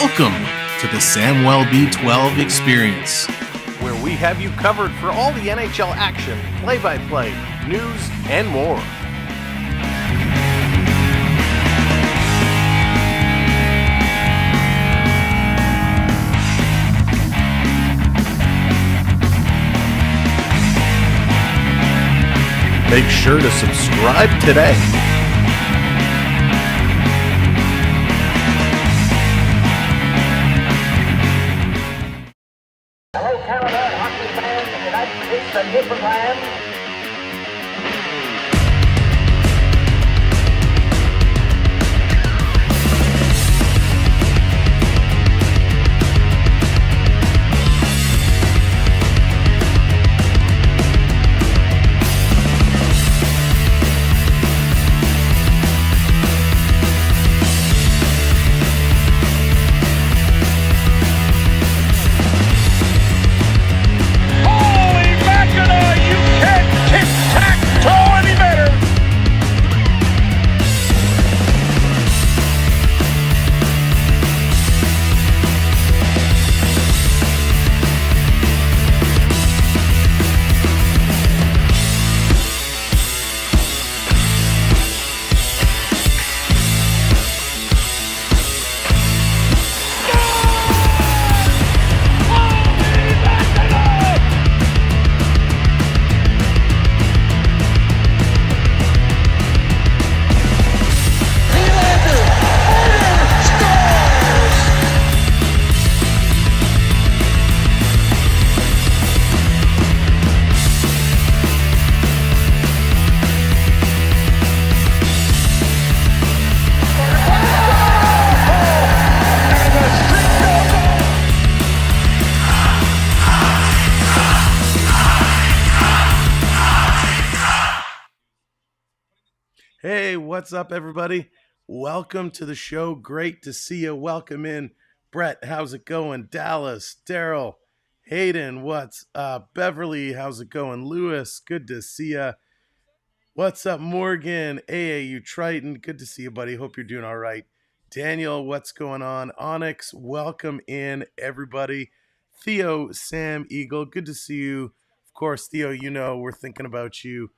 Welcome to the Samwelb B12 experience, where we have you covered for all the NHL action, play-by-play, news, and more. Make sure to subscribe today. Hello, Canada, hockey fans of the United States and Newfoundland. Hey, what's up, everybody? Welcome to the show. Great to see you. Welcome in. Brett, how's it going? Dallas, Daryl, Hayden, what's up? Beverly, how's it going? Lewis, good to see you. What's up, Morgan? AAU Triton, good to see you, buddy. Hope you're doing all right. Daniel, what's going on? Onyx, welcome in, everybody. Theo, Sam, Eagle, good to see you. Of course, Theo, you know we're thinking about you,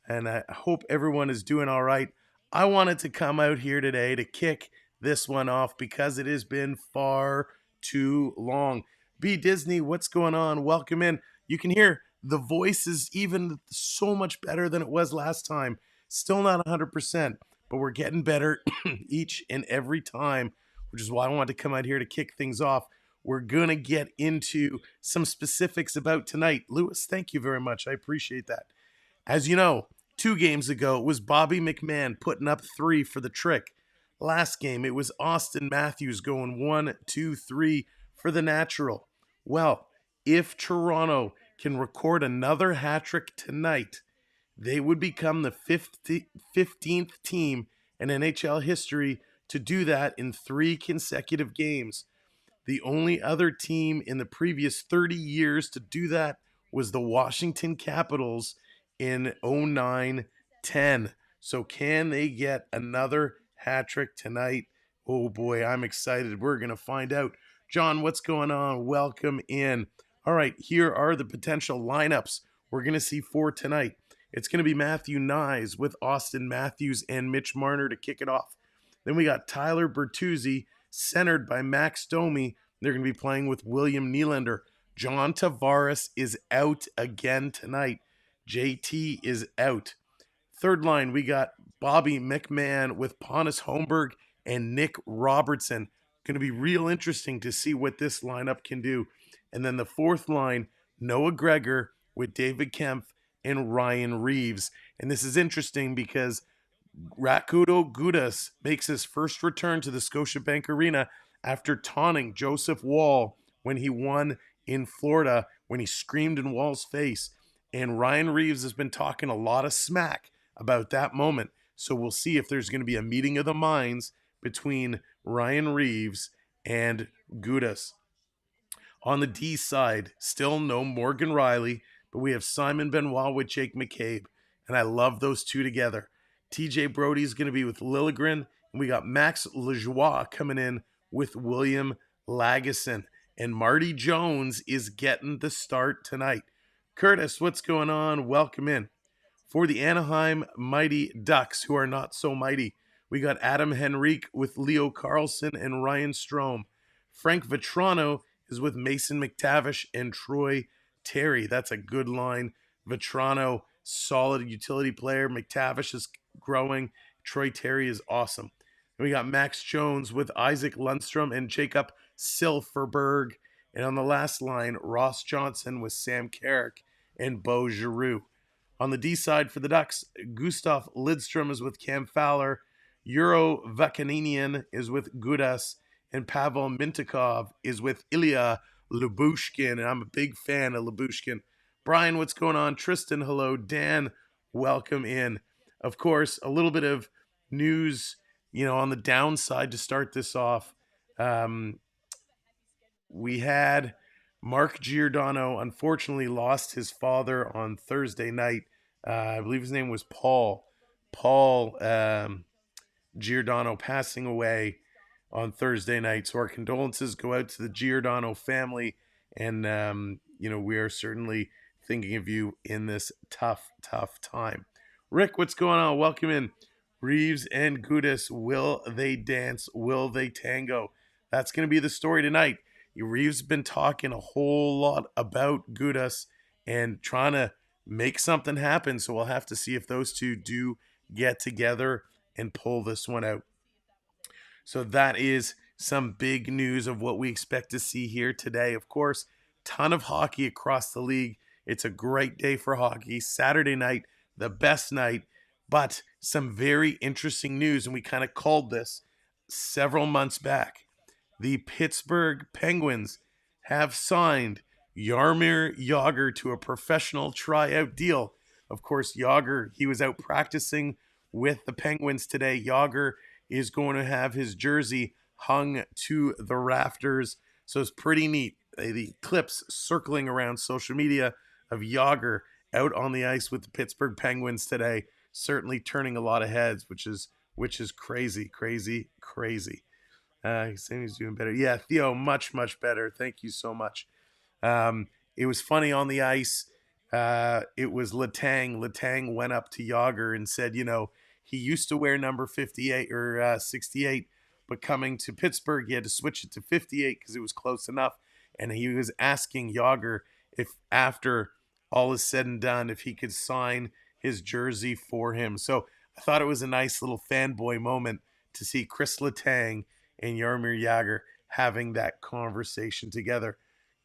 and I hope everyone is doing all right. I wanted to come out here today to kick this one off because it has been far too long. B. Disney, what's going on? Welcome in. You can hear the voice is even so much better than it was last time. Still not 100%, but we're getting better each and every time, which is why I wanted to come out here to kick things off. We're going to get into some specifics about tonight. Lewis, thank you very much. I appreciate that. As you know, 2 games ago, it was Bobby McMahon putting up 3 for the Trick. Last game, it was Austin Matthews going 1, 2, 3 for the Natural. Well, if Toronto can record another hat trick tonight, they would become the 15th team in NHL history to do that in 3 consecutive games. The only other team in the previous 30 years to do that was the Washington Capitals in 09-10. So can they get another hat trick tonight? Oh boy, I'm excited. We're going to find out. John, what's going on? Welcome in. All right, here are the potential lineups we're going to see for tonight. It's going to be Matthew Nyes with Austin Matthews and Mitch Marner to kick it off. Then we got Tyler Bertuzzi, centered by Max Domi. They're going to be playing with William Nylander. John Tavares is out again tonight. JT is out. Third line, we got Bobby McMahon with Pontus Holmberg and Nick Robertson. Going to be real interesting to see what this lineup can do. And then the fourth line, Noah Gregor with David Kempf and Ryan Reeves. And this is interesting because Rakudo Gudas makes his first return to the Scotiabank Arena after taunting Joseph Woll when he won in Florida, when he screamed in Woll's face. And Ryan Reeves has been talking a lot of smack about that moment. So we'll see if there's going to be a meeting of the minds between Ryan Reeves and Gudas. On the D side, still no Morgan Riley, but we have Simon Benoit with Jake McCabe. And I love those two together. TJ Brody's going to be with Liljegren. And we got Max Lajoie coming in with William Lagesson, and Marty Jones is getting the start tonight. Curtis, what's going on? Welcome in. For the Anaheim Mighty Ducks, who are not so mighty, we got Adam Henrique with Leo Carlson and Ryan Strome. Frank Vetrano is with Mason McTavish and Troy Terry. That's a good line. Vetrano, solid utility player. McTavish is growing. Troy Terry is awesome. And we got Max Jones with Isaac Lundstrom and Jacob Silverberg. And on the last line, Ross Johnson with Sam Carrick and Bo Giroux. On the D side for the Ducks, Gustav Lidstrom is with Cam Fowler, Euro Vakaninian is with Gudas, and Pavel Mintikov is with Ilya Lubushkin. And I'm a big fan of Lubushkin. Brian, what's going on? Tristan, hello. Dan, welcome in. Of course, a little bit of news, on the downside to start this off. We had Mark Giordano unfortunately lost his father on Thursday night. I believe his name was Paul. Paul Giordano passing away on Thursday night. So our condolences go out to the Giordano family. And, we are certainly thinking of you in this tough time. Rick, what's going on? Welcome in. Reeves and Gudas, will they dance? Will they tango? That's going to be the story tonight. Reeves has been talking a whole lot about Gudas and trying to make something happen. So we'll have to see if those two do get together and pull this one out. So that is some big news of what we expect to see here today. Of course, ton of hockey across the league. It's a great day for hockey. Saturday night, the best night, but some very interesting news. And we kind of called this several months back. The Pittsburgh Penguins have signed Jaromir Jagr to a professional tryout deal. Of course, Jagr, he was out practicing with the Penguins today. Jagr is going to have his jersey hung to the rafters. So it's pretty neat. The clips circling around social media of Jagr out on the ice with the Pittsburgh Penguins today, certainly turning a lot of heads, which is crazy. He's saying he's doing better. Yeah, Theo, much better. Thank you so much. It was funny on the ice. It was Letang. Letang went up to Jagr and said, he used to wear number 58 or 68, but coming to Pittsburgh, he had to switch it to 58 because it was close enough. And he was asking Jagr if, after all is said and done, if he could sign his jersey for him. So I thought it was a nice little fanboy moment to see Chris Letang and Jaromir Jagr having that conversation together.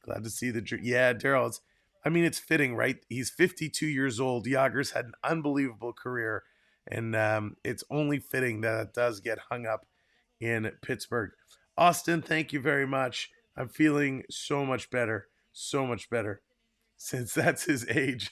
Glad to see Daryl. It's fitting, right? He's 52 years old. Jagr's had an unbelievable career, and it's only fitting that it does get hung up in Pittsburgh. Austin, thank you very much. I'm feeling so much better, since that's his age.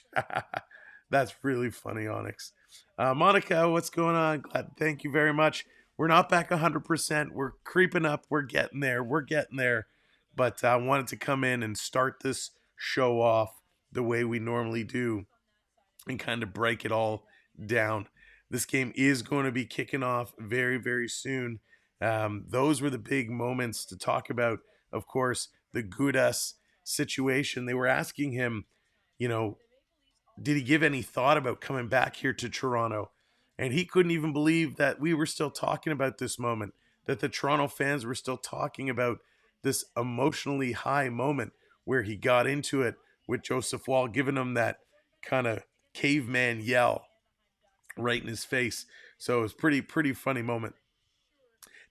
That's really funny, Onyx. Monica, what's going on? Thank you very much. We're not back 100%. We're creeping up. We're getting there. But I wanted to come in and start this show off the way we normally do and kind of break it all down. This game is going to be kicking off very, very soon. Those were the big moments to talk about. Of course, the Gudas situation. They were asking him, did he give any thought about coming back here to Toronto? And he couldn't even believe that we were still talking about this moment, that the Toronto fans were still talking about this emotionally high moment where he got into it with Joseph Woll, giving him that kind of caveman yell right in his face. So it was pretty funny moment.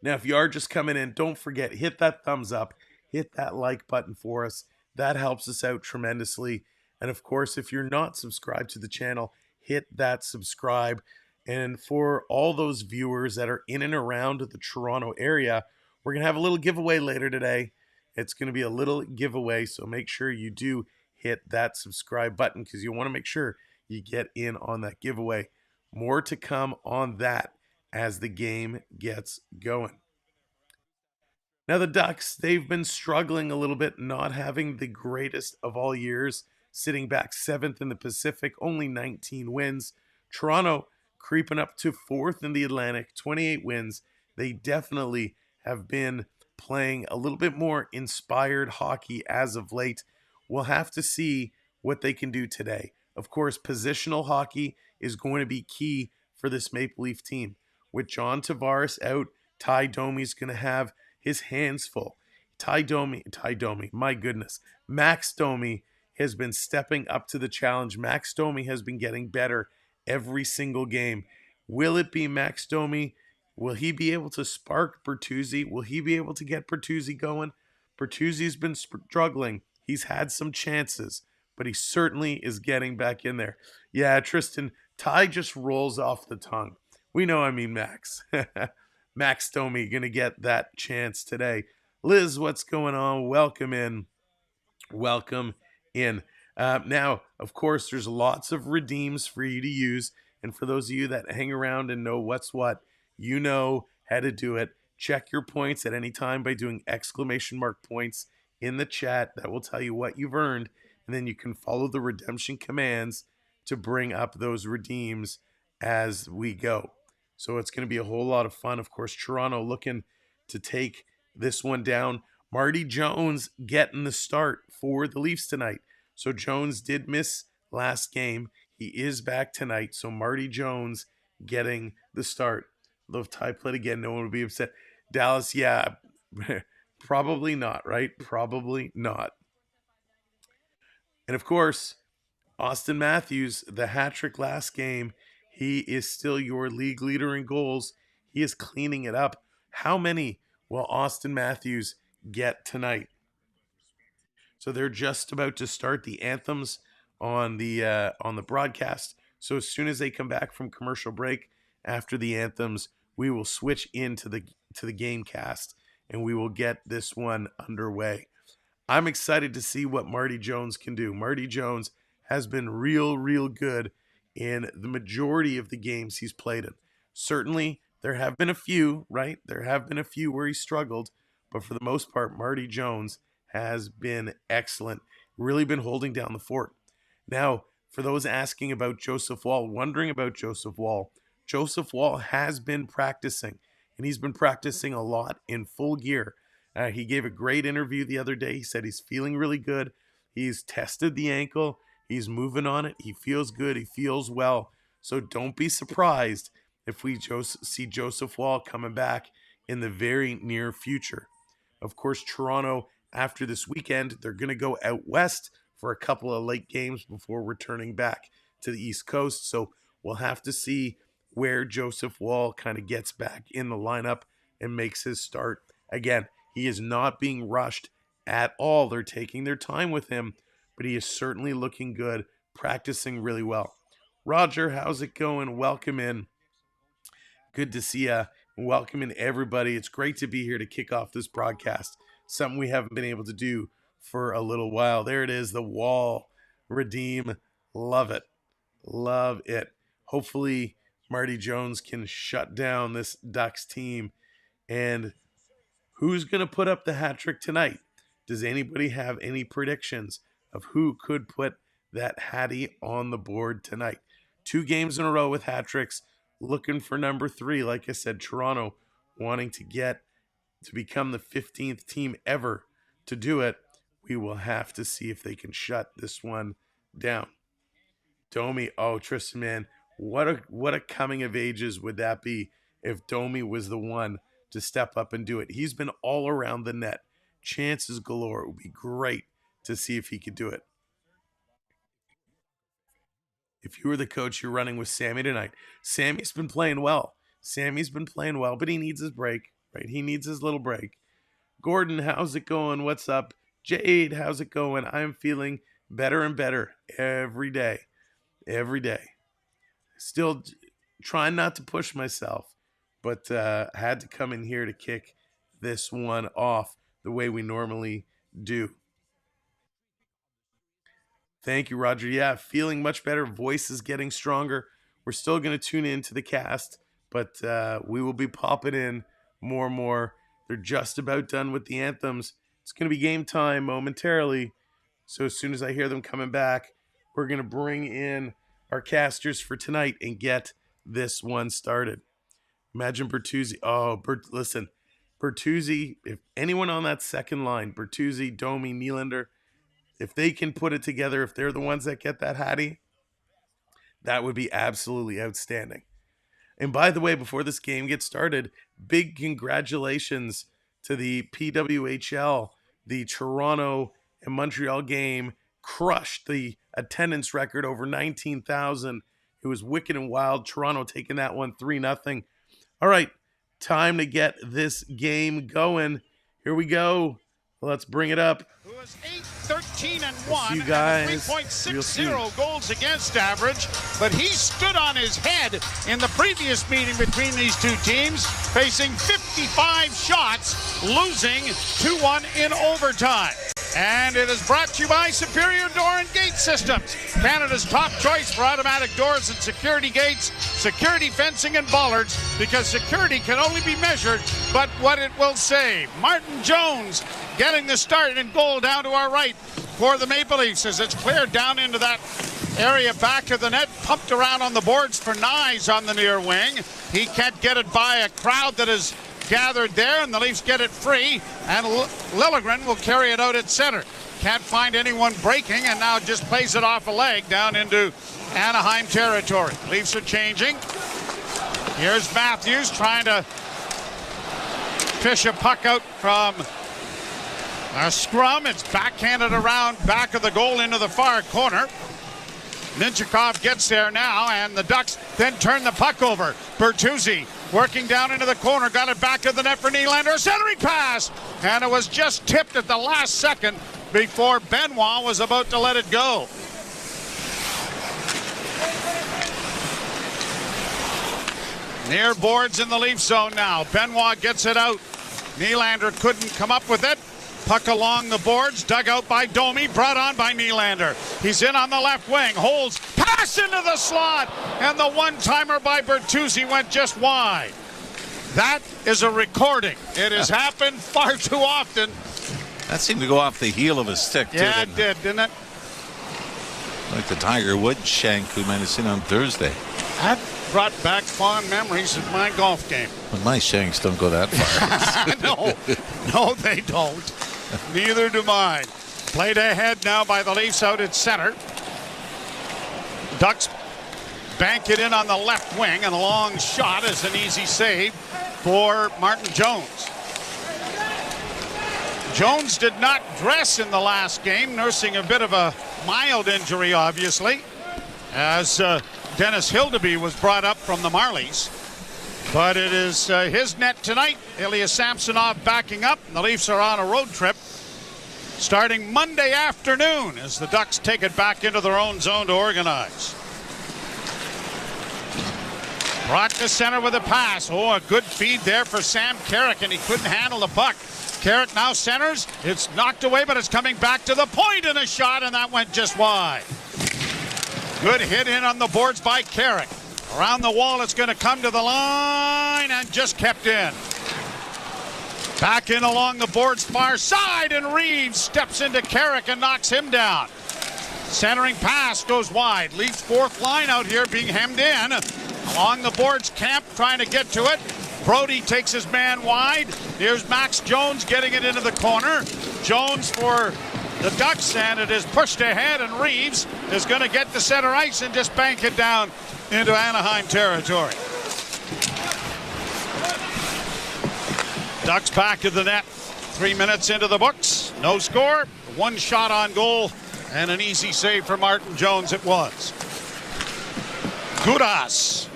Now, if you are just coming in, don't forget, hit that thumbs up, hit that like button for us. That helps us out tremendously. And of course, if you're not subscribed to the channel, hit that subscribe. And for all those viewers that are in and around the Toronto area, we're going to have a little giveaway later today. It's going to be a little giveaway, so make sure you do hit that subscribe button because you want to make sure you get in on that giveaway. More to come on that as the game gets going. Now the Ducks, they've been struggling a little bit, not having the greatest of all years, sitting back 7th in the Pacific, only 19 wins. Toronto creeping up to 4th in the Atlantic, 28 wins. They definitely have been playing a little bit more inspired hockey as of late. We'll have to see what they can do today. Of course, positional hockey is going to be key for this Maple Leaf team. With John Tavares out, Ty Domi's going to have his hands full. Ty Domi, my goodness. Max Domi has been stepping up to the challenge. Max Domi has been getting better every single game. Will it be Max Domi? Will he be able to spark Bertuzzi? Will he be able to get Bertuzzi going? Bertuzzi's been struggling. He's had some chances, but he certainly is getting back in there. Yeah, Tristan, Ty just rolls off the tongue. We know I mean Max. Max Domi going to get that chance today. Liz, what's going on? Welcome in. Welcome in. Now, of course, there's lots of redeems for you to use. And for those of you that hang around and know what's what, you know how to do it. Check your points at any time by doing exclamation mark points in the chat. That will tell you what you've earned. And then you can follow the redemption commands to bring up those redeems as we go. So it's going to be a whole lot of fun. Of course, Toronto looking to take this one down. Marty Jones getting the start for the Leafs tonight. So Jones did miss last game. He is back tonight. So Marty Jones getting the start. Love Ty played again. No one would be upset. Dallas, yeah, probably not, right? Probably not. And of course, Austin Matthews, the hat trick last game, he is still your league leader in goals. He is cleaning it up. How many will Austin Matthews get tonight? So they're just about to start the anthems on the broadcast. So as soon as they come back from commercial break after the anthems, we will switch into the Gamecast and we will get this one underway. I'm excited to see what Marty Jones can do. Marty Jones has been real good in the majority of the games he's played in. Certainly, there have been a few, right? There have been a few where he struggled, but for the most part, Marty Jones has been excellent. Really been holding down the fort. Now, for those asking about Joseph Woll, wondering about Joseph Woll has been practicing, and he's been practicing a lot in full gear. He gave a great interview the other day. He said he's feeling really good. He's tested the ankle. He's moving on it. He feels good. He feels well. So don't be surprised if we see Joseph Woll coming back in the very near future. Of course, Toronto, after this weekend, they're going to go out west for a couple of late games before returning back to the East Coast. So we'll have to see where Joseph Woll kind of gets back in the lineup and makes his start. Again, he is not being rushed at all. They're taking their time with him, but he is certainly looking good, practicing really well. Roger, how's it going? Welcome in. Good to see you. Welcome in, everybody. It's great to be here to kick off this broadcast. Something we haven't been able to do for a little while. There it is, the Woll redeem. Love it. Love it. Hopefully, Marty Jones can shut down this Ducks team. And who's going to put up the hat trick tonight? Does anybody have any predictions of who could put that hattie on the board tonight? 2 games in a row with hat tricks. Looking for number 3. Like I said, Toronto wanting to become the 15th team ever to do it. We will have to see if they can shut this one down. Domi, oh, Tristan, man, what a coming of ages would that be if Domi was the one to step up and do it. He's been all around the net. Chances galore. It would be great to see if he could do it. If you were the coach, you're running with Sammy tonight. Sammy's been playing well. But he needs his break, right? He needs his little break. Gordon, how's it going? What's up? Jade, how's it going? I'm feeling better and better every day. Still trying not to push myself, but had to come in here to kick this one off the way we normally do. Thank you, Roger. Yeah, feeling much better. Voice is getting stronger. We're still going to tune in to the cast, but we will be popping in more and more. They're just about done with the anthems. It's going to be game time momentarily. So as soon as I hear them coming back, we're going to bring in our casters for tonight and get this one started. Imagine Bertuzzi. Oh, listen, Bertuzzi, if anyone on that second line, Bertuzzi, Domi, Nylander, if they can put it together, if they're the ones that get that Hattie, that would be absolutely outstanding. And by the way, before this game gets started, big congratulations to the PWHL. The Toronto and Montreal game crushed the attendance record over 19,000. It was wicked and wild. Toronto taking that one 3-0. All right, time to get this game going. Here we go. Let's bring it up. Who is 8-13-1 you guys. and 3.60 goals against average, but he stood on his head in the previous meeting between these two teams, facing 55 shots, losing 2-1 in overtime. And it is brought to you by Superior Door and Gate Systems, Canada's top choice for automatic doors and security gates, security fencing and bollards, because security can only be measured but what it will save. Martin Jones getting the start and goal down to our right for the Maple Leafs as it's cleared down into that area back of the net, pumped around on the boards for Nyes on the near wing. He can't get it by a crowd that is gathered there, and the Leafs get it free, and Liljegren will carry it out at center. Can't find anyone breaking, and now just plays it off a leg down into Anaheim territory. Leafs are changing. Here's Matthews trying to fish a puck out from a scrum. It's backhanded around back of the goal into the far corner. Minchikov gets there now, and the Ducks then turn the puck over. Bertuzzi working down into the corner, got it back to the net for Nylander. Centering pass, and it was just tipped at the last second before Benoit was about to let it go. Near boards in the Leaf zone now. Benoit gets it out. Nylander couldn't come up with it. Puck along the boards, dug out by Domi, brought on by Nylander. He's in on the left wing, holds, pass into the slot, and the one-timer by Bertuzzi went just wide. That is a recording. It has happened far too often. That seemed to go off the heel of his stick, too. Yeah, it did, didn't it? Like the Tiger Woods shank we might have seen on Thursday. That brought back fond memories of my golf game. But my shanks don't go that far. No, they don't. Neither do mine. Played ahead now by the Leafs out at center. Ducks bank it in on the left wing, and a long shot is an easy save for Martin Jones. Jones did not dress in the last game, nursing a bit of a mild injury, obviously, as Dennis Hildeby was brought up from the Marlies. But it is his net tonight. Ilya Samsonov backing up. The Leafs are on a road trip starting Monday afternoon as the Ducks take it back into their own zone to organize. Brought to center with a pass. Oh, a good feed there for Sam Carrick, and he couldn't handle the puck. Carrick now centers. It's knocked away, but it's coming back to the point, and a shot, and that went just wide. Good hit in on the boards by Carrick. Around the wall, it's going to come to the line and just kept in. Back in along the boards far side, and Reeves steps into Carrick and knocks him down. Centering pass goes wide. Leafs fourth line out here being hemmed in. Along the boards, Camp trying to get to it. Brody takes his man wide. Here's Max Jones getting it into the corner. Jones for the Ducks, and it is pushed ahead, and Reeves is going to get to center ice and just bank it down into Anaheim territory. Ducks back to the net. 3 minutes into the books. No score. One shot on goal and an easy save for Martin Jones it was. Gudas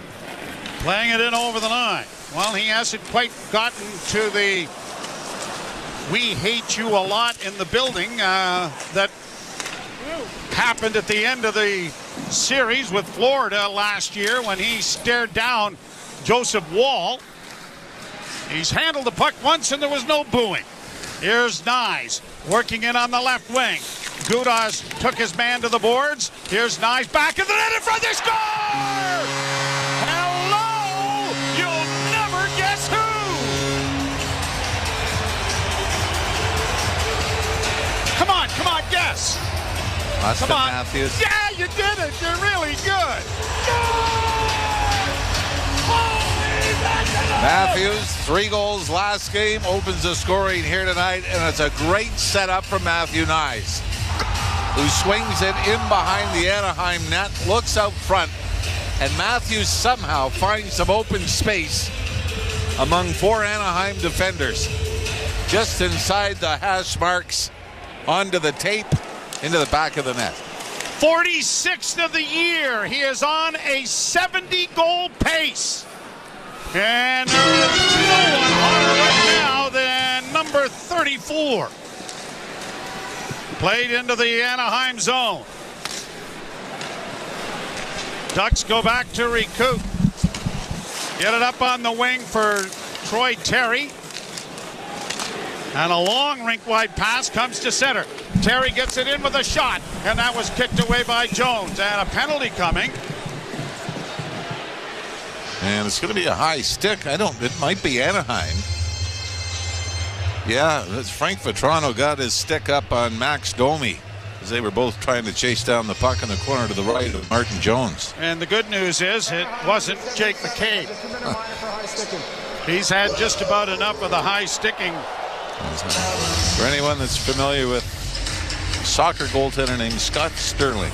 playing it in over the line. Well, he hasn't quite gotten to the "we hate you a lot" in the building that happened at the end of the series with Florida last year when he stared down Joseph Wall. He's handled the puck once and there was no booing. Here's Nyes working in on the left wing. Gudas took his man to the boards. Here's Nyes back in the net in front. They score! Hello! You'll never guess who! Come on, guess. Austin Come on. Matthews. Yeah, you did it. You're really good. Matthews, 3 goals last game, opens the scoring here tonight, and it's a great setup from Matthew Nyes, who swings it in behind the Anaheim net, looks out front, and Matthews somehow finds some open space among 4 Anaheim defenders, just inside the hash marks, onto the tape, into the back of the net. 46th of the year. He is on a 70-goal pace. And there is no one hotter right now than number 34. Played into the Anaheim zone. Ducks go back to recoup. Get it up on the wing for Troy Terry. And a long rink-wide pass comes to center. Terry gets it in with a shot, and that was kicked away by Jones. And a penalty coming. And it's going to be a high stick. It might be Anaheim. Yeah, Frank Vetrano got his stick up on Max Domi as they were both trying to chase down the puck in the corner to the right of Martin Jones. And the good news is it wasn't Jake McCabe. He's had just about enough of the high sticking. For anyone that's familiar with soccer goaltender named Scott Sterling.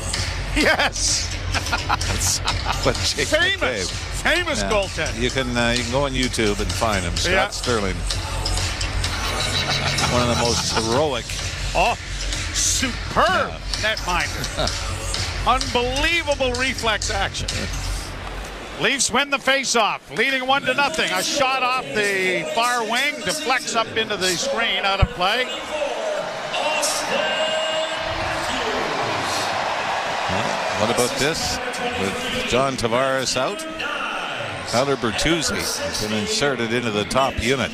Yes. That's what Jake famous McCabe. goaltender. You can go on YouTube and find him. Scott Sterling. One of the most heroic. Oh, superb netminder. Unbelievable reflex action. Leafs win the face-off, leading 1-0. A shot off the far wing, deflects up into the screen, out of play. What about this? With John Tavares out, Tyler Bertuzzi has been inserted into the top unit.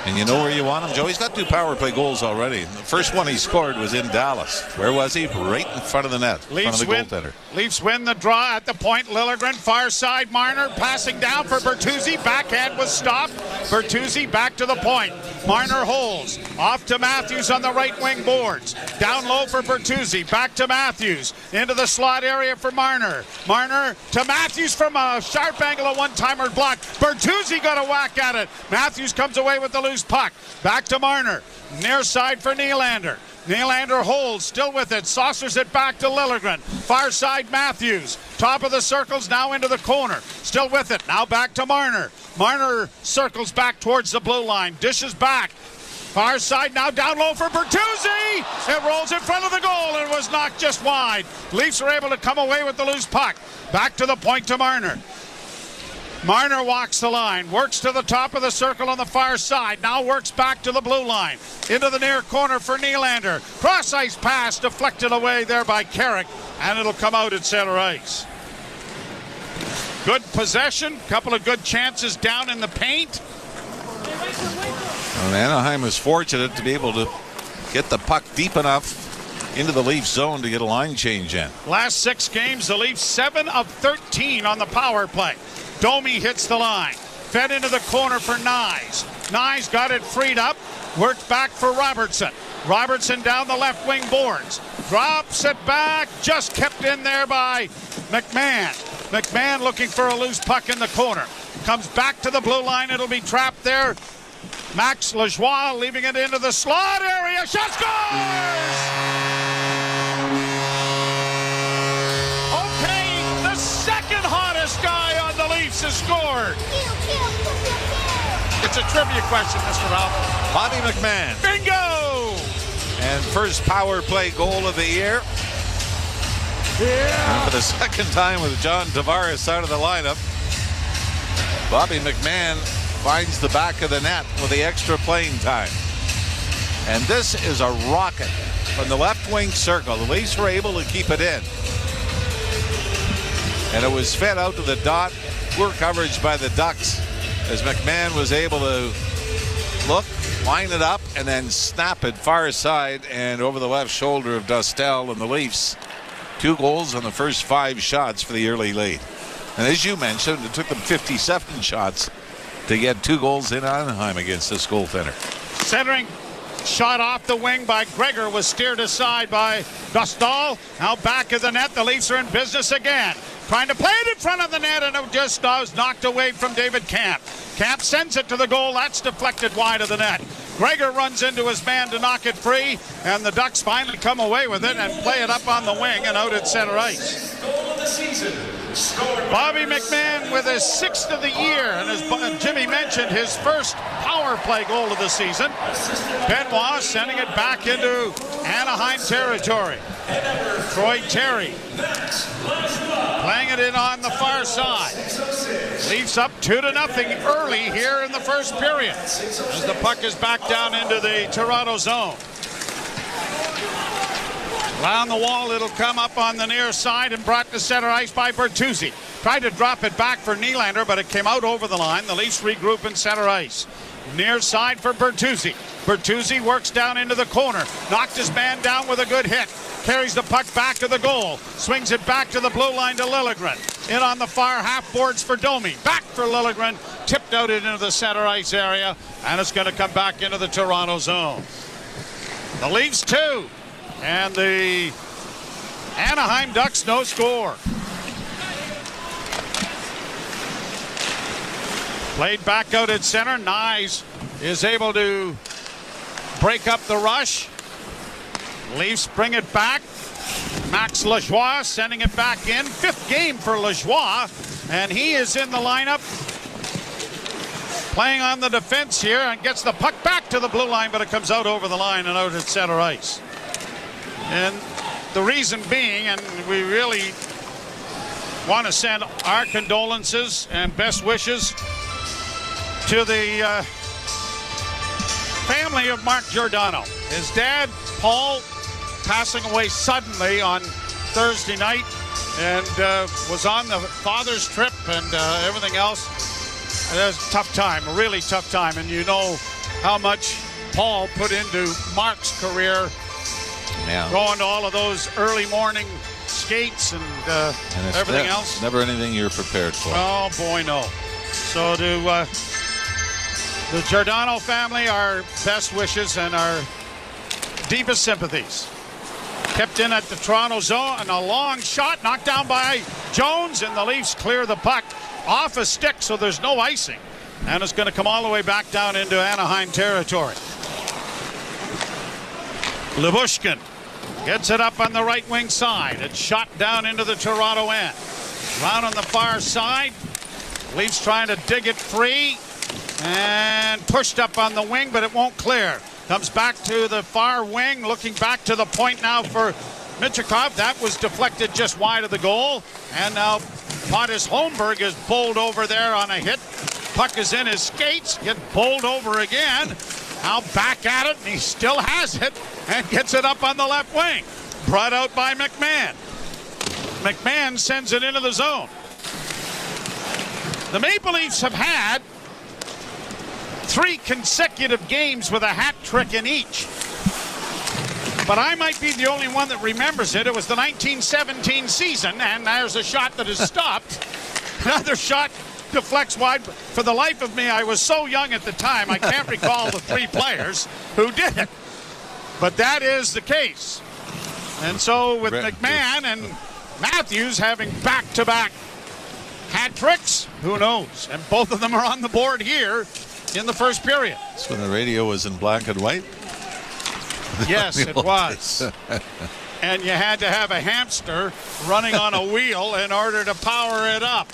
And you know where you want him, Joe? He's got 2 power play goals already. The first one he scored was in Dallas. Where was he? Right in front of the net, in front of the goaltender. Leafs win the draw at the point. Liljegren, far side, Marner passing down for Bertuzzi. Backhand was stopped. Bertuzzi back to the point. Marner holds. Off to Matthews on the right wing boards. Down low for Bertuzzi. Back to Matthews. Into the slot area for Marner. Marner to Matthews from a sharp angle, a one-timer block. Bertuzzi got a whack at it. Matthews comes away with the loose puck. Back to Marner. Near side for Nylander. Nylander holds, still with it, saucers it back to Liljegren. Far side Matthews. Top of the circles, now into the corner. Still with it, now back to Marner. Marner circles back towards the blue line, dishes back. Far side now down low for Bertuzzi. It rolls in front of the goal and was knocked just wide. Leafs are able to come away with the loose puck. Back to the point to Marner. Marner walks the line, works to the top of the circle on the far side, now works back to the blue line, into the near corner for Nylander. Cross ice pass deflected away there by Carrick, and it'll come out at center ice. Good possession, couple of good chances down in the paint. Well, Anaheim was fortunate to be able to get the puck deep enough into the Leafs zone to get a line change in. Last 6 games, the Leafs 7 of 13 on the power play. Domi hits the line. Fed into the corner for Nyes. Nyes got it freed up. Worked back for Robertson. Robertson down the left wing boards. Drops it back. Just kept in there by McMahon. McMahon looking for a loose puck in the corner. Comes back to the blue line. It'll be trapped there. Max Lajoie leaving it into the slot area. Shot scores! Okay, the second hottest guy on the Leafs has scored. It's a trivia question, Mr. Ralph. Bobby McMahon. Bingo! And first power play goal of the year. Yeah. And for the second time with John Tavares out of the lineup, Bobby McMahon finds the back of the net with the extra playing time. And this is a rocket from the left wing circle. The Leafs were able to keep it in. And it was fed out to the dot. Poor coverage by the Ducks as McMahon was able to look, line it up, and then snap it far side and over the left shoulder of Dostal and the Leafs. 2 goals on the first 5 shots for the early lead. And as you mentioned, it took them 57 shots to get 2 goals in Anaheim against this goaltender. Centering shot off the wing by Gregor was steered aside by Dostal. Now back of the net, the Leafs are in business again. Trying to play it in front of the net, and it just was knocked away from David Camp. Camp sends it to the goal. That's deflected wide of the net. Gregor runs into his man to knock it free, and the Ducks finally come away with it and play it up on the wing and out at center ice. Bobby McMahon with his 6th of the year, and as Jimmy mentioned, his first power play goal of the season. Benoit sending it back into Anaheim territory. Troy Terry playing it in on the far side. Leafs up 2-0 early here in the first period as the puck is back down into the Toronto zone. Around the wall, it'll come up on the near side and brought to center ice by Bertuzzi. Tried to drop it back for Nylander, but it came out over the line. The Leafs regroup in center ice. Near side for Bertuzzi. Bertuzzi works down into the corner. Knocked his man down with a good hit. Carries the puck back to the goal. Swings it back to the blue line to Liljegren. In on the far half boards for Domi. Back for Liljegren. Tipped out into the center ice area. And it's going to come back into the Toronto zone. The Leafs 2. And the Anaheim Ducks no score. Played back out at center. Nyes is able to break up the rush. Leafs bring it back. Max Lajoie sending it back in. 5th game for Lajoie, and he is in the lineup playing on the defense here and gets the puck back to the blue line, but it comes out over the line and out at center ice. And the reason being, and we really want to send our condolences and best wishes to the family of Mark Giordano. His dad, Paul, passing away suddenly on Thursday night, and was on the father's trip and everything else. It was a tough time, a really tough time, and you know how much Paul put into Mark's career. Yeah. Going to all of those early morning skates and everything else. Never anything you're prepared for. Oh, boy, no. So to the Giordano family, our best wishes and our deepest sympathies. Kept in at the Toronto zone, and a long shot knocked down by Jones, and the Leafs clear the puck off a stick, so there's no icing. And it's going to come all the way back down into Anaheim territory. Lyubushkin gets it up on the right wing side. It's shot down into the Toronto end. Round on the far side. Leafs trying to dig it free and pushed up on the wing, but it won't clear. Comes back to the far wing, looking back to the point now for Michikov. That was deflected just wide of the goal. And now Pontus Holmberg is bowled over there on a hit. Puck is in his skates, gets bowled over again. Now back at it, and he still has it and gets it up on the left wing. Brought out by McMahon. McMahon sends it into the zone. The Maple Leafs have had 3 consecutive games with a hat trick in each. But I might be the only one that remembers it. It was the 1917 season, and there's a shot that is stopped. Another shot deflects wide. For the life of me, I was so young at the time, I can't recall the 3 players who did it. But that is the case. And so with McMahon and Matthews having back-to-back hat tricks, who knows? And both of them are on the board here in the first period. That's when the radio was in black and white. Yes, it was. And you had to have a hamster running on a wheel in order to power it up.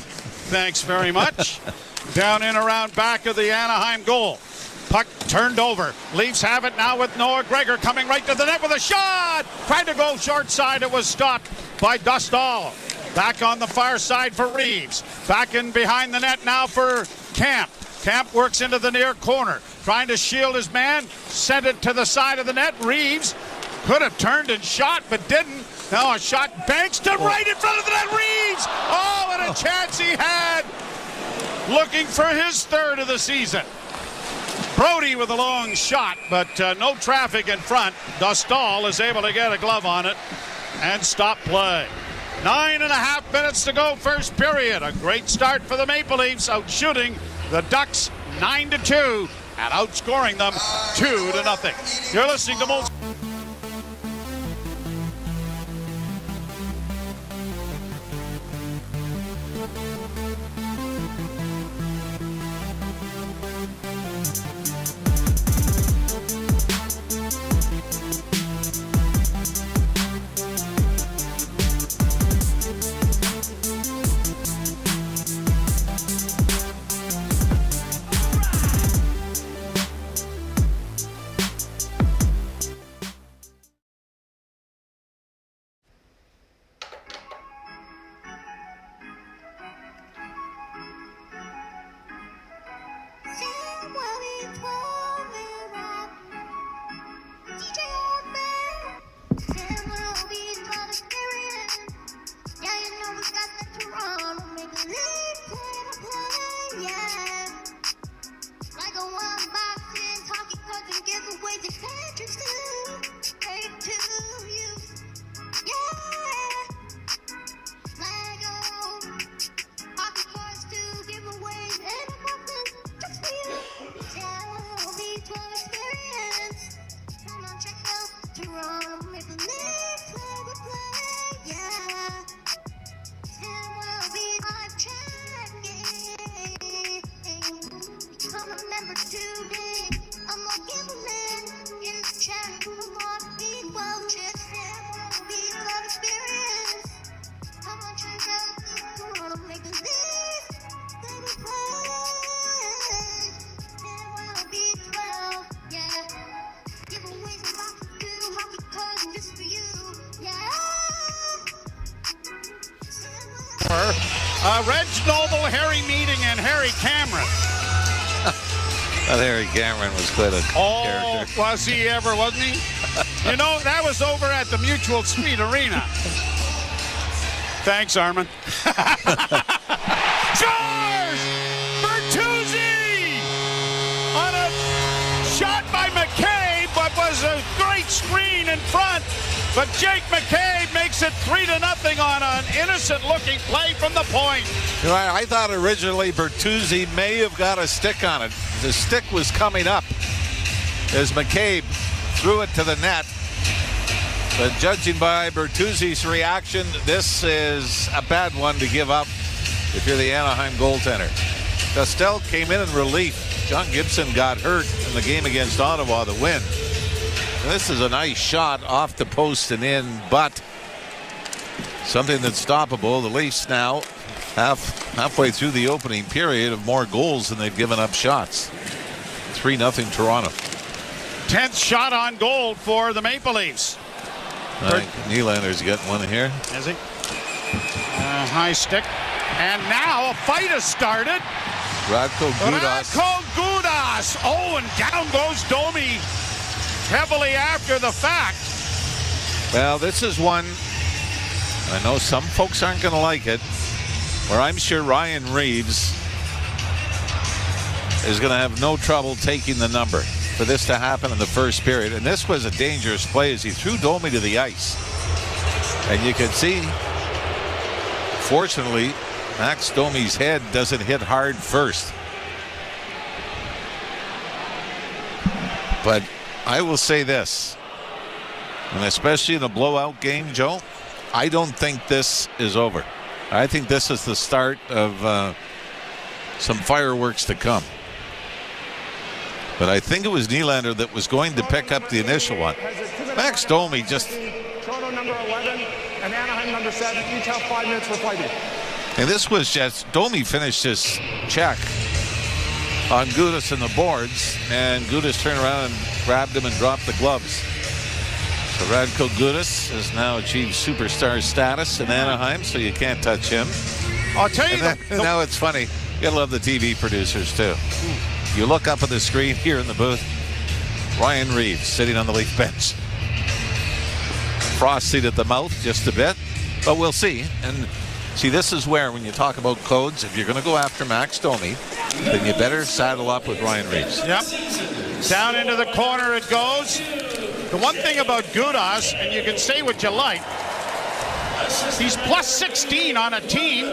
Thanks very much. Down in around back of the Anaheim goal. Puck turned over. Leafs have it now with Noah Gregor coming right to the net with a shot. Tried to go short side. It was stopped by Dostal. Back on the far side for Reeves. Back in behind the net now for Camp. Camp works into the near corner. Trying to shield his man. Sent it to the side of the net. Reeves could have turned and shot, but didn't. Now a shot banks to right in front of the net. Reeves! Oh, what a chance he had. Looking for his 3rd of the season. Brody with a long shot, but no traffic in front. Dostal is able to get a glove on it and stop play. 9.5 minutes to go, first period. A great start for the Maple Leafs, out shooting the Ducks 9-2 and outscoring them 2-0. You're listening to most. Harper, Reg Noble, Harry Meeting, and Harry Cameron. Well, Harry Cameron was quite a character. Was he ever, wasn't he? You know, that was over at the Mutual Speed Arena. Thanks, Armin. Scores! Bertuzzi! On a shot by McCabe, but was a great screen in front. But Jake McCabe makes it 3-0 on an innocent-looking play from the point. You know, I thought originally Bertuzzi may have got a stick on it. The stick was coming up as McCabe threw it to the net. But judging by Bertuzzi's reaction, this is a bad one to give up if you're the Anaheim goaltender. Costell came in relief. John Gibson got hurt in the game against Ottawa to win. This is a nice shot off the post and in, but something that's stoppable. The Leafs now halfway through the opening period of more goals than they've given up shots. 3-0 Toronto. 10th shot on goal for the Maple Leafs. I think Nylander's getting one here. Is he? High stick. And now a fight has started. Radko Gudas. Oh, and down goes Domi heavily after the fact. Well, this is one, I know some folks aren't going to like it, where I'm sure Ryan Reeves is going to have no trouble taking the number for this to happen in the first period. And this was a dangerous play as he threw Domi to the ice. And you can see, fortunately, Max Domi's head doesn't hit hard first. But I will say this, and especially in a blowout game, Joe, I don't think this is over. I think this is the start of some fireworks to come. But I think it was Nylander that was going to pick up the initial one. Max Domi just... Toronto number 11 and Anaheim number 7 each have 5 minutes for fighting. And this was just... Domi finished his check on Gudas and the boards, and Gudas turned around and grabbed him and dropped the gloves. So Radko Gudas has now achieved superstar status in Anaheim, so you can't touch him. I'll tell you. And now it's funny. You gotta love the TV producers too. You look up at the screen here in the booth. Ryan Reeves sitting on the Leaf bench. Frosted at the mouth just a bit, but we'll see. And see, this is where, when you talk about codes, if you're going to go after Max Domi, then you better saddle up with Ryan Reeves. Yep. Down into the corner it goes. The one thing about Gudas, and you can say what you like, he's plus 16 on a team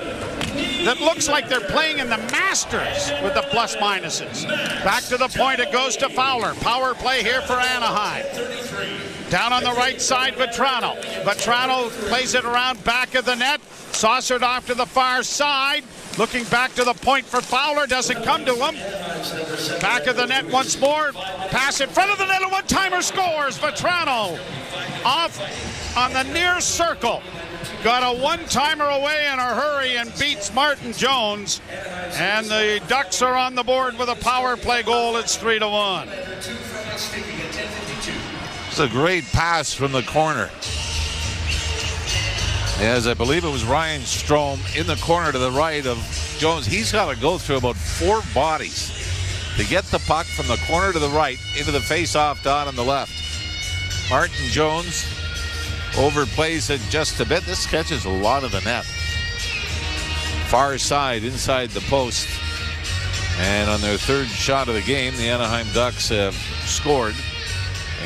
that looks like they're playing in the Masters with the plus minuses. Back to the point it goes to Fowler. Power play here for Anaheim. Down on the right side, Vetrano. Vetrano plays it around back of the net. Saucered off to the far side. Looking back to the point for Fowler. Doesn't come to him. Back of the net once more. Pass in front of the net. A one-timer scores. Vetrano off on the near circle. Got a one-timer away in a hurry and beats Martin Jones. And the Ducks are on the board with a power play goal. It's 3-1. It's a great pass from the corner. As I believe it was Ryan Strome in the corner to the right of Jones. He's got to go through about 4 bodies to get the puck from the corner to the right into the face-off dot on the left. Martin Jones overplays it just a bit. This catches a lot of the net. Far side inside the post. And on their third shot of the game, the Anaheim Ducks have scored.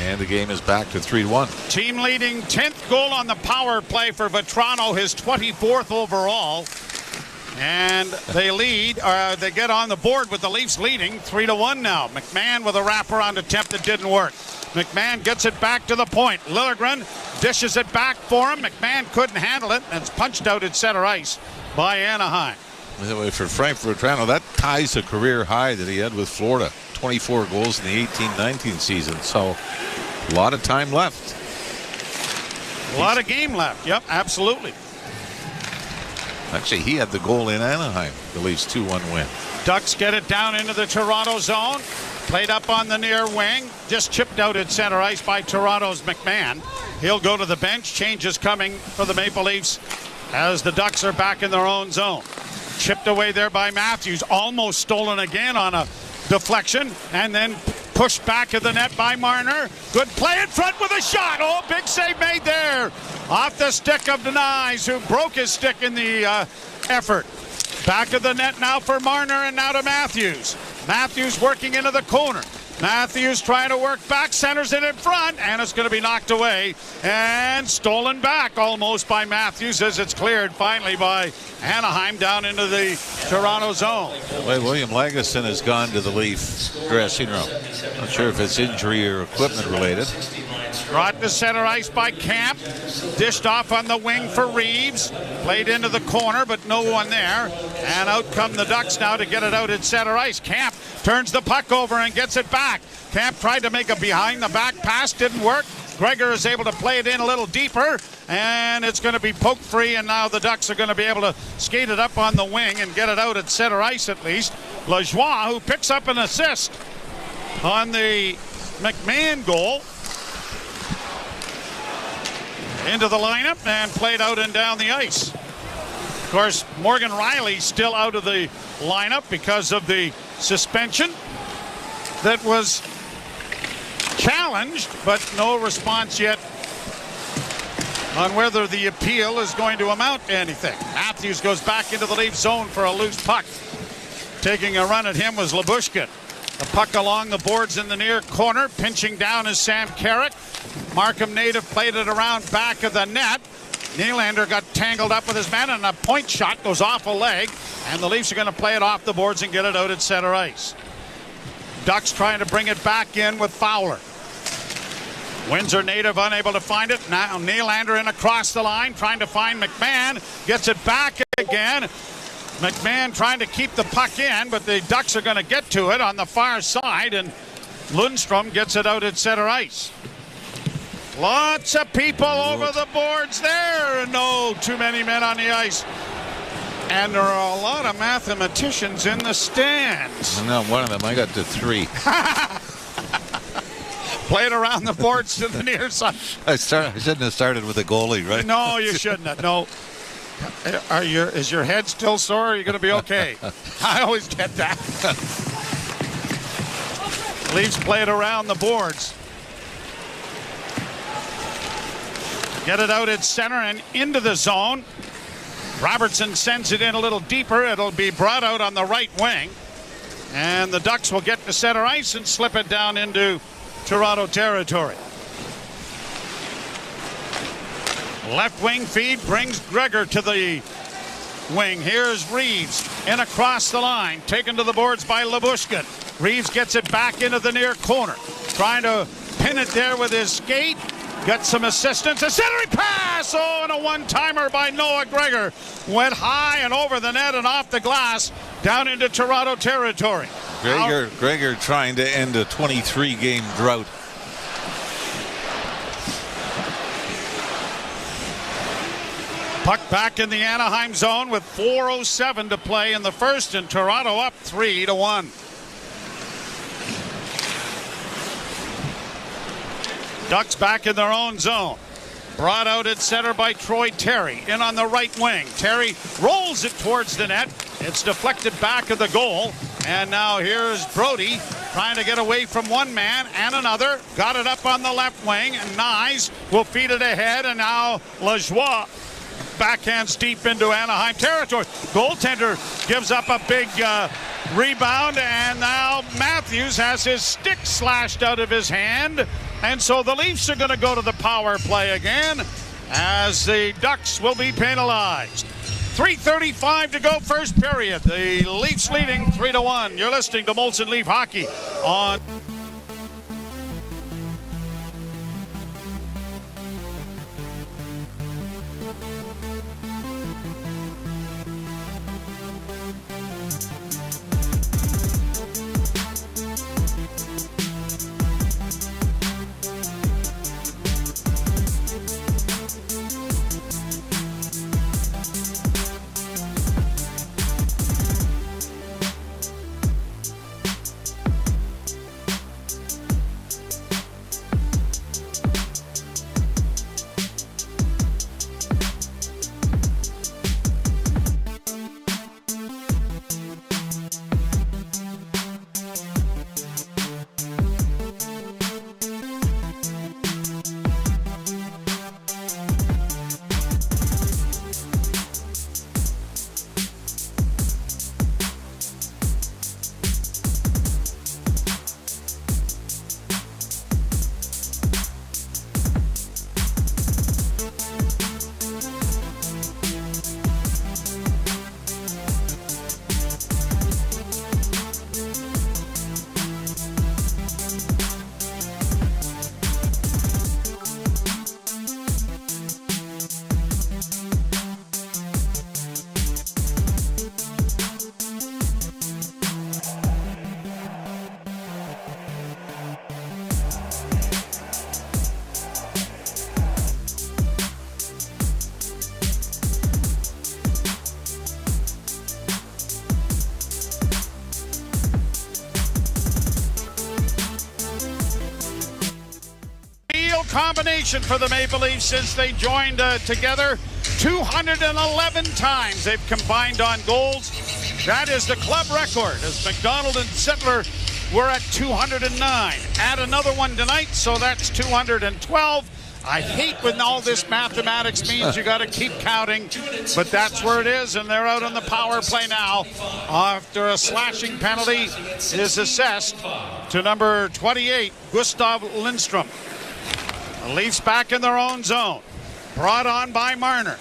And the game is back to 3-1. Team leading 10th goal on the power play for Vetrano, his 24th overall. And they lead, they get on the board with the Leafs leading 3-1 now. McMahon with a wraparound attempt that didn't work. McMahon gets it back to the point. Liljegren dishes it back for him. McMahon couldn't handle it, and it's punched out at center ice by Anaheim. Anyway, for Frank Vetrano, that ties a career high that he had with Florida. 24 goals in the 18-19 season, so a lot of time left. A lot of game left, yep, absolutely. Actually, he had the goal in Anaheim, the Leafs 2-1 win. Ducks get it down into the Toronto zone. Played up on the near wing. Just chipped out at center ice by Toronto's McMahon. He'll go to the bench. Changes coming for the Maple Leafs as the Ducks are back in their own zone. Chipped away there by Matthews, almost stolen again on a deflection, and then pushed back at the net by Marner. Good play in front with a shot. Oh, big save made there off the stick of Denies, who broke his stick in the effort. Back of the net now for Marner, and now to Matthews. Matthews working into the corner. Matthews trying to work back, centers it in front, and it's going to be knocked away and stolen back almost by Matthews as it's cleared finally by Anaheim down into the Toronto zone. Well, William Lagesson has gone to the Leaf dressing room. Not sure if it's injury or equipment related. Brought to center ice by Camp. Dished off on the wing for Reeves. Played into the corner, but no one there. And out come the Ducks now to get it out at center ice. Camp turns the puck over and gets it back. Camp tried to make a behind-the-back pass. Didn't work. Gregor is able to play it in a little deeper, and it's going to be poke free, and now the Ducks are going to be able to skate it up on the wing and get it out at center ice at least. Lajoie, who picks up an assist on the McMahon goal, into the lineup and played out and down the ice. Of course, Morgan Riley still out of the lineup because of the suspension that was challenged, but no response yet on whether the appeal is going to amount to anything. Matthews goes back into the Leaf zone for a loose puck. Taking a run at him was Lyubushkin. The puck along the boards in the near corner. Pinching down is Sam Carrick. Markham native played it around back of the net. Nylander got tangled up with his man, and a point shot goes off a leg, and the Leafs are going to play it off the boards and get it out at center ice. Ducks trying to bring it back in with Fowler. Windsor native unable to find it. Now Nylander in across the line trying to find McMahon. Gets it back again. McMahon trying to keep the puck in, but the Ducks are going to get to it on the far side, and Lundstrom gets it out at center ice. Lots of people over the boards there, and no too many men on the ice. And there are a lot of mathematicians in the stands. I'm not one of them. I got to 3. Played around the boards to the near side. I shouldn't have started with the goalie, right? No, you shouldn't have. No. Is your head still sore? Are you going to be okay? I always get that. Leafs played around the boards. Get it out at center and into the zone. Robertson sends it in a little deeper. It'll be brought out on the right wing. And the Ducks will get to center ice and slip it down into Toronto territory. Left wing feed brings Gregor to the wing. Here's Reeves in across the line, taken to the boards by Lyubushkin. Reeves gets it back into the near corner, trying to pin it there with his skate. Got some assistance. A centering pass! Oh, and a one-timer by Noah Gregor. Went high and over the net and off the glass down into Toronto territory. Gregor trying to end a 23-game drought. Puck back in the Anaheim zone with 4:07 to play in the first, and Toronto up 3-1. Ducks back in their own zone. Brought out at center by Troy Terry. In on the right wing. Terry rolls it towards the net. It's deflected back of the goal. And now here's Brody trying to get away from one man and another. Got it up on the left wing. And Nyes will feed it ahead. And now Lajoie backhands deep into Anaheim territory. Goaltender gives up a big rebound. And now Matthews has his stick slashed out of his hand. And so the Leafs are going to go to the power play again as the Ducks will be penalized. 3:35 to go first period. The Leafs leading 3-1. You're listening to Molson Leaf Hockey on... combination for the Maple Leafs since they joined together. 211 times they've combined on goals. That is the club record, as McDonald and Sittler were at 209. Add another one tonight, so that's 212. I hate when all this mathematics means you got to keep counting, but that's where it is, and they're out on the power play now after a slashing penalty is assessed to number 28, Gustav Lindstrom. The Leafs back in their own zone, brought on by Marner.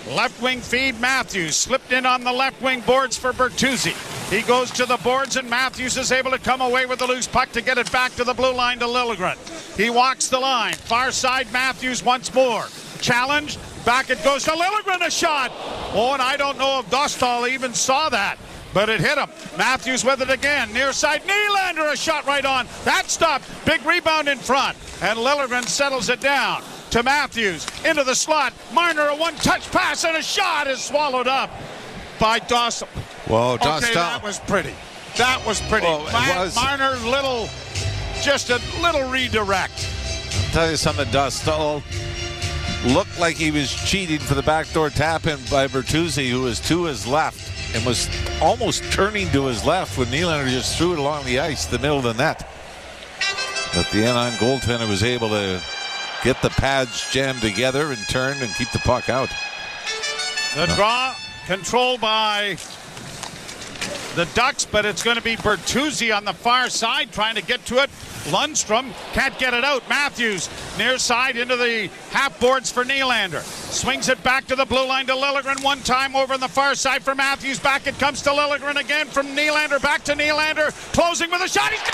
Left wing feed, Matthews slipped in on the left wing boards for Bertuzzi. He goes to the boards, and Matthews is able to come away with the loose puck to get it back to the blue line to Liljegren. He walks the line. Far side, Matthews once more. Challenged. Back it goes to Liljegren, a shot. Oh, and I don't know if Dostal even saw that, but it hit him. Matthews with it again. Near side, Nylander, a shot right on. That stopped. Big rebound in front. And Liljegren settles it down to Matthews. Into the slot. Marner, a one-touch pass, and a shot is swallowed up by Dostal. Whoa, Okay, Dostal. that was pretty. That was pretty. Well, it was. Marner, just a little redirect. I'll tell you something, Dostal looked like he was cheating for the backdoor tap in by Bertuzzi, who was to his left and was almost turning to his left when Nylander just threw it along the ice, the middle of the net. But the Anaheim goaltender was able to get the pads jammed together and turn and keep the puck out. The draw controlled by the Ducks, but it's going to be Bertuzzi on the far side trying to get to it. Lundstrom can't get it out. Matthews near side into the half boards for Nylander. Swings it back to the blue line to Liljegren one time over on the far side for Matthews. Back it comes to Liljegren again from Nylander. Back to Nylander. Closing with a shot. He scores!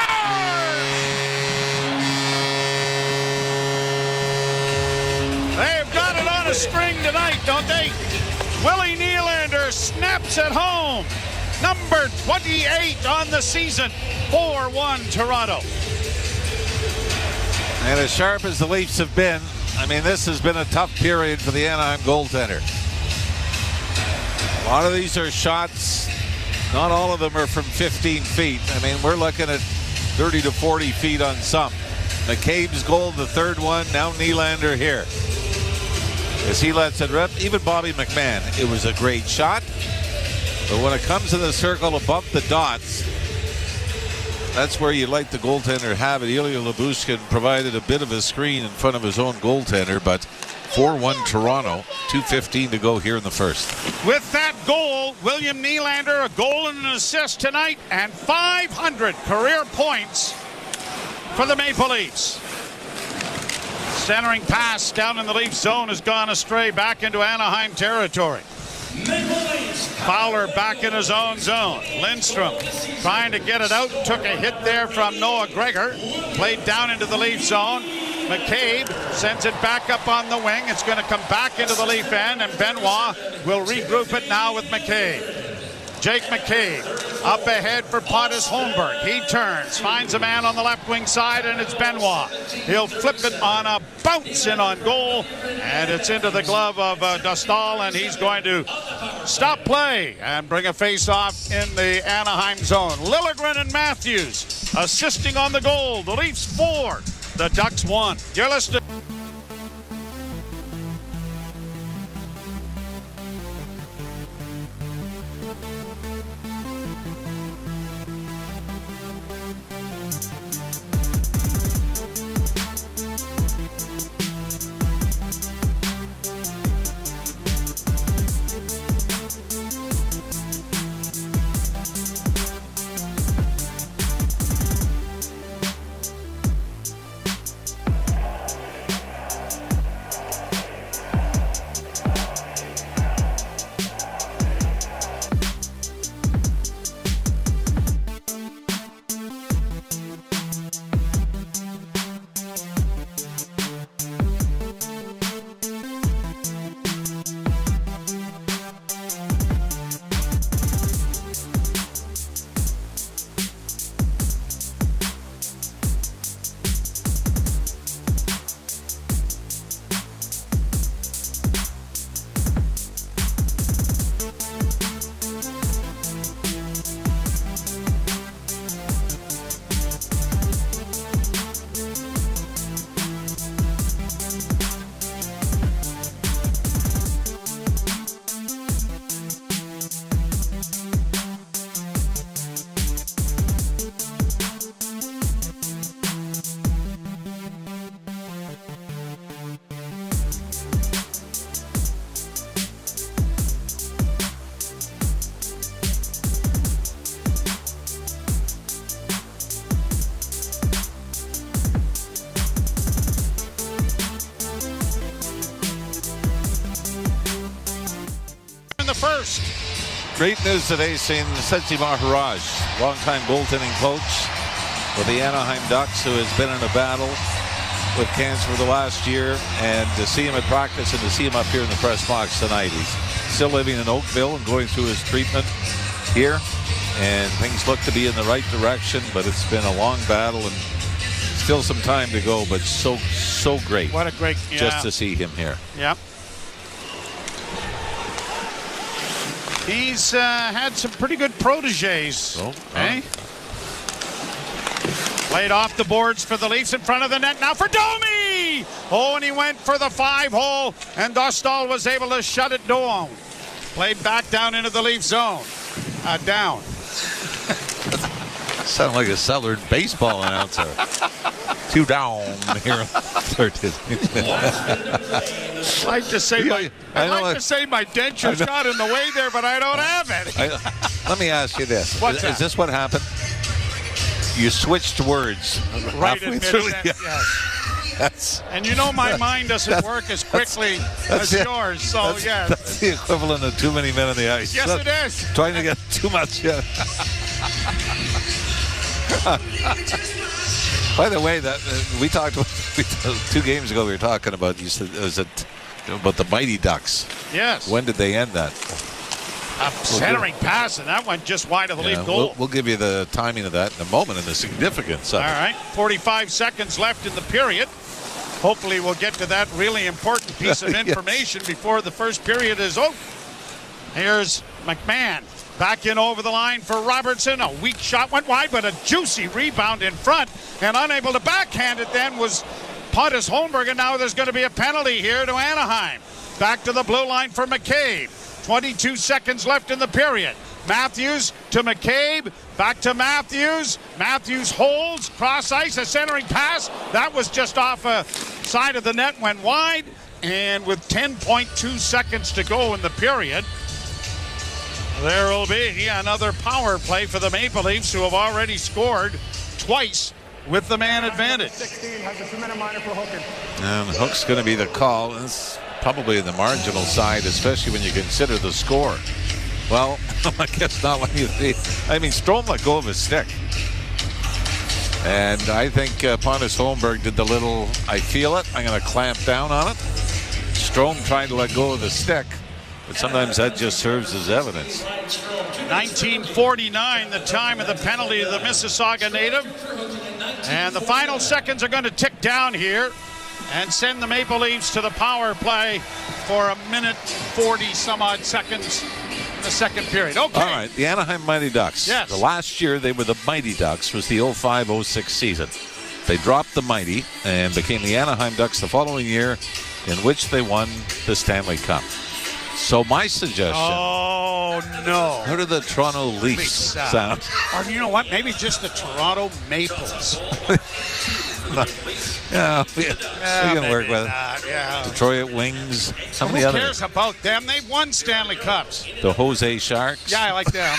They've got it on a string tonight, don't they? Willie Nylander snaps it home. Number 28 on the season. 4-1 Toronto. And as sharp as the Leafs have been, I mean, this has been a tough period for the Anaheim goaltender. A lot of these are shots. Not all of them are from 15 feet. I mean, we're looking at 30 to 40 feet on some. McCabe's goal, the third one. Now Nylander here, as he lets it rip. Even Bobby McMahon, it was a great shot. But when it comes to the circle above the dots, that's where you like the goaltender to have it. Ilya Lyubushkin provided a bit of a screen in front of his own goaltender, but 4-1 Toronto, 2:15 to go here in the first. With that goal, William Nylander, a goal and an assist tonight, and 500 career points for the Maple Leafs. Centering pass down in the Leaf zone has gone astray back into Anaheim territory. Fowler back in his own zone. Lindstrom trying to get it out. Took a hit there from Noah Gregor. Played down into the Leaf zone. McCabe sends it back up on the wing. It's going to come back into the Leaf end, and Benoit will regroup it now with McCabe. Jake McCabe up ahead for Pontus Holmberg. He turns, finds a man on the left wing side, and it's Benoit. He'll flip it on a bounce in on goal, and it's into the glove of Dostal, and he's going to stop play and bring a face-off in the Anaheim zone. Liljegren and Matthews assisting on the goal. The Leafs 4, the Ducks 1. You're listening. Great news today seeing Setsi Maharaj, longtime goaltending coach with the Anaheim Ducks, who has been in a battle with cancer for the last year, and to see him at practice and to see him up here in the press box tonight. He's still living in Oakville and going through his treatment here, and things look to be in the right direction, but it's been a long battle and still some time to go, but so great. What a great, just to see him here. Yep. He's had some pretty good proteges. Eh? Played off the boards for the Leafs in front of the net. Now for Domi! Oh, and he went for the 5-hole, and Dostal was able to shut it down. Played back down into the Leaf zone. Down. Sound like a Southern baseball announcer. 2 down here. I'd like to say my dentures got in the way there, but I don't have it. Let me ask you this. What's that? Is this what happened? You switched words Right in halfway through. yes. And you know my mind doesn't work as quickly as yours, so yeah. That's the equivalent of too many men on the ice. Yes, it is. Trying to get too much. By the way, that we talked about 2 games ago. We were talking about, you said, about the Mighty Ducks. Yes. When did they end that? A centering pass, and that went just wide of the Leaf goal. We'll give you the timing of that in a moment and the significance of it. All right, 45 seconds left in the period. Hopefully we'll get to that really important piece of information before the first period is over. Here's McMahon. Back in over the line for Robertson. A weak shot went wide, but a juicy rebound in front. And unable to backhand it then was Pontus Holmberg. And now there's going to be a penalty here to Anaheim. Back to the blue line for McCabe. 22 seconds left in the period. Matthews to McCabe. Back to Matthews. Matthews holds. Cross ice. A centering pass. That was just off a side of the net. Went wide. And with 10.2 seconds to go in the period, there will be another power play for the Maple Leafs, who have already scored twice with the man advantage. 16 has a 2-minute minor for hooking. And Hook's going to be the call. It's probably the marginal side, especially when you consider the score. Well, I guess not when you see. I mean, Strome let go of his stick. And I think Pontus Holmberg did the little, I feel it, I'm going to clamp down on it. Strome trying to let go of the stick. But sometimes that just serves as evidence. 1949, the time of the penalty to the Mississauga native. And the final seconds are going to tick down here and send the Maple Leafs to the power play for 1:40 some odd seconds in the second period. Okay. All right, the Anaheim Mighty Ducks. Yes. The last year they were the Mighty Ducks was the 05-06 season. They dropped the Mighty and became the Anaheim Ducks the following year, in which they won the Stanley Cup. So my suggestion. Oh, no. How do the Toronto Leafs sound? Or you know what? Maybe just the Toronto Maples. Yeah, we can work with it. Yeah. Detroit Wings. Some of the Who other. cares about them? They've won Stanley Cups. The Jose Sharks. Yeah, I like them.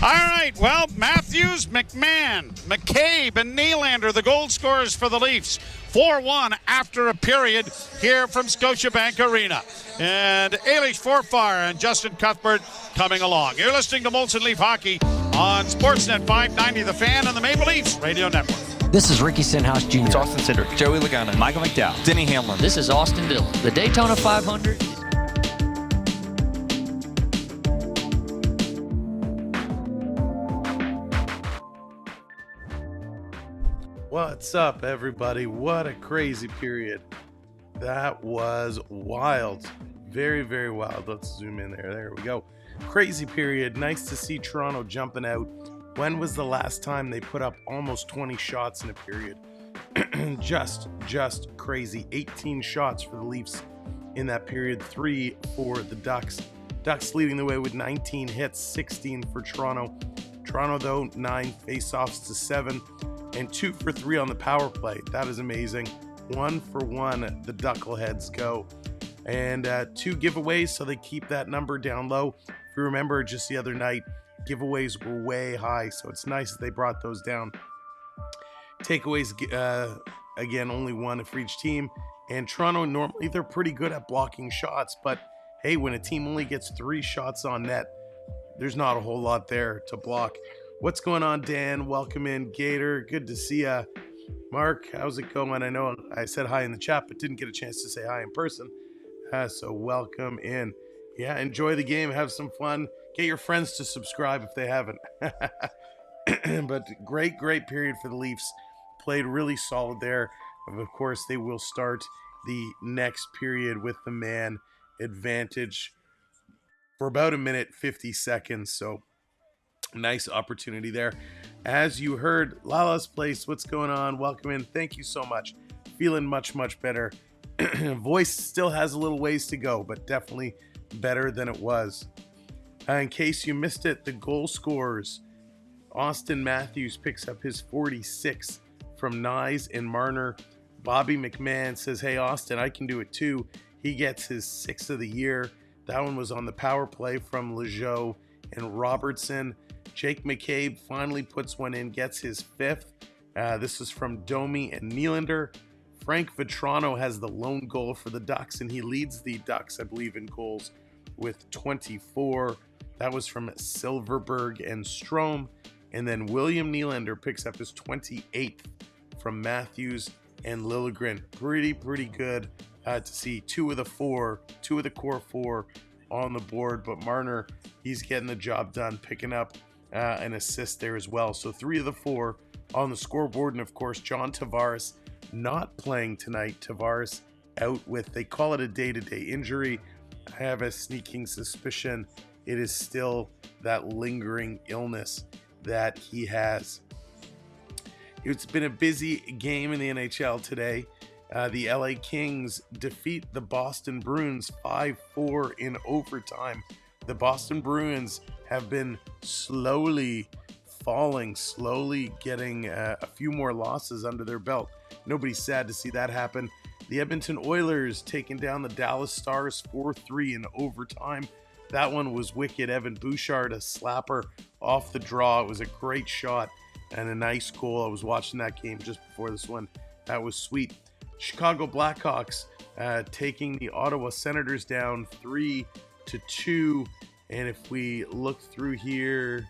All right, well, Matthews, McMahon, McCabe, and Nylander, the goal scorers for the Leafs. 4-1 after a period here from Scotiabank Arena. And Eilish Forfar and Justin Cuthbert coming along. You're listening to Molson Leaf Hockey on Sportsnet 590, The Fan, and the Maple Leafs Radio Network. This is Ricky Stenhouse Jr. It's Austin Cindric, Joey Logano, Michael McDowell. Denny Hamlin. This is Austin Dillon. The Daytona 500. What's up, everybody? What a crazy period. That was wild. Very, very wild. Let's zoom in there. There we go. Crazy period. Nice to see Toronto jumping out. When was the last time they put up almost 20 shots in a period? just crazy. 18 shots for the Leafs in that period. 3 for the Ducks. Ducks leading the way with 19 hits, 16 for Toronto. Toronto, though, 9 face-offs to 7. And 2 for 3 on the power play. That is amazing. 1 for 1, the Duckleheads go. And 2 giveaways, so they keep that number down low. If you remember, just the other night, giveaways were way high, so it's nice that they brought those down. Takeaways, again, only 1 for each team. And Toronto, normally they're pretty good at blocking shots, but hey, when a team only gets 3 shots on net, there's not a whole lot there to block. What's going on, Dan? Welcome in. Gator, good to see ya. Mark, how's it going? I know I said hi in the chat, but didn't get a chance to say hi in person. So welcome in. Yeah, enjoy the game. Have some fun. Get your friends to subscribe if they haven't. But great period for the Leafs. Played really solid there. Of course, they will start the next period with the man advantage for about 1 minute 50 seconds. So nice opportunity there. As you heard, Lala's Place, what's going on? Welcome in. Thank you so much. Feeling much better. Voice still has a little ways to go, but definitely better than it was. In case you missed it, the goal scorers. Austin Matthews picks up his 46 from Nyes and Marner. Bobby McMahon says, hey, Austin, I can do it too. He gets his 6th of the year. That one was on the power play from Lejeau and Robertson. Jake McCabe finally puts one in, gets his 5th. This is from Domi and Nylander. Frank Vetrano has the lone goal for the Ducks, and he leads the Ducks, I believe, in goals with 24. That was from Silverberg and Strome. And then William Nylander picks up his 28th from Matthews and Liljegren. Pretty good to see 2 of the core 4 on the board. But Marner, he's getting the job done, picking up an assist there as well. So 3 of the 4 on the scoreboard. And of course, John Tavares not playing tonight. Tavares out with, they call it a day-to-day injury. I have a sneaking suspicion it is still that lingering illness that he has. It's been a busy game in the NHL today. The LA Kings defeat the Boston Bruins 5-4 in overtime. The Boston Bruins have been slowly falling, slowly getting a few more losses under their belt. Nobody's sad to see that happen. The Edmonton Oilers taking down the Dallas Stars 4-3 in overtime. That one was wicked. Evan Bouchard, a slapper off the draw. It was a great shot and a nice goal. I was watching that game just before this one. That was sweet. Chicago Blackhawks taking the Ottawa Senators down 3-2. And if we look through here,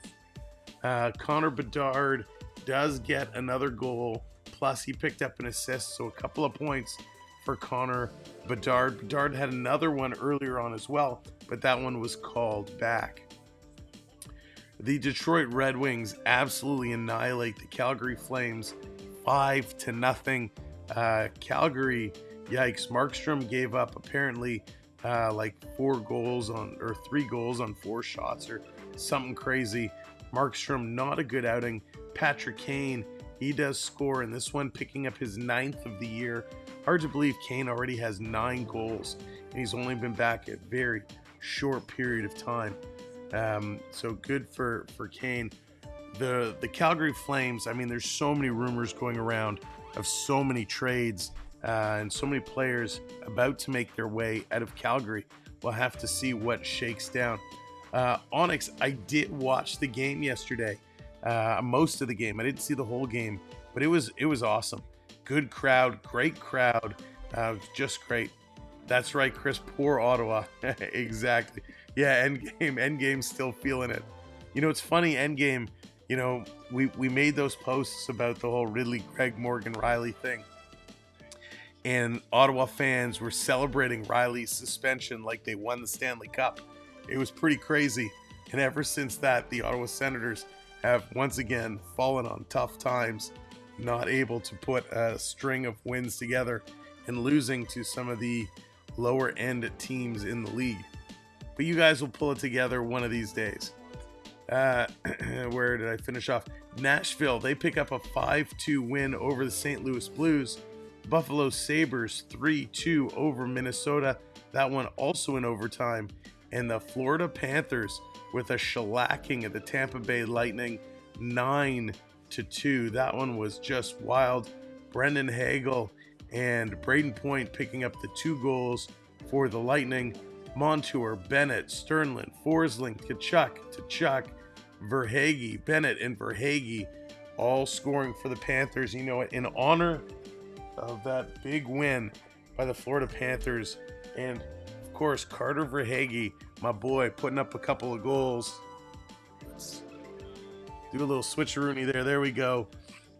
Connor Bedard does get another goal. Plus, he picked up an assist, so a couple of points for Connor Bedard. Bedard had another one earlier on as well, but that one was called back. The Detroit Red Wings absolutely annihilate the Calgary Flames 5-0. Calgary, yikes. Markstrom gave up apparently like 3 goals on 4 shots or something crazy. Markstrom, not a good outing. Patrick Kane, he does score in this one, picking up his 9th of the year. Hard to believe Kane already has 9 goals, and he's only been back a very short period of time. So good for Kane. The Calgary Flames, I mean, there's so many rumors going around of so many trades and so many players about to make their way out of Calgary. We'll have to see what shakes down. Onyx, I did watch the game yesterday, most of the game. I didn't see the whole game, but it was awesome. Good crowd, great crowd, just great. That's right, Chris, poor Ottawa. Exactly. Yeah, Endgame still feeling it. You know, it's funny, Endgame, you know, we made those posts about the whole Ridley, Craig, Morgan, Riley thing. And Ottawa fans were celebrating Riley's suspension like they won the Stanley Cup. It was pretty crazy. And ever since that, the Ottawa Senators have once again fallen on tough times, not able to put a string of wins together and losing to some of the lower end teams in the league. But you guys will pull it together one of these days. Where did I finish off? Nashville, they pick up a 5-2 win over the St. Louis Blues. Buffalo Sabres 3-2 over Minnesota. That one also in overtime. And the Florida Panthers with a shellacking of the Tampa Bay Lightning 9-2. That one was just wild. Brendan Hagel and Braden Point picking up the 2 goals for the Lightning. Montour, Bennett, Sternlin, Forsling, Tkachuk, Verhaeghe, Bennett and Verhaeghe all scoring for the Panthers. You know, in honor of that big win by the Florida Panthers. And of course, Carter Verhaeghe, my boy, putting up a couple of goals. Let's do a little switcheroony there. There we go.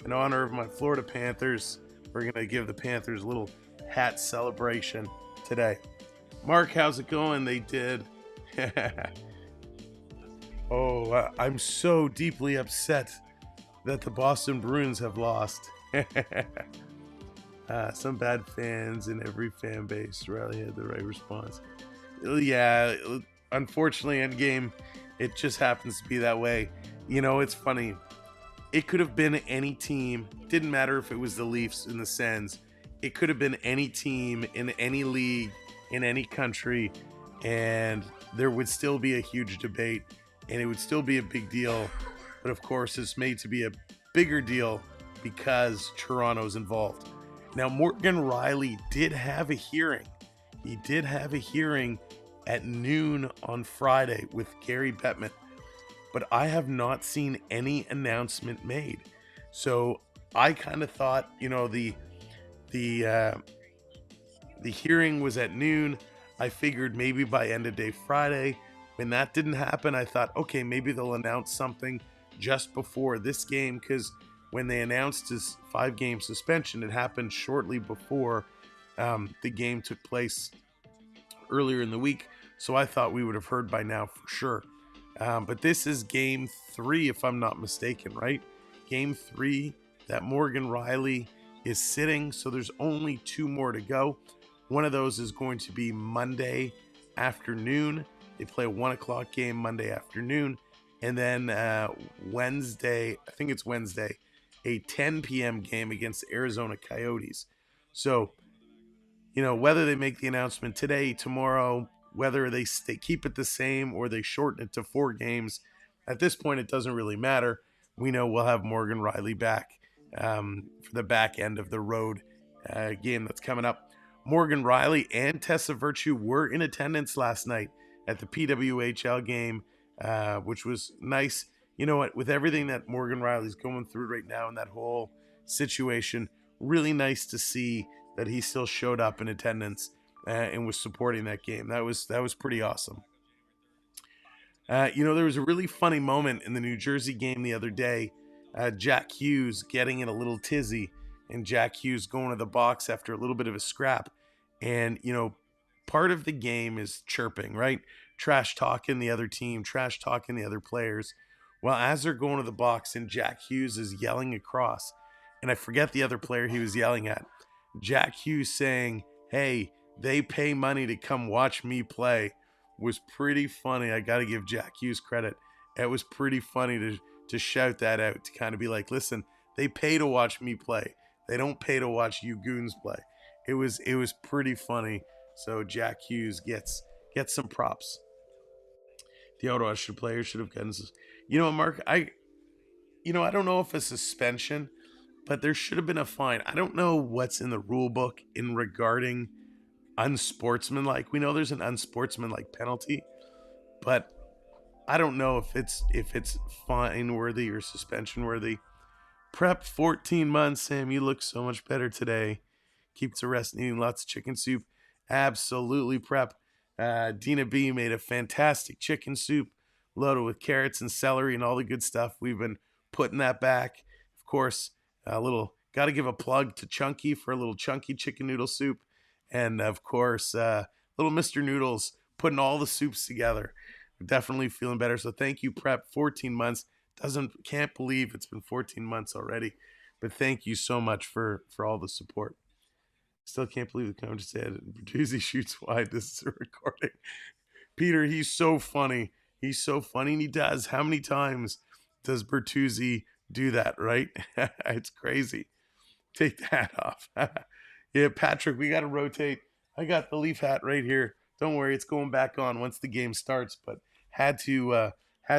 In honor of my Florida Panthers, we're going to give the Panthers a little hat celebration today. Mark, how's it going? They did. I'm so deeply upset that the Boston Bruins have lost. Some bad fans in every fan base rarely had the right response. Yeah, unfortunately, Endgame, it just happens to be that way. You know, it's funny. It could have been any team. Didn't matter if it was the Leafs and the Sens. It could have been any team in any league, in any country, and there would still be a huge debate, and it would still be a big deal. But of course, it's made to be a bigger deal because Toronto's involved. Now, Morgan Riley did have a hearing. He did have a hearing at noon on Friday with Gary Bettman, but I have not seen any announcement made. So I kind of thought, you know, the hearing was at noon. I figured maybe by end of day Friday. When that didn't happen, I thought, okay, maybe they'll announce something just before this game, because when they announced his 5-game suspension, it happened shortly before the game took place earlier in the week. So I thought we would have heard by now for sure. But this is game 3, if I'm not mistaken, right? Game 3 that Morgan Riley is sitting. So there's only 2 more to go. One of those is going to be Monday afternoon. They play a 1 o'clock game Monday afternoon. And then Wednesday, I think it's Wednesday, a 10 p.m. game against the Arizona Coyotes. So, you know, whether they make the announcement today, tomorrow, whether they keep it the same or they shorten it to 4 games, at this point, it doesn't really matter. We know we'll have Morgan Riley back for the back end of the road game that's coming up. Morgan Riley and Tessa Virtue were in attendance last night at the PWHL game, which was nice. You know what? With everything that Morgan Riley's going through right now in that whole situation, really nice to see that he still showed up in attendance and was supporting that game. That was pretty awesome. You know, there was a really funny moment in the New Jersey game the other day. Jack Hughes getting in a little tizzy, and Jack Hughes going to the box after a little bit of a scrap. And, you know, part of the game is chirping, right? Trash talking the other team, trash talking the other players. Well, as they're going to the box and Jack Hughes is yelling across, and I forget the other player he was yelling at. Jack Hughes saying, "Hey, they pay money to come watch me play," was pretty funny. I got to give Jack Hughes credit. It was pretty funny to shout that out, to kind of be like, listen, they pay to watch me play. They don't pay to watch you goons play. It was pretty funny. So Jack Hughes gets some props. The Ottawa players should have gotten, you know, Mark, I don't know if a suspension, but there should have been a fine. I don't know what's in the rule book in regarding unsportsmanlike. We know there's an unsportsmanlike penalty, but I don't know if it's fine worthy or suspension worthy. Prep 14 months, Sam. You look so much better today. Keeps the rest eating lots of chicken soup. Absolutely, Prep. Dina B made a fantastic chicken soup loaded with carrots and celery and all the good stuff. We've been putting that back. Of course, got to give a plug to Chunky for a little chunky chicken noodle soup. And of course, little Mr. Noodles putting all the soups together. Definitely feeling better. So thank you, Prep. 14 months. Can't believe it's been 14 months already. But thank you so much for all the support. Still can't believe the comment said Bertuzzi shoots wide. This is a recording. Peter, he's so funny. He's so funny, and he does. How many times does Bertuzzi do that, right? It's crazy. Take the hat off. Yeah, Patrick, we got to rotate. I got the Leaf hat right here. Don't worry, it's going back on once the game starts, but had to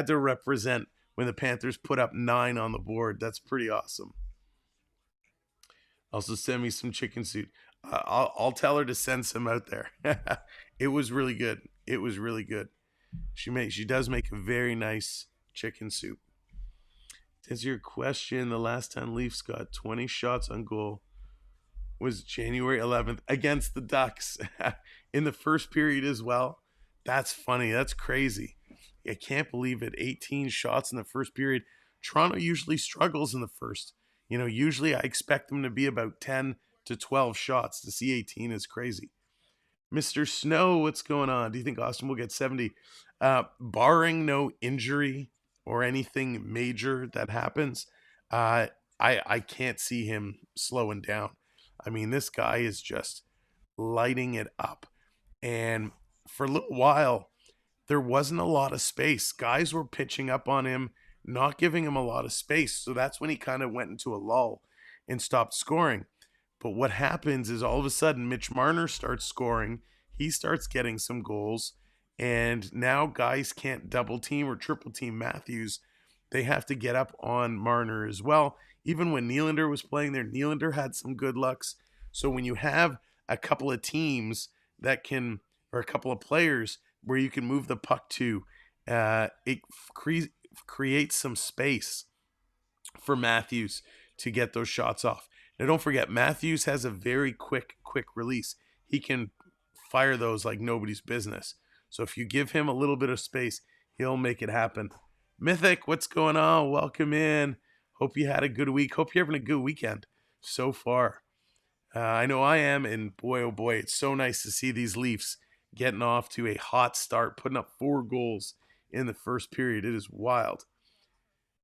represent when the Panthers put up 9 on the board. That's pretty awesome. Also, send me some chicken soup. I'll tell her to send some out there. It was really good. It was really good. She does make a very nice chicken soup. To answer your question, the last time Leafs got 20 shots on goal was January 11th against the Ducks in the first period as well. That's funny. That's crazy. I can't believe it. 18 shots in the first period. Toronto usually struggles in the first. Usually I expect them to be about 10 to 12 shots. To see 18 is crazy. Mr. Snow, what's going on? Do you think Austin will get 70? Barring no injury or anything major that happens, I can't see him slowing down. I mean, this guy is just lighting it up. And for a little while, there wasn't a lot of space. Guys were pitching up on him, not giving him a lot of space. So that's when he kind of went into a lull and stopped scoring. But what happens is all of a sudden Mitch Marner starts scoring. He starts getting some goals. And now guys can't double team or triple team Matthews. They have to get up on Marner as well. Even when Nylander was playing there, Nylander had some good lucks. So when you have a couple of teams that can, or a couple of players where you can move the puck to, it creates some space for Matthews to get those shots off. Now, don't forget, Matthews has a very quick release. He can fire those like nobody's business. So if you give him a little bit of space, he'll make it happen. Mythic, what's going on? Welcome in. Hope you had a good week. Hope you're having a good weekend so far. I know I am, and boy, oh boy, it's so nice to see these Leafs getting off to a hot start, putting up 4 goals in the first period. It is wild.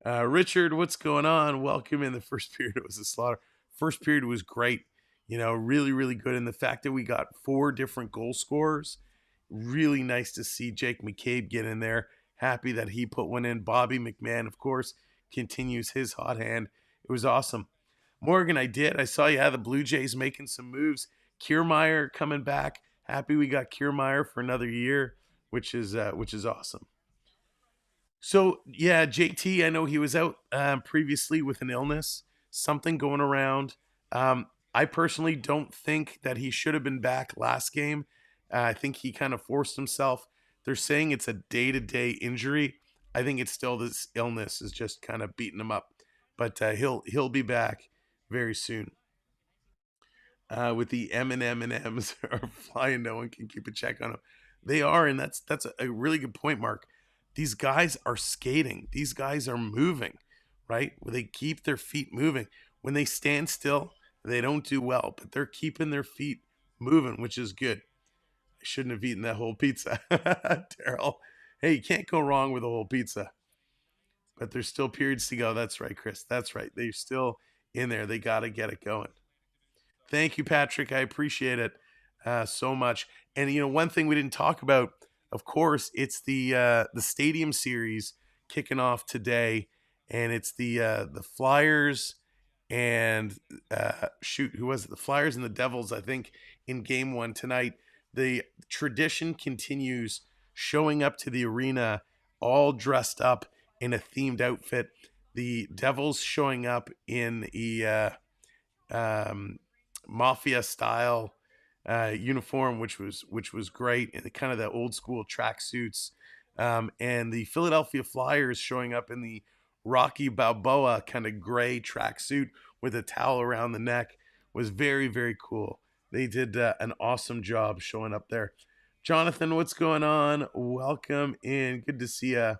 Richard, what's going on? Welcome in. The first period was a slaughter. First period was great. Really, really good. And the fact that we got 4 different goal scorers, really nice to see Jake McCabe get in there. Happy that he put one in. Bobby McMahon, of course, continues his hot hand. It was awesome. Morgan, I saw you had the Blue Jays making some moves. Kiermaier coming back. Happy we got Kiermaier for another year, which is awesome. So, yeah, JT, I know he was out previously with an illness, something going around. I personally don't think that he should have been back last game. I think he kind of forced himself. They're saying it's a day-to-day injury. I think it's still this illness is just kind of beating him up. But he'll be back very soon. With the M&M's are flying, no one can keep a check on them. They are, and that's a really good point, Mark. These guys are skating. These guys are moving, right? They keep their feet moving. When they stand still, they don't do well, but they're keeping their feet moving, which is good. I shouldn't have eaten that whole pizza. Daryl, hey, you can't go wrong with a whole pizza. But there's still periods to go. That's right, Chris. That's right. They're still in there. They got to get it going. Thank you, Patrick. I appreciate it so much. And, one thing we didn't talk about, of course, it's the Stadium Series kicking off today. And it's the Flyers and, who was it? The Flyers and the Devils, I think, in Game 1 tonight. The tradition continues, showing up to the arena all dressed up in a themed outfit. The Devils showing up in a mafia style uniform, which was great, and kind of the old school tracksuits. And the Philadelphia Flyers showing up in the Rocky Balboa kind of gray tracksuit with a towel around the neck was very, very cool. They did an awesome job showing up there. Jonathan, what's going on? Welcome in. Good to see you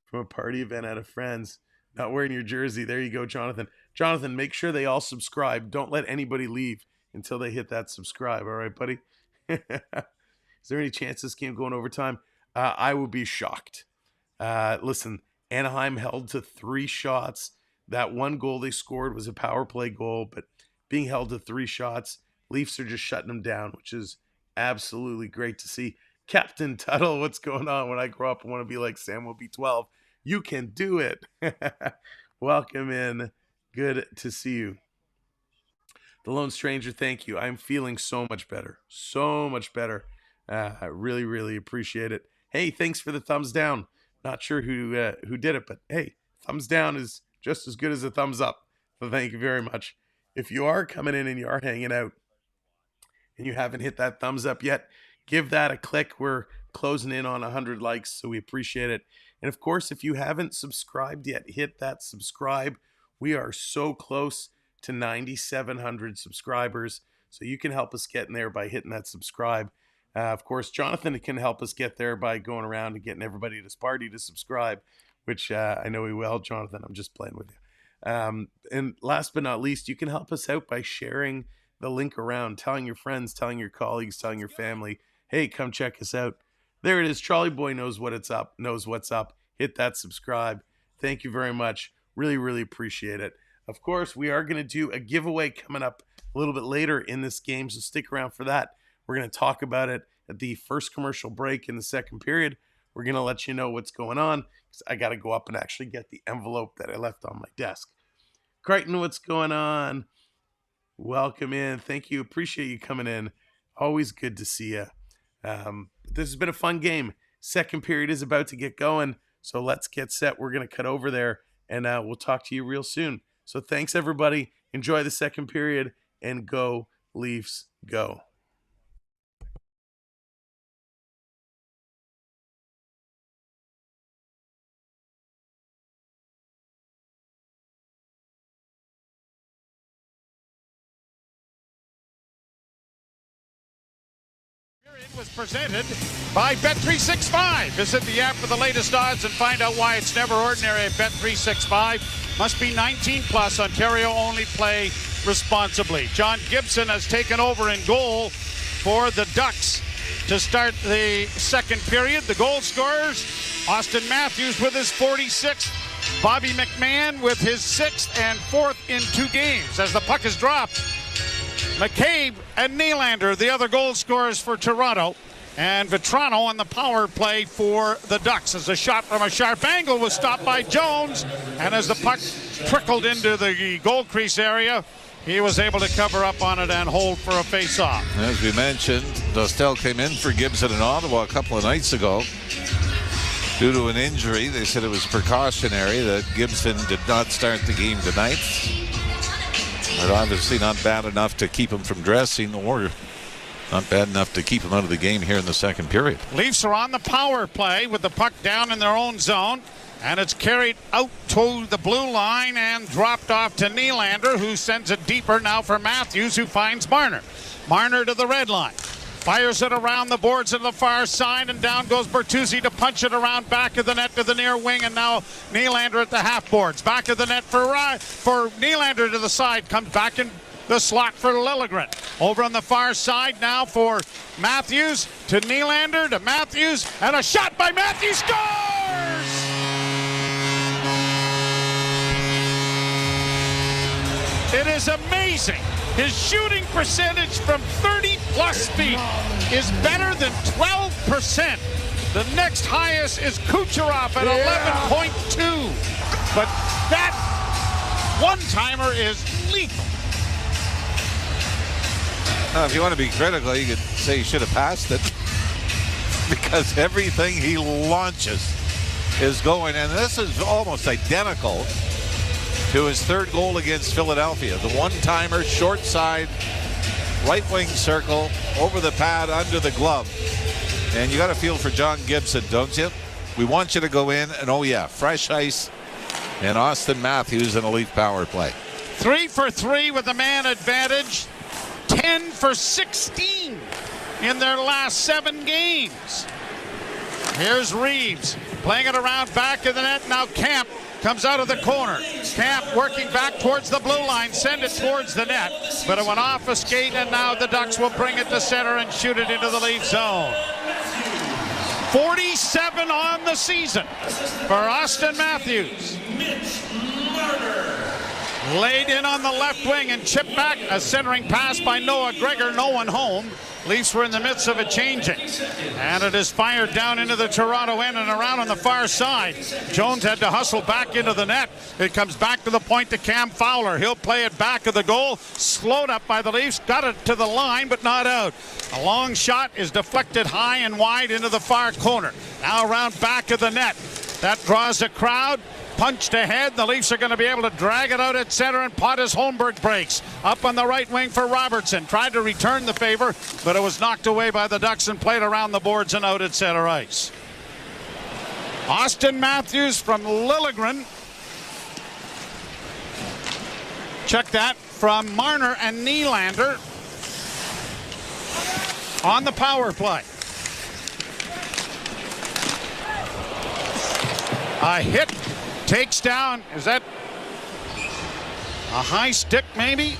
from a party event at a friend's. Not wearing your jersey. There you go, Jonathan. Jonathan, make sure they all subscribe. Don't let anybody leave until they hit that subscribe. All right, buddy? Is there any chance this game going overtime? I would be shocked. Listen, Anaheim held to 3 shots. That one goal they scored was a power play goal, but being held to 3 shots, Leafs are just shutting them down, which is absolutely great to see. Captain Tuttle, what's going on? When I grow up, I want to be like Samwelb 12. You can do it. Welcome in. Good to see you. The Lone Stranger, thank you. I'm feeling so much better. So much better. I really, really appreciate it. Hey, thanks for the thumbs down. Not sure who did it, but hey, thumbs down is just as good as a thumbs up. So thank you very much. If you are coming in and you are hanging out and you haven't hit that thumbs up yet, give that a click. We're closing in on 100 likes, so we appreciate it. And of course, if you haven't subscribed yet, hit that subscribe. We are so close to 9,700 subscribers. So you can help us get in there by hitting that subscribe. Of course, Jonathan can help us get there by going around and getting everybody at his party to subscribe, which I know he will. Jonathan, I'm just playing with you. And last but not least, you can help us out by sharing the link around, telling your friends, telling your colleagues, telling your family, hey, come check us out. There it is. Charlie Boy knows what's up. Hit that subscribe. Thank you very much. Really, really appreciate it. Of course, we are going to do a giveaway coming up a little bit later in this game, so stick around for that. We're going to talk about it at the first commercial break in the second period. We're going to let you know what's going on, because I got to go up and actually get the envelope that I left on my desk. Crichton, what's going on? Welcome in. Thank you. Appreciate you coming in. Always good to see you. This has been a fun game. Second period is about to get going, so let's get set. We're going to cut over there, and we'll talk to you real soon. So thanks, everybody. Enjoy the second period, and go Leafs, go. Was presented by Bet365. Visit the app for the latest odds and find out why it's never ordinary at Bet365. Must be 19 plus. Ontario only. Play responsibly. John Gibson has taken over in goal for the Ducks to start the second period. The goal scorers, Austin Matthews with his 46th. Bobby McMahon with his 6th and 4th in 2 games. As the puck is dropped, McCabe and Nylander, the other goal scorers for Toronto. And Vetrano on the power play for the Ducks, as a shot from a sharp angle was stopped by Jones. And as the puck trickled into the goal crease area, he was able to cover up on it and hold for a face-off. As we mentioned, Dostal came in for Gibson in Ottawa a couple of nights ago. Due to an injury, they said it was precautionary that Gibson did not start the game tonight. But obviously not bad enough to keep him from dressing, or not bad enough to keep him out of the game here in the second period. Leafs are on the power play with the puck down in their own zone. And it's carried out to the blue line and dropped off to Nylander, who sends it deeper now for Matthews, who finds Marner. Marner to the red line. Fires it around the boards to the far side, and down goes Bertuzzi to punch it around back of the net to the near wing, and now Nylander at the half boards. Back of the net for Nylander to the side, comes back in the slot for Liljegren. Over on the far side now for Matthews, to Nylander, to Matthews, and a shot by Matthews, scores! It is amazing. His shooting percentage from 30-plus feet is better than 12%. The next highest is Kucherov at 11.2. But that one-timer is lethal. If you want to be critical, you could say he should have passed it. Because everything he launches is going. And this is almost identical to his third goal against Philadelphia. The one-timer, short side, right wing circle, over the pad, under the glove. And you got to feel for John Gibson, don't you? We want you to go in, and oh yeah, fresh ice, and Austin Matthews in a Leaf power play. 3 for 3 with the man advantage. 10 for 16 in their last 7 games. Here's Reeves playing it around back of the net. Now Camp comes out of the corner. Camp working back towards the blue line, send it towards the net, but it went off a skate, and now the Ducks will bring it to center and shoot it into the Leaf zone. 47 on the season for Austin Matthews. Laid in on the left wing and chipped back. A centering pass by Noah Gregor. No one home. Leafs were in the midst of a changing. And it is fired down into the Toronto end and around on the far side. Jones had to hustle back into the net. It comes back to the point to Cam Fowler. He'll play it back of the goal. Slowed up by the Leafs. Got it to the line, but not out. A long shot is deflected high and wide into the far corner. Now around back of the net. That draws a crowd. Punched ahead. The Leafs are going to be able to drag it out at center, and Pontus Holmberg breaks. Up on the right wing for Robertson. Tried to return the favor, but it was knocked away by the Ducks and played around the boards and out at center ice. Austin Matthews from Liljegren. Check that. from Marner and Nylander on the power play. A hit takes down, is that a high stick maybe?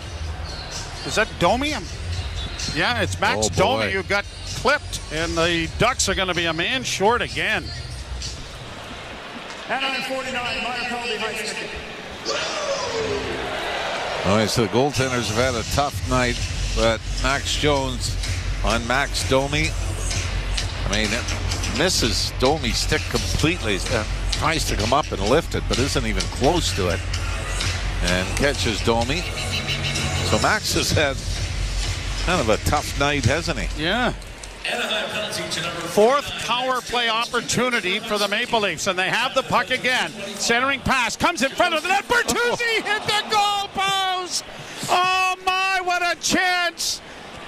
Is that Domi? Yeah, it's Max Domi who got clipped, and the Ducks are going to be a man short again. Anaheim 49, minor penalty, high stick. All right, so the goaltenders have had a tough night, but Max Jones on Max Domi. I mean, misses Domi's stick completely. Tries to come up and lift it, but isn't even close to it. And catches Domi. So Max has had kind of a tough night, hasn't he? Yeah. Fourth power play opportunity for the Maple Leafs, and they have the puck again. Centering pass comes in front of the net. Bertuzzi hit the goal post. Oh my, what a chance!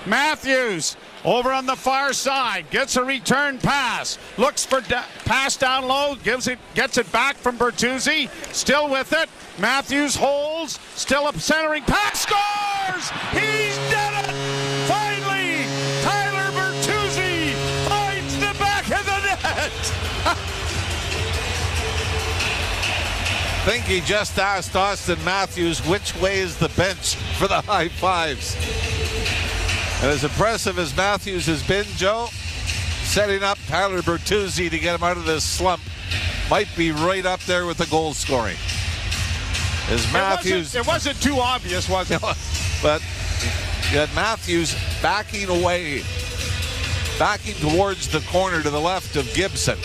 Matthews over on the far side gets a return pass. Looks for pass down low. Gets it back from Bertuzzi. Still with it. Matthews holds. Still up centering pass. Scores! He's done it! Finally, Tyler Bertuzzi finds the back of the net. I think he just asked Austin Matthews which way is the bench for the high fives. And as impressive as Matthews has been, Joe, setting up Tyler Bertuzzi to get him out of this slump might be right up there with the goal scoring. As Matthews, it wasn't too obvious, was it? But you had Matthews backing away, backing towards the corner to the left of Gibson.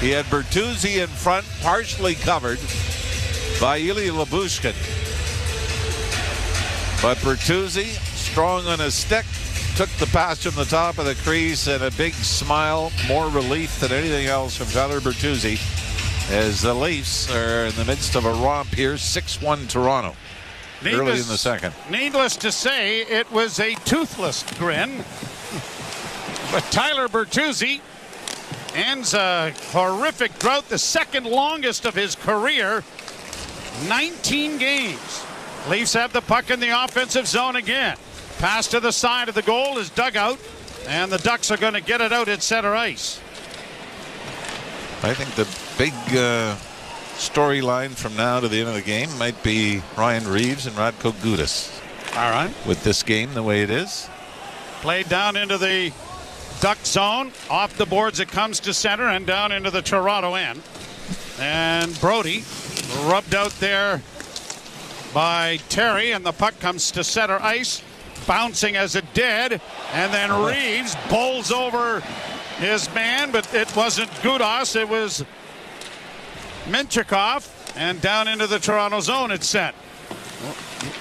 He had Bertuzzi in front, partially covered by Ilya Lyubushkin. But Bertuzzi, strong on his stick, took the pass from the top of the crease, and a big smile, more relief than anything else from Tyler Bertuzzi, as the Leafs are in the midst of a romp here, 6-1 Toronto, early in the second. Needless to say, it was a toothless grin. But Tyler Bertuzzi ends a horrific drought, the second longest of his career, 19 games. Leafs have the puck in the offensive zone again. Pass to the side of the goal is dug out, and the Ducks are going to get it out at center ice. I think the big storyline from now to the end of the game might be Ryan Reeves and Radko Gudas. All right. With this game the way it is. Played down into the Duck zone. Off the boards it comes to center and down into the Toronto end. And Brody rubbed out there by Terry, and the puck comes to center ice, bouncing as it did, and then Reeves bowls over his man, but it wasn't Gudas, it was Minchikov, and down into the Toronto zone it's sent.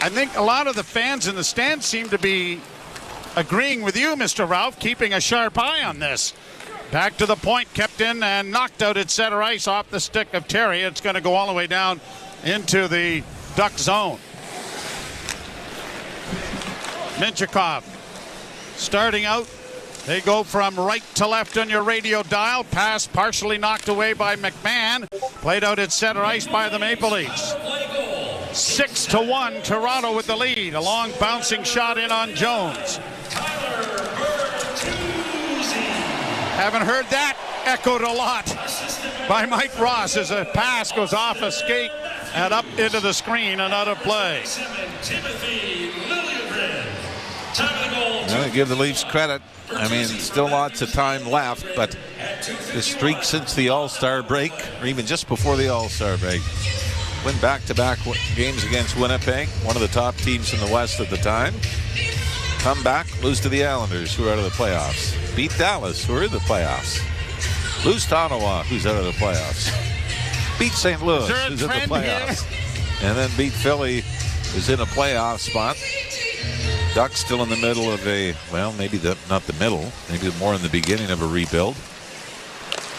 I think a lot of the fans in the stands seem to be agreeing with you, Mr. Ralph, keeping a sharp eye on this. Back to the point, kept in and knocked out at center ice off the stick of Terry. It's going to go all the way down into the Duck zone. Minchikov starting out. They go from right to left on your radio dial. Pass partially knocked away by McMahon. Played out at center ice by the Maple Leafs. 6-1, Toronto with the lead. A long bouncing shot in on Jones. Haven't heard that echoed a lot by Mike Ross as a pass goes off a skate and up into the screen and out of play. I'm going to give the Leafs credit. I mean, still lots of time left, but the streak since the All-Star break, or even just before the All-Star break, win back-to-back games against Winnipeg, one of the top teams in the West at the time. Come back, lose to the Islanders, who are out of the playoffs. Beat Dallas, who are in the playoffs. Lose to Ottawa, who's out of the playoffs. Beat St. Louis, who's in the playoffs. And then beat Philly, who's in a playoff spot. Ducks still in the middle of a, well, maybe not the middle, maybe more in the beginning of a rebuild.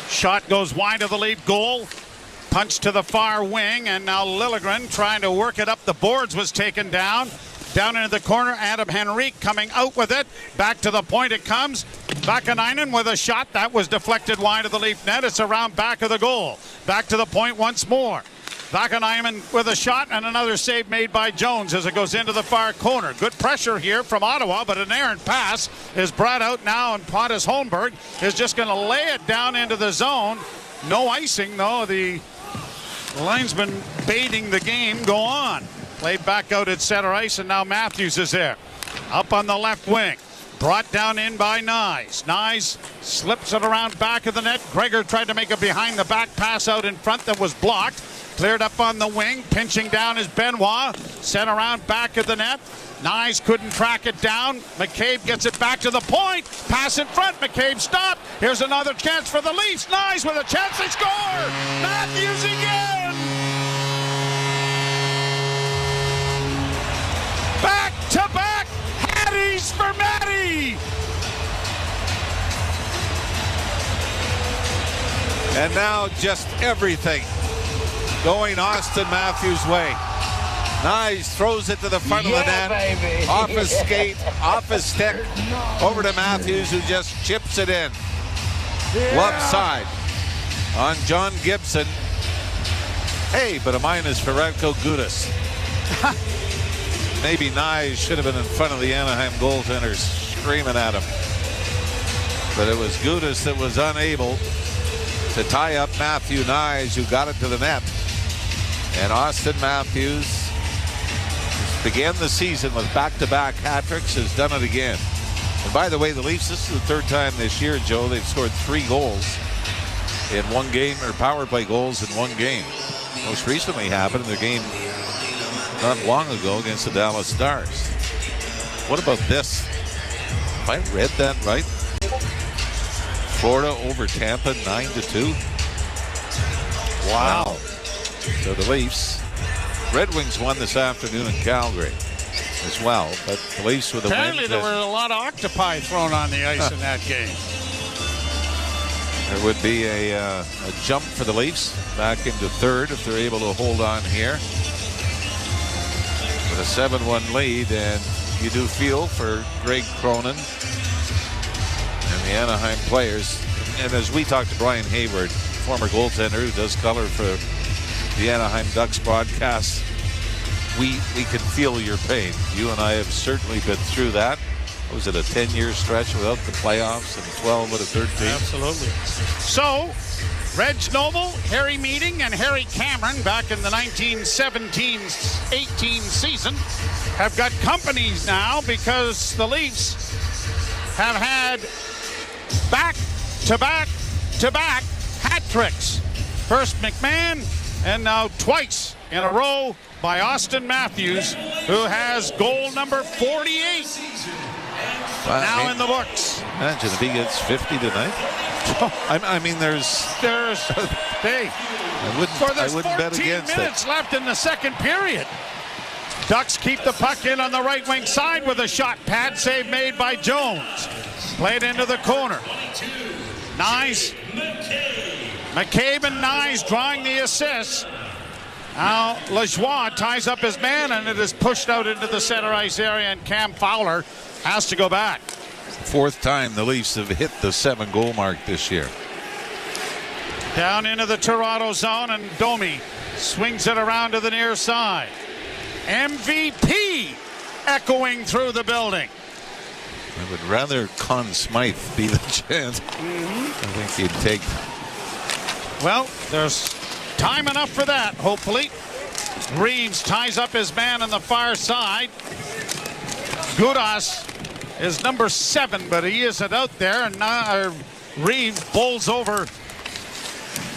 Shot goes wide of the Leaf goal. Punch to the far wing, and now Liljegren trying to work it up the boards was taken down. Down into the corner, Adam Henrique coming out with it. Back to the point it comes. Vakanainen with a shot. That was deflected wide of the Leaf net. It's around back of the goal. Back to the point once more. Anaheim with a shot and another save made by Jones as it goes into the far corner. Good pressure here from Ottawa, but an errant pass is brought out now, and Pontus Holmberg is just going to lay it down into the zone. No icing, though. The linesman baiting the game. Go on. Played back out at center ice, and now Matthews is there. Up on the left wing. Brought down in by Nyes. Nyes slips it around back of the net. Gregor tried to make a behind-the-back pass out in front that was blocked. Cleared up on the wing. Pinching down is Benoit. Sent around back of the net. Nyes couldn't track it down. McCabe gets it back to the point. Pass in front. McCabe stopped. Here's another chance for the Leafs. Nyes with a chance to score. Matthews again. Back-to-back Hatties for Matty. And now just everything going Austin Matthews' way. Nyes throws it to the front of the net. Baby. Off his skate, off his stick, over to Matthews, who just chips it in. Left side on John Gibson. Hey, but a minus for Radko Gudas. Maybe Nyes should have been in front of the Anaheim goaltenders screaming at him. But it was Gudas that was unable to tie up Matthew Nyes, who got it to the net. And Austin Matthews began the season with back-to-back hat-tricks, has done it again. And by the way, the Leafs, this is the third time this year, Joe, they've scored 3 goals in one game, or power play goals in one game. Most recently happened in the game not long ago against the Dallas Stars. What about this? Have I read that right? Florida over Tampa 9-2. Wow. So the Leafs, Red Wings won this afternoon in Calgary as well, but the Leafs with a win. Apparently there were a lot of octopi thrown on the ice in that game. There would be a jump for the Leafs back into third if they're able to hold on here. With a 7-1 lead, and you do feel for Greg Cronin and the Anaheim players. And as we talked to Brian Hayward, former goaltender who does color for the Anaheim Ducks broadcast, we can feel your pain. You and I have certainly been through that. Was it a 10-year stretch without the playoffs and 12 out of 13? Absolutely. So, Reg Noble, Harry Meeting, and Harry Cameron back in the 1917-18 season have got companies now because the Leafs have had back-to-back hat tricks. First McMahon, and now twice in a row by Austin Matthews, who has goal number 48 now in the books. Imagine if he gets 50 tonight. I mean, there's hey, I wouldn't bet against it. 14 minutes left in the second period. Ducks keep the puck in on the right wing side with a shot. Pad save made by Jones. Played into the corner. Nyes. McCabe and Nyes drawing the assists. Now Lajoie ties up his man, and it is pushed out into the center ice area, and Cam Fowler has to go back. 4th time the Leafs have hit the 7-goal mark this year. Down into the Toronto zone, and Domi swings it around to the near side. MVP echoing through the building. I would rather Conn Smythe be the chant. I think he'd take. Well, there's time enough for that, hopefully. Reeves ties up his man on the far side. Gudas is number 7, but he isn't out there. And now Reeves bowls over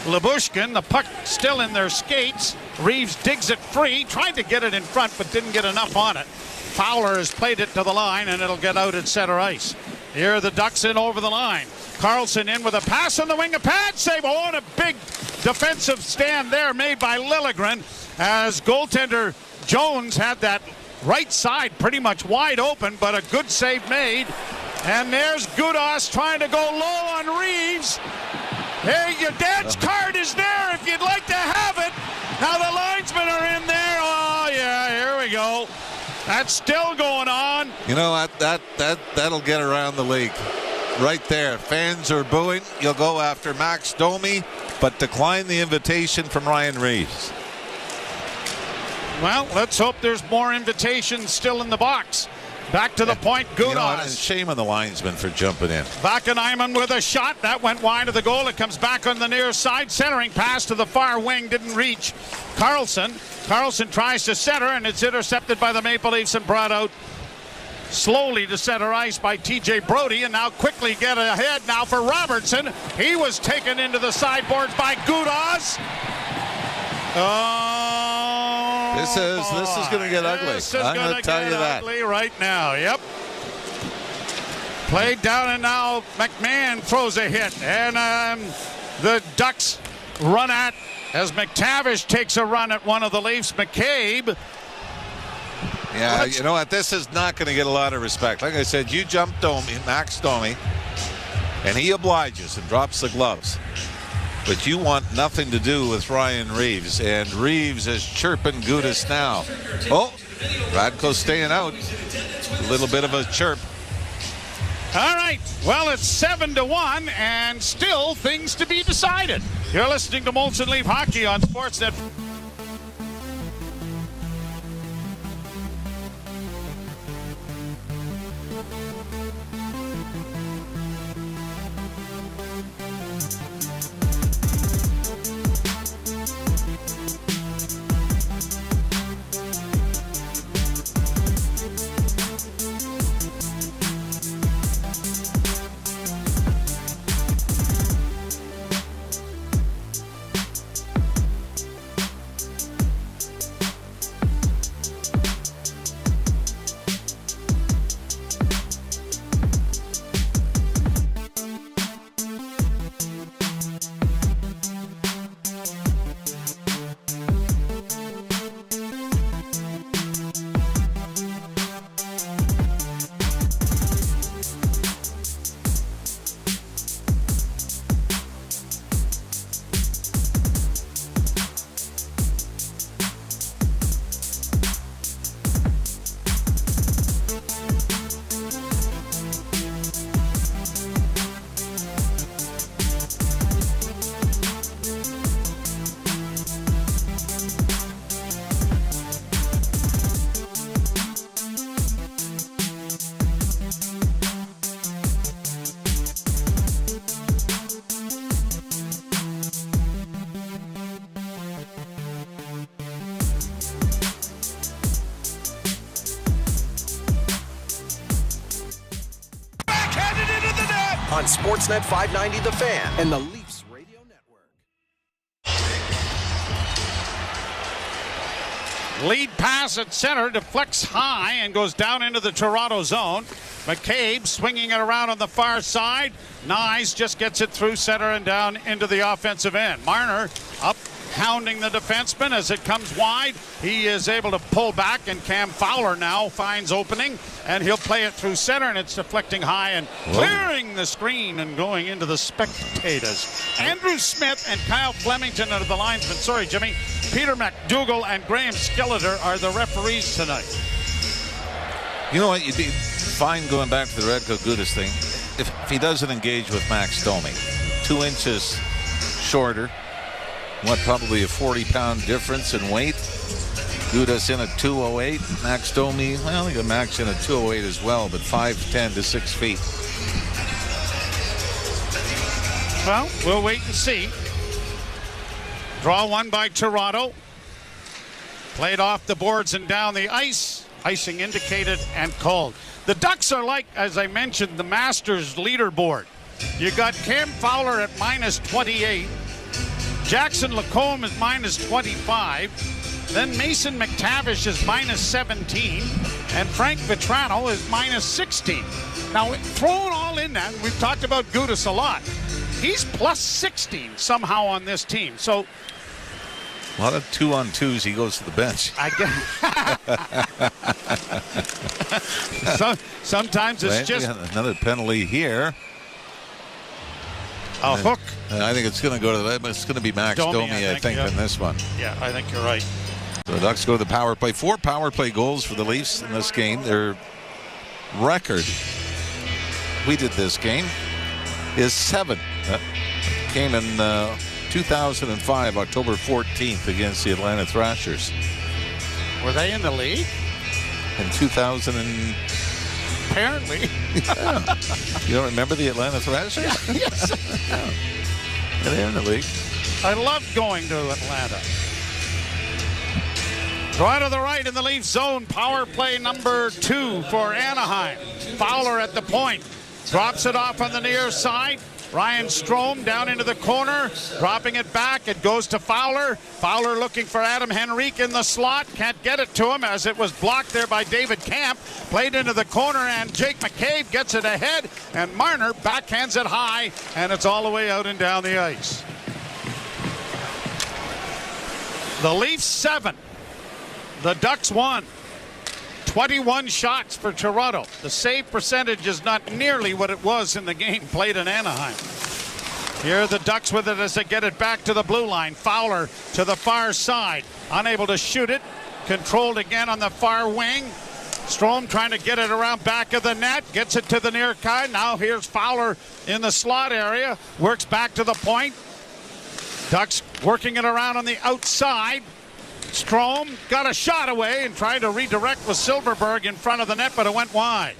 Lyubushkin. The puck still in their skates. Reeves digs it free, tried to get it in front, but didn't get enough on it. Fowler has played it to the line, and it'll get out at center ice. Here are the Ducks in over the line. Carlson in with a pass on the wing, a pad save. Oh, and a big defensive stand there made by Liljegren as goaltender Jones had that right side pretty much wide open, but a good save made. And there's Gudas trying to go low on Reeves. Hey, your dance card is there if you'd like to have it. Now the linesmen are in there. Oh, yeah, here we go. That's still going on. You know, that'll get around the league. Right there. Fans are booing. You'll go after Max Domi, but decline the invitation from Ryan Reeves. Well, let's hope there's more invitations still in the box. Back to the point, Gudas. Shame on the linesman for jumping in. Anaheim with a shot. That went wide of the goal. It comes back on the near side. Centering pass to the far wing. Didn't reach Carlson. Carlson tries to center, and it's intercepted by the Maple Leafs and brought out slowly to center ice by TJ Brody, and now quickly get ahead now for Robertson. He was taken into the sideboards by Gudas. Oh, this is going to get ugly. I'm going to tell you that. Ugly right now. Yep. Played down, and now McMahon throws a hit, and the Ducks run at as McTavish takes a run at one of the Leafs. McCabe. Yeah, you know what? This is not going to get a lot of respect. Like I said, you jumped Max Domi, and he obliges and drops the gloves. But you want nothing to do with Ryan Reeves, and Reeves is chirping Gudas now. Oh, Radko's staying out. A little bit of a chirp. All right. Well, it's 7-1, and still things to be decided. You're listening to Molson Leaf Hockey on Sportsnet. On Sportsnet 590 The Fan and the Leafs Radio Network. Lead pass at center, deflects high and goes down into the Toronto zone. McCabe swinging it around on the far side. Nyes just gets it through center and down into the offensive end. Marner up, hounding the defenseman as it comes wide. He is able to pull back, and Cam Fowler now finds opening, and he'll play it through center, and it's deflecting high and clearing the screen and going into the spectators. Andrew Smith and Kyle Flemington are the linesmen. Sorry, Jimmy. Peter McDougall and Graham Skeletor are the referees tonight. You know what? You'd be fine going back to the Radko Gudas thing if he doesn't engage with Max Domi. 2 inches shorter. Probably a 40-pound difference in weight. Gudas in at 208. Max Domi, well, I think Max in at 208 as well, but 5'10" to 6 feet. Well, we'll wait and see. Draw one by Toronto. Played off the boards and down the ice. Icing indicated and called. The Ducks are like, as I mentioned, the Masters leaderboard. You got Cam Fowler at minus 28. Jackson Lacombe is minus 25. Then Mason McTavish is minus 17. And Frank Vetrano is minus 16. Now, thrown all in that, we've talked about Gudas a lot. He's plus 16 somehow on this team. So a lot of 2-on-2s. He goes to the bench. I guess. Sometimes it's just another penalty here. A hook. I think it's going to go to it's going to be Max Domi, I think, in this one. Yeah, I think you're right. So the Ducks go to the power play. 4 power play goals for the Leafs in this game. Their record, we did this game, is 7. Came in 2005, October 14th, against the Atlanta Thrashers. Were they in the league? In 2000 and... Apparently. Yeah. You don't remember the Atlanta Thrashers? Yes. Yeah. They're in the league. I loved going to Atlanta. Right to the right in the Leafs zone. Power play number 2 for Anaheim. Fowler at the point. Drops it off on the near side. Ryan Strome down into the corner, dropping it back. It goes to Fowler. Fowler looking for Adam Henrique in the slot. Can't get it to him as it was blocked there by David Camp. Played into the corner, and Jake McCabe gets it ahead. And Marner backhands it high, and it's all the way out and down the ice. The Leafs 7. The Ducks 1. 21 shots for Toronto. The save percentage is not nearly what it was in the game played in Anaheim. Here the Ducks with it as they get it back to the blue line. Fowler to the far side. Unable to shoot it. Controlled again on the far wing. Strome trying to get it around back of the net. Gets it to the near side. Now here's Fowler in the slot area. Works back to the point. Ducks working it around on the outside. Strome got a shot away and tried to redirect with Silverberg in front of the net, but it went wide.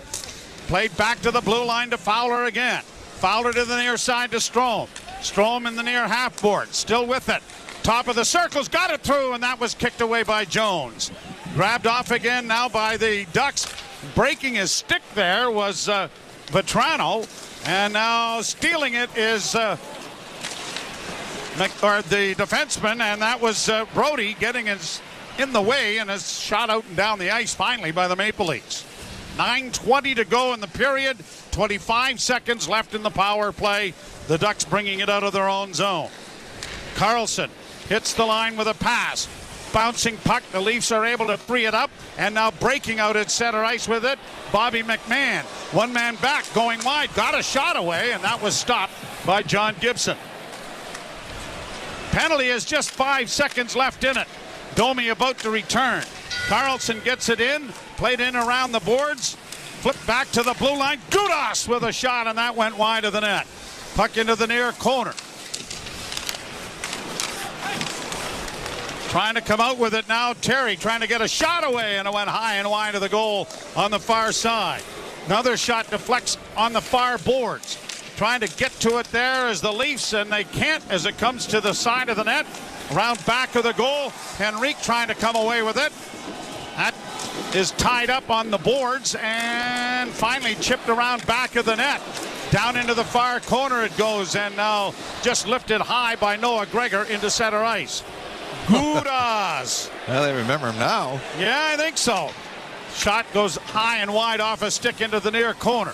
Played back to the blue line to Fowler again. Fowler to the near side to Strome. Strome in the near half board, still with it. Top of the circles, got it through, and that was kicked away by Jones. Grabbed off again now by the Ducks. Breaking his stick there was Vetrano, and now stealing it is the defenseman, and that was Brody getting his in the way and is shot out and down the ice finally by the Maple Leafs. 9:20 to go in the period. 25 seconds left in the power play. The Ducks bringing it out of their own zone. Carlson hits the line with a pass. Bouncing puck. The Leafs are able to free it up, and now breaking out at center ice with it. Bobby McMahon. One man back going wide. Got a shot away, and that was stopped by John Gibson. Penalty is just 5 seconds left in it. Domi about to return. Carlson gets it in, played in around the boards, flipped back to the blue line. Gudas with a shot, and that went wide of the net. Puck into the near corner. Trying to come out with it now. Terry trying to get a shot away, and it went high and wide of the goal on the far side. Another shot deflects on the far boards. Trying to get to it there as the Leafs, and they can't as it comes to the side of the net. Around back of the goal. Henrique trying to come away with it. That is tied up on the boards and finally chipped around back of the net. Down into the far corner it goes, and now just lifted high by Noah Gregor into center ice. Gudas. Well, they remember him now. Yeah, I think so. Shot goes high and wide off a stick into the near corner.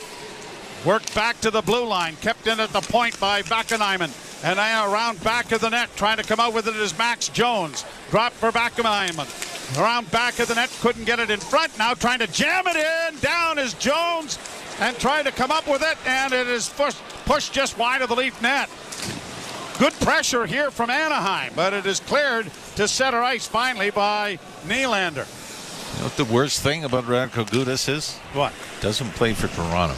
Worked back to the blue line, kept in at the point by Backeniman. And now around back of the net, trying to come out with it is Max Jones. Drop for Backeniman. Around back of the net, couldn't get it in front. Now trying to jam it in. Down is Jones and trying to come up with it. And it is pushed just wide of the Leaf net. Good pressure here from Anaheim, but it is cleared to center ice finally by Nylander. You know what the worst thing about Radko Gudas is? What? Doesn't play for Toronto.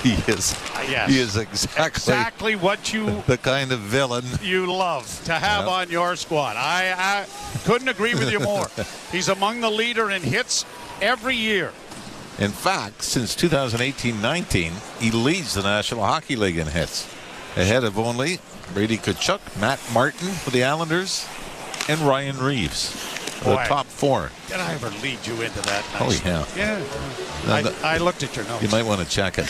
He is. Yes. He is exactly what you the kind of villain you love to have on your squad. I couldn't agree with you more. He's among the leader in hits every year. In fact, since 2018-19, he leads the National Hockey League in hits, ahead of only Brady Tkachuk, Matt Martin for the Islanders, and Ryan Reeves. The top 4. Did I ever lead you into that? Oh, yeah. Yeah. I looked at your notes. You might want to check it.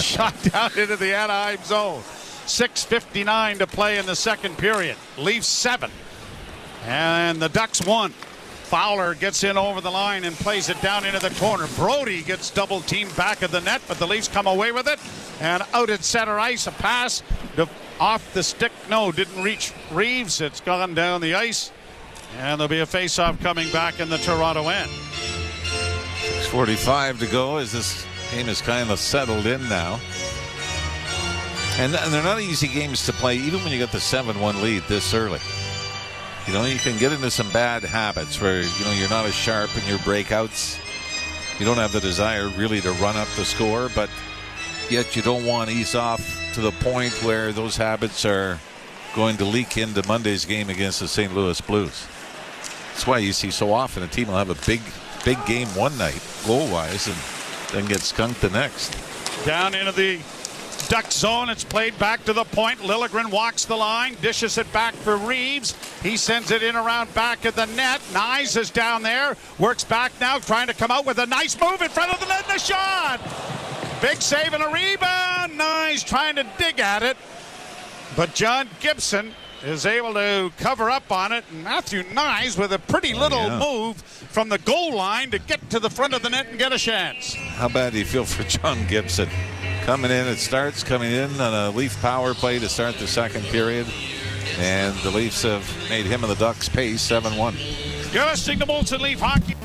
Shot down into the Anaheim zone. 6:59 to play in the second period. Leafs 7. And the Ducks 1. Fowler gets in over the line and plays it down into the corner. Brody gets double teamed back of the net, but the Leafs come away with it. And out at center ice, a pass off the stick. No, didn't reach Reeves. It's gone down the ice. And there'll be a face-off coming back in the Toronto end. 6:45 to go as this game is kind of settled in now. And they're not easy games to play, even when you got the 7-1 lead this early. You know, you can get into some bad habits where, you know, you're not as sharp in your breakouts. You don't have the desire really to run up the score, but yet you don't want to ease off to the point where those habits are going to leak into Monday's game against the St. Louis Blues. That's why you see so often a team will have a big game one night, goal-wise, and then get skunked the next. Down into the Duck zone. It's played back to the point. Liljegren walks the line, dishes it back for Reeves. He sends it in around back of the net. Nyes is down there. Works back now, trying to come out with a nice move in front of the net and a shot. Big save and a rebound. Nyes trying to dig at it. But John Gibson is able to cover up on it. Matthew Nyes with a pretty little move from the goal line to get to the front of the net and get a chance. How bad do you feel for John Gibson? Coming in on a Leaf power play to start the second period. And the Leafs have made him and the Ducks pay 7-1. You're listening to Molson Leaf Hockey.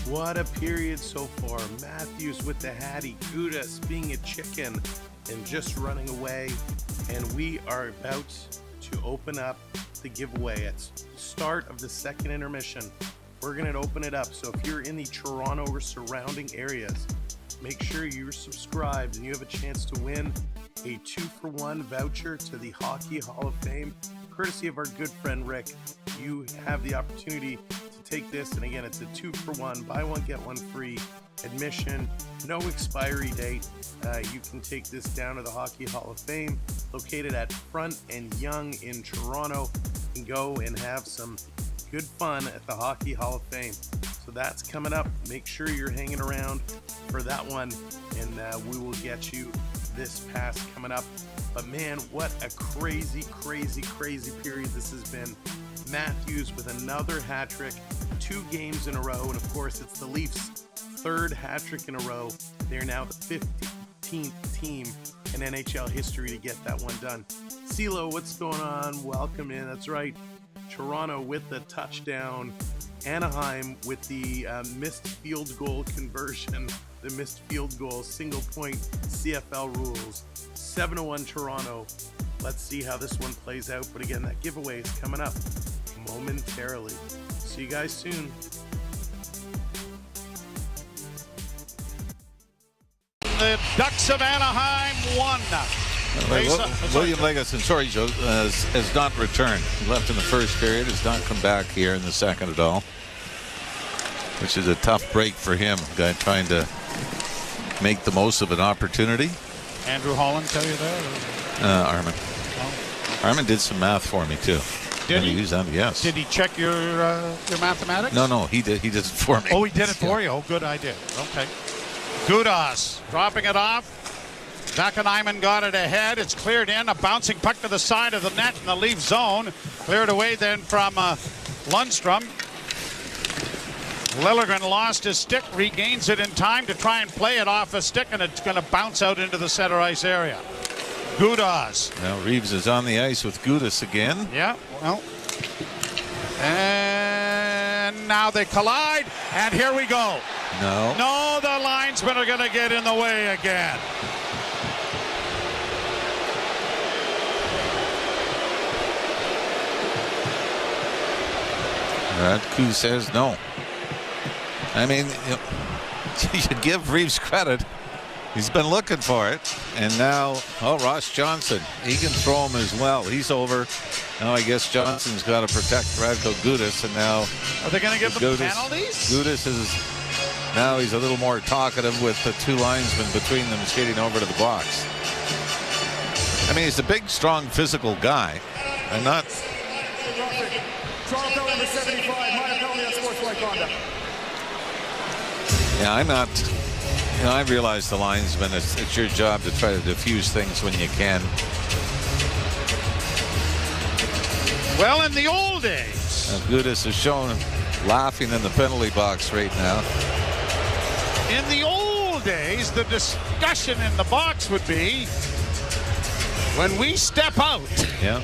What a period so far. Matthews with the Hattie, Gudas being a chicken and just running away. And we are about to open up the giveaway at the start of the second intermission. We're going to open it up. So if you're in the Toronto or surrounding areas, make sure you're subscribed and you have a chance to win a 2-for-1 voucher to the Hockey Hall of Fame, courtesy of our good friend Rick. You have the opportunity to take this, and again, it's a 2-for-1, buy one get one free admission, no expiry date. You can take this down to the Hockey Hall of Fame, located at Front and Yonge in Toronto, and go and have some good fun at the Hockey Hall of Fame. So that's coming up. Make sure you're hanging around for that one, and we will get you this pass coming up. But man, what a crazy period this has been. Matthews with another hat trick, 2 games in a row, and of course it's the Leafs' 3rd hat trick in a row. They're now the 15th team in NHL history to get that one done. CeeLo, what's going on? Welcome in. That's right. Toronto with the touchdown. Anaheim with the missed field goal conversion. The missed field goal, single point CFL rules. 7-1 Toronto. Let's see how this one plays out. But again, that giveaway is coming up momentarily. See you guys soon. The Ducks of Anaheim won. William Legason, sorry, Joe, has not returned. He left in the first period, has not come back here in the second at all, which is a tough break for him. Guy trying to make the most of an opportunity. Andrew Holland tell you that? Armin. Armin did some math for me too. Did he? Yes. Did he check your mathematics? No, he did. He did it for me. Oh, he did it for you. Oh, good idea. Okay. Gudas dropping it off. Vakanainen got it ahead. It's cleared in. A bouncing puck to the side of the net in the Leaf zone. Cleared away then from Lundstrom. Liljegren lost his stick, regains it in time to try and play it off a stick, and it's going to bounce out into the center ice area. Gudas. Now Reeves is on the ice with Gudas again. Yeah, well. And now they collide, and here we go. No, the linesmen are going to get in the way again. Radku says no. I mean, you give Reeves credit. He's been looking for it. And now, Ross Johnson. He can throw him as well. He's over. Now I guess Johnson's got to protect Radko Gudas. And now... Are they going to give them penalties? Gudas is... Now he's a little more talkative with the 2 linesmen between them skating over to the box. I mean, he's a big, strong, physical guy. And not... Toronto number 75, minor penalty on sportsmanlike conduct. Yeah, I'm not... You know, I realize the linesman, it's your job to try to diffuse things when you can. Well, in the old days... Gudas is shown laughing in the penalty box right now. In the old days, the discussion in the box would be when we step out. Yeah.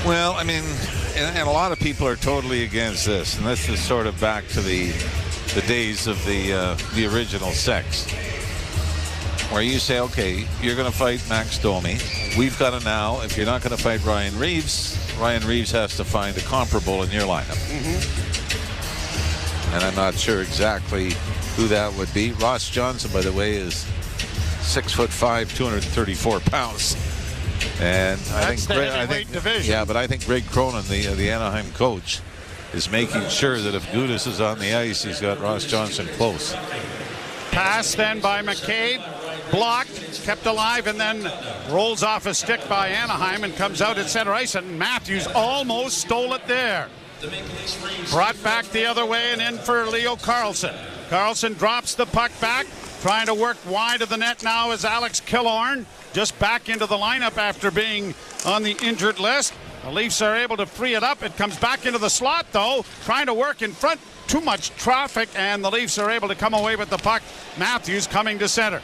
Well, I mean, and a lot of people are totally against this, and this is sort of back to the days of the original 6, where you say, okay, you're going to fight Max Domi. we've got to now, if you're not going to fight Ryan Reeves has to find a comparable in your lineup. And I'm not sure exactly who that would be. Ross Johnson, by the way, is 6'5", 234 pounds. And I think division. Yeah, but I think Greg Cronin, the Anaheim coach, is making sure that if Gudas is on the ice, he's got Ross Johnson close. Pass then by McCabe, blocked, kept alive, and then rolls off a stick by Anaheim and comes out at center ice, and Matthews almost stole it there. Brought back the other way and in for Leo Carlson. Carlson drops the puck back, trying to work wide of the net now is Alex Killorn, just back into the lineup after being on the injured list. The Leafs are able to free it up. It comes back into the slot, though, trying to work in front. Too much traffic, and the Leafs are able to come away with the puck. Matthews coming to center.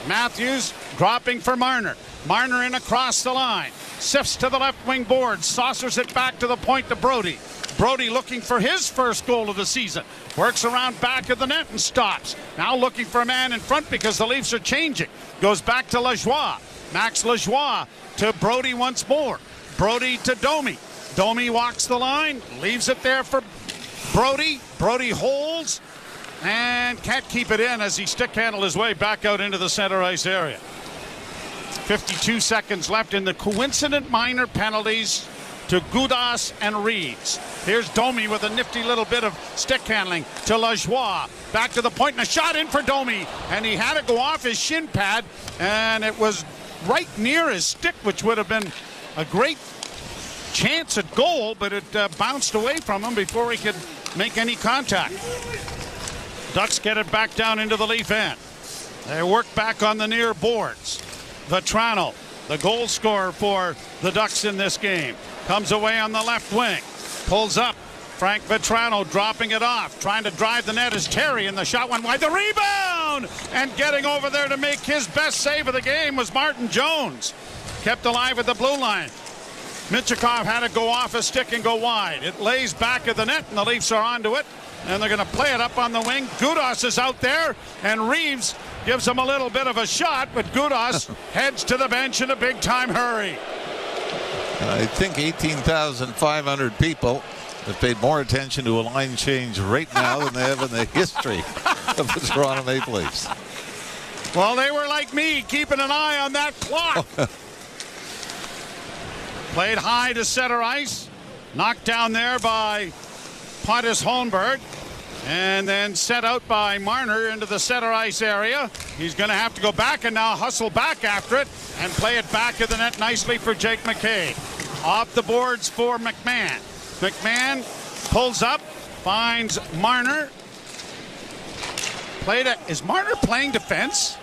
Matthews dropping for Marner. Marner in across the line. Sifts to the left wing board. Saucers it back to the point to Brody. Brody looking for his first goal of the season. Works around back of the net and stops. Now looking for a man in front because the Leafs are changing. Goes back to Lajoie. Max Lajoie to Brody once more. Brody to Domi. Domi walks the line. Leaves it there for Brody. Brody holds and can't keep it in as he stick handled his way back out into the center ice area. 52 seconds left in the coincident minor penalties to Gudas and Reeves. Here's Domi with a nifty little bit of stick handling to Lajoie. Back to the point and a shot in for Domi. And he had to go off his shin pad, and it was right near his stick, which would have been a great chance at goal, but it bounced away from him before he could make any contact. Ducks get it back down into the Leaf end. They work back on the near boards. Vetrano, the goal scorer for the Ducks in this game, comes away on the left wing. Pulls up. Frank Vetrano dropping it off. Trying to drive the net is Terry, and the shot went wide. The rebound! And getting over there to make his best save of the game was Martin Jones. Kept alive at the blue line. Michikov had to go off a stick and go wide. It lays back of the net, and the Leafs are onto it. And they're going to play it up on the wing. Gudas is out there, and Reeves gives him a little bit of a shot, but Gudas heads to the bench in a big-time hurry. I think 18,500 people have paid more attention to a line change right now than they have in the history of the Toronto Maple Leafs. Well, they were like me, keeping an eye on that clock. Played high to center ice. Knocked down there by Pontus Holmberg. And then set out by Marner into the center ice area. He's going to have to go back and now hustle back after it and play it back of the net nicely for Jake McCabe. Off the boards for McMahon. McMahon pulls up, finds Marner. Is Marner playing defense?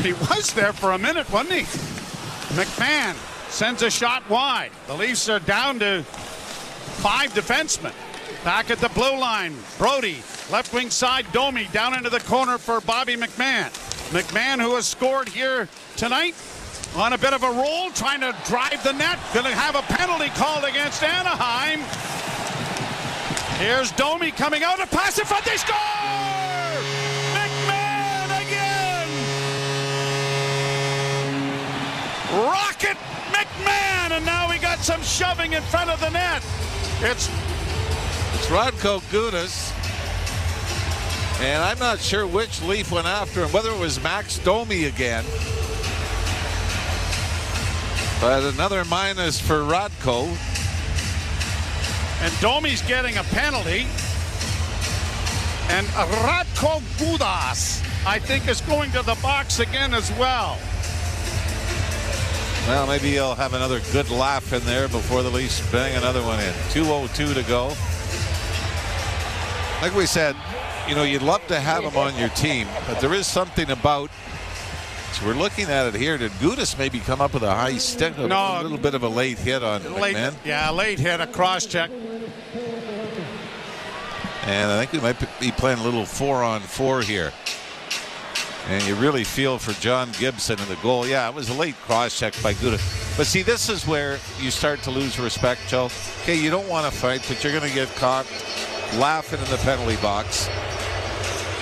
He was there for a minute, wasn't he? McMahon sends a shot wide. The Leafs are down to 5 defensemen. Back at the blue line, Brody, left wing side, Domi, down into the corner for Bobby McMahon. McMahon, who has scored here tonight, on a bit of a roll, trying to drive the net. Going to have a penalty called against Anaheim. Here's Domi coming out, a pass in front, they score! McMahon again! Rocket McMahon, and now we got some shoving in front of the net. It's Radko Gudas, and I'm not sure which Leaf went after him, whether it was Max Domi again. But another minus for Radko. And Domi's getting a penalty. And Radko Gudas, I think, is going to the box again as well. Well, maybe he'll have another good laugh in there before the Leafs bang another one in. 2:02 to go. Like we said, you know, you'd love to have him on your team, but there is something about, so we're looking at it here, did Gudas maybe come up with a high stick? A little bit of a late hit on McMahon? Yeah, late hit, a cross check. And I think we might be playing a little 4-on-4 here. And you really feel for John Gibson in the goal. Yeah, it was a late cross check by Gudas. But see, this is where you start to lose respect, Joe. Okay, you don't want to fight, but you're going to get caught laughing in the penalty box.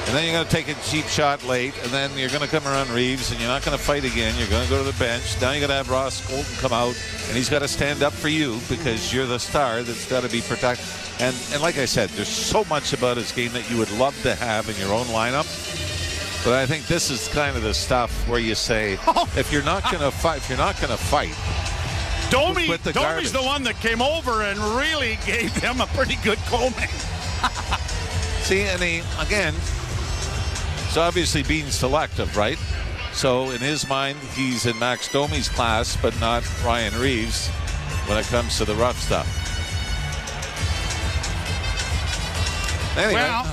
And then you're going to take a cheap shot late, and then you're going to come around Reeves, and you're not going to fight again. You're going to go to the bench. Now you're going to have Ross Colton come out, and he's got to stand up for you because you're the star that's got to be protected. And like I said, there's so much about his game that you would love to have in your own lineup. But I think this is kind of the stuff where you say, if you're not going to fight, Domi's the one that came over and really gave him a pretty good combing. See, and again, it's obviously being selective, right? So in his mind, he's in Max Domi's class, but not Ryan Reeves when it comes to the rough stuff. Anyway, Well,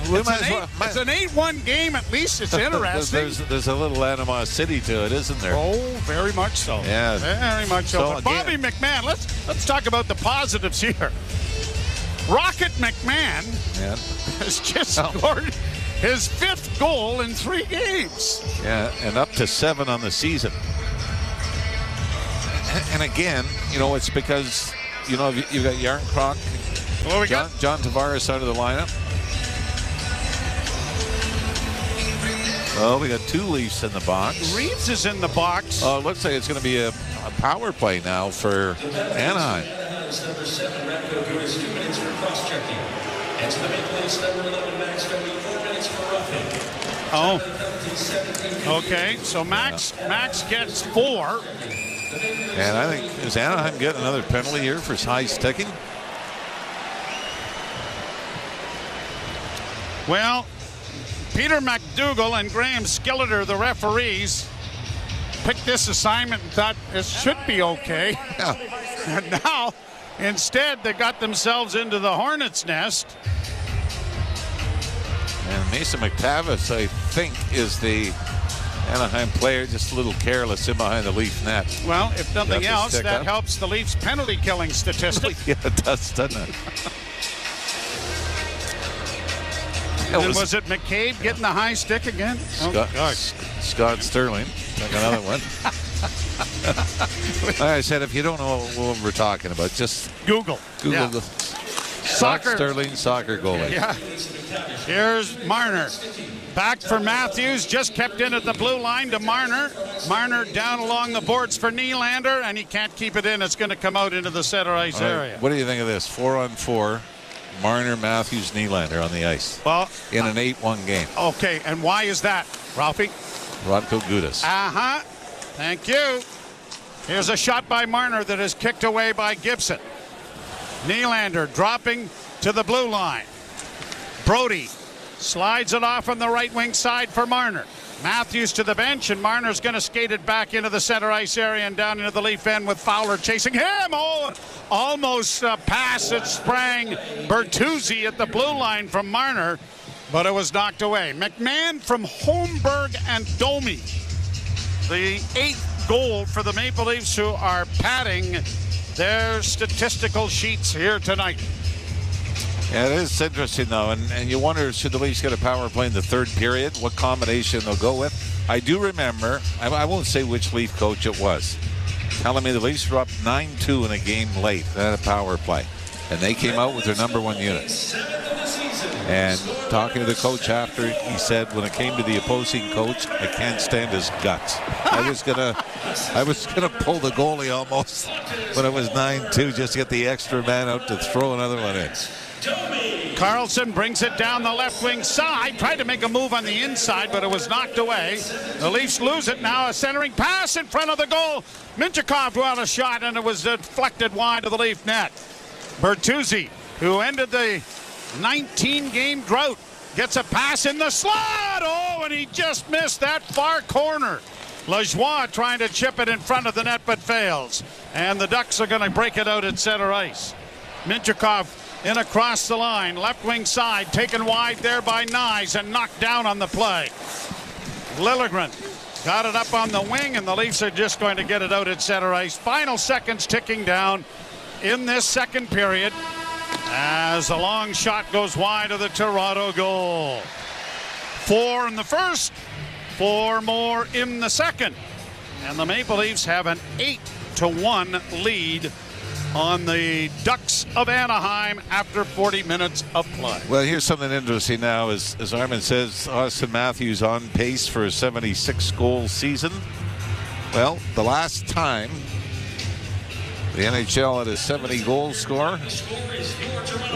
it's an 8-1 game. At least it's interesting. there's a little animosity to it, isn't there? Oh, very much so. Yeah, very much so. But Bobby McMahon, let's talk about the positives here. Rocket McMahon has just scored his 5th goal in 3 games. Yeah, and up to 7 on the season. And again, it's because you've got Yarncroc, John Tavares out of the lineup. Oh, we got 2 Leafs in the box. Reeves is in the box. Oh, it looks like it's going to be a power play now for Anaheim. Number 7, Ratko Gudas, 2 minutes for cross-checking. And to the Maple Leafs, number 11, Max Domi, 4 minutes for roughing. Oh, okay. So Max gets 4. And I think, is Anaheim getting another penalty here for high sticking? Well, Peter McDougall and Graham Skilleter, the referees, picked this assignment and thought it should be okay. Yeah. And now, instead, they got themselves into the hornet's nest. And Mason McTavish, I think, is the Anaheim player, just a little careless in behind the Leaf net. Well, if nothing else, that helps the Leafs' penalty-killing statistic. Yeah, it does, doesn't it? And was it McCabe getting the high stick again? Scott Sterling. Like another one. Like I said, if you don't know what we're talking about, just Google. Yeah. Soccer. Sterling, soccer goalie. Yeah. Here's Marner. Back for Matthews. Just kept in at the blue line to Marner. Marner down along the boards for Nylander, and he can't keep it in. It's going to come out into the center ice area. What do you think of this? 4-on-4. Marner, Matthews, Nylander on the ice. Well, in an 8-1 game. Okay, and why is that, Ralphie? Radko Gudas. Uh-huh. Thank you. Here's a shot by Marner that is kicked away by Gibson. Nylander dropping to the blue line. Brody slides it off on the right wing side for Marner. Matthews to the bench, and Marner's going to skate it back into the center ice area and down into the Leaf end with Fowler chasing him. Oh, almost a pass that sprang Bertuzzi at the blue line from Marner, but it was knocked away. McMahon from Holmberg and Domi. The 8th goal for the Maple Leafs, who are padding their statistical sheets here tonight. Yeah, it is interesting, though, and you wonder, should the Leafs get a power play in the 3rd period? What combination they'll go with? I do remember, I won't say which Leaf coach it was, telling me the Leafs were up 9-2 in a game late, then a power play, and they came out with their number 1 unit. And talking to the coach after, he said, when it came to the opposing coach, I can't stand his guts. I was gonna pull the goalie almost when it was 9-2 just to get the extra man out to throw another one in. Carlson brings it down the left wing side. Tried to make a move on the inside, but it was knocked away. The Leafs lose it now. A centering pass in front of the goal. Mintyukov got a shot, and it was deflected wide of the Leaf net. Bertuzzi, who ended the 19-game drought, gets a pass in the slot. Oh, and he just missed that far corner. Lajoie trying to chip it in front of the net, but fails. And the Ducks are going to break it out at center ice. Mintyukov in across the line, left wing side, taken wide there by Nyes and knocked down on the play. Liljegren got it up on the wing, and the Leafs are just going to get it out at center ice. Final seconds ticking down in this 2nd period as a long shot goes wide of the Toronto goal. 4 in the 1st, 4 more in the 2nd, and the Maple Leafs have an 8-1 lead on the Ducks of Anaheim after 40 minutes of play. Well, here's something interesting now. As Armin says, Austin Matthews on pace for a 76-goal season. Well, the last time the NHL had a 70-goal score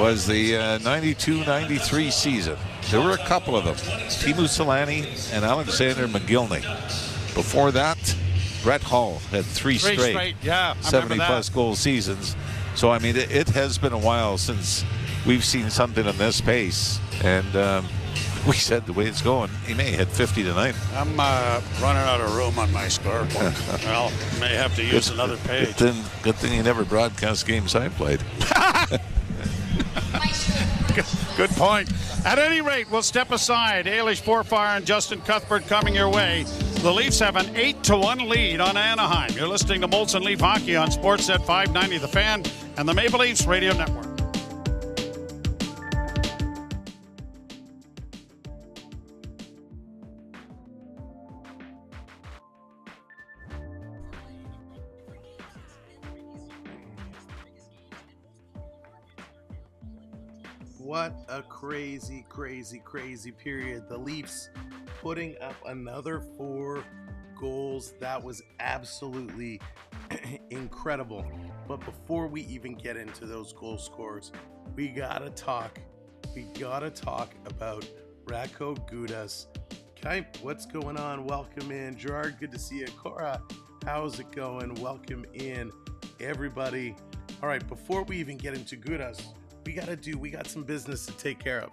was the 92-93 season. There were a couple of them, Teemu Selanne and Alexander McGillney. Before that, Brett Hull had three straight 70-plus goal seasons. So, I mean, it has been a while since we've seen something in this pace. And we said the way it's going, he may hit 50 tonight. I'm running out of room on my scoreboard. Well, may have to use another page. Good thing you never broadcast games I played. Good point. At any rate, we'll step aside. Ailish Forfire and Justin Cuthbert coming your way. The Leafs have an 8-1 lead on Anaheim. You're listening to Molson Leaf Hockey on Sportsnet 590 The Fan and the Maple Leafs Radio Network. What a crazy, crazy, crazy period. The Leafs putting up another 4 goals. That was absolutely incredible. But before we even get into those goal scores, we gotta talk about Radko Gudas. Kai, what's going on? Welcome in. Gerard, good to see you. Cora, how's it going? Welcome in, everybody. All right, before we even get into Gudas, we got some business to take care of.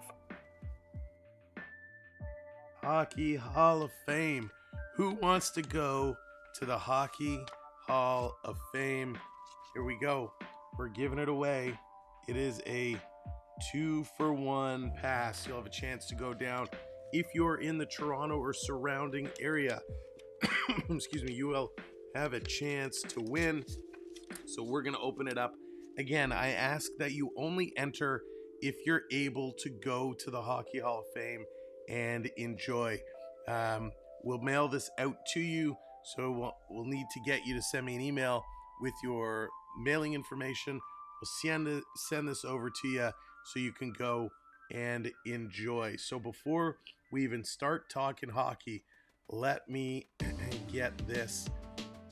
Hockey Hall of Fame. Who wants to go to the Hockey Hall of Fame? Here we go. We're giving it away. It is a 2-for-1 pass. You'll have a chance to go down. If you're in the Toronto or surrounding area, excuse me, you will have a chance to win. So we're going to open it up. Again, I ask that you only enter if you're able to go to the Hockey Hall of Fame and enjoy. We'll mail this out to you, so we'll need to get you to send me an email with your mailing information. We'll send this over to you so you can go and enjoy. So before we even start talking hockey, let me get this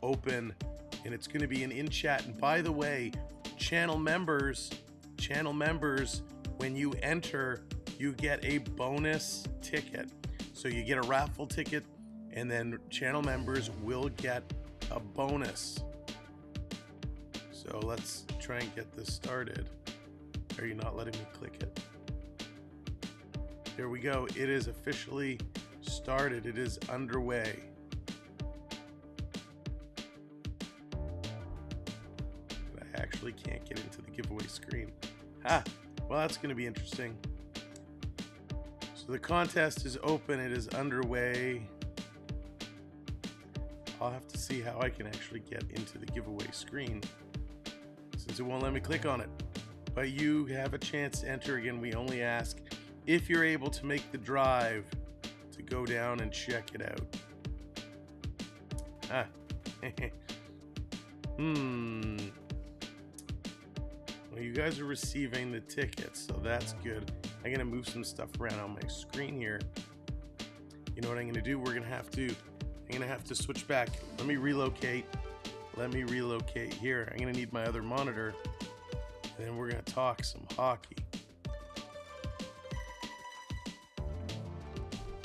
open, and it's going to be an in-chat. And by the way, channel members, when you enter, you get a bonus ticket. So you get a raffle ticket, and then channel members will get a bonus. So let's try and get this started. Are you not letting me click it? There we go. It is officially started. It is underway. Actually can't get into the giveaway screen. Well, that's going to be interesting. So the contest is open. It is underway. I'll have to see how I can actually get into the giveaway screen since it won't let me click on it. But you have a chance to enter. Again, we only ask if you're able to make the drive to go down and check it out. Well, you guys are receiving the tickets, so that's good. I'm gonna move some stuff around on my screen here. You know what I'm gonna do? I'm gonna have to switch back. Let me relocate here. I'm gonna need my other monitor, and then we're gonna talk some hockey.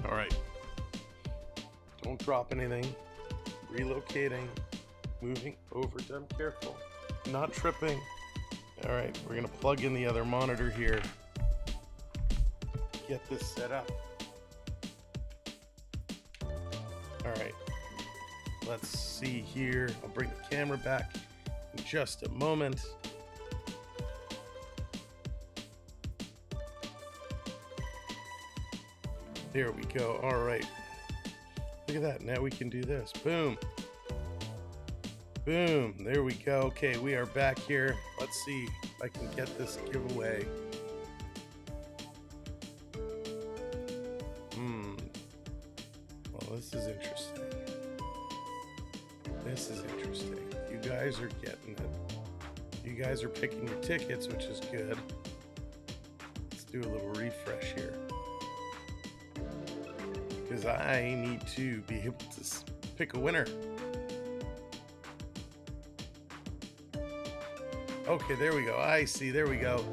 All right. Don't drop anything. Relocating. Moving over. I'm careful. Not tripping. All right, we're gonna plug in the other monitor here. Get this set up. All right, let's see here. I'll bring the camera back in just a moment. There we go. All right, look at that. Now we can do this. Boom. Boom, there we go. Okay, we are back here. Let's see if I can get this giveaway. Well, this is interesting. You guys are getting it. So you guys are picking your tickets, which is good. Let's do a little refresh here. Because I need to be able to pick a winner. Okay, there we go. I see. There we go.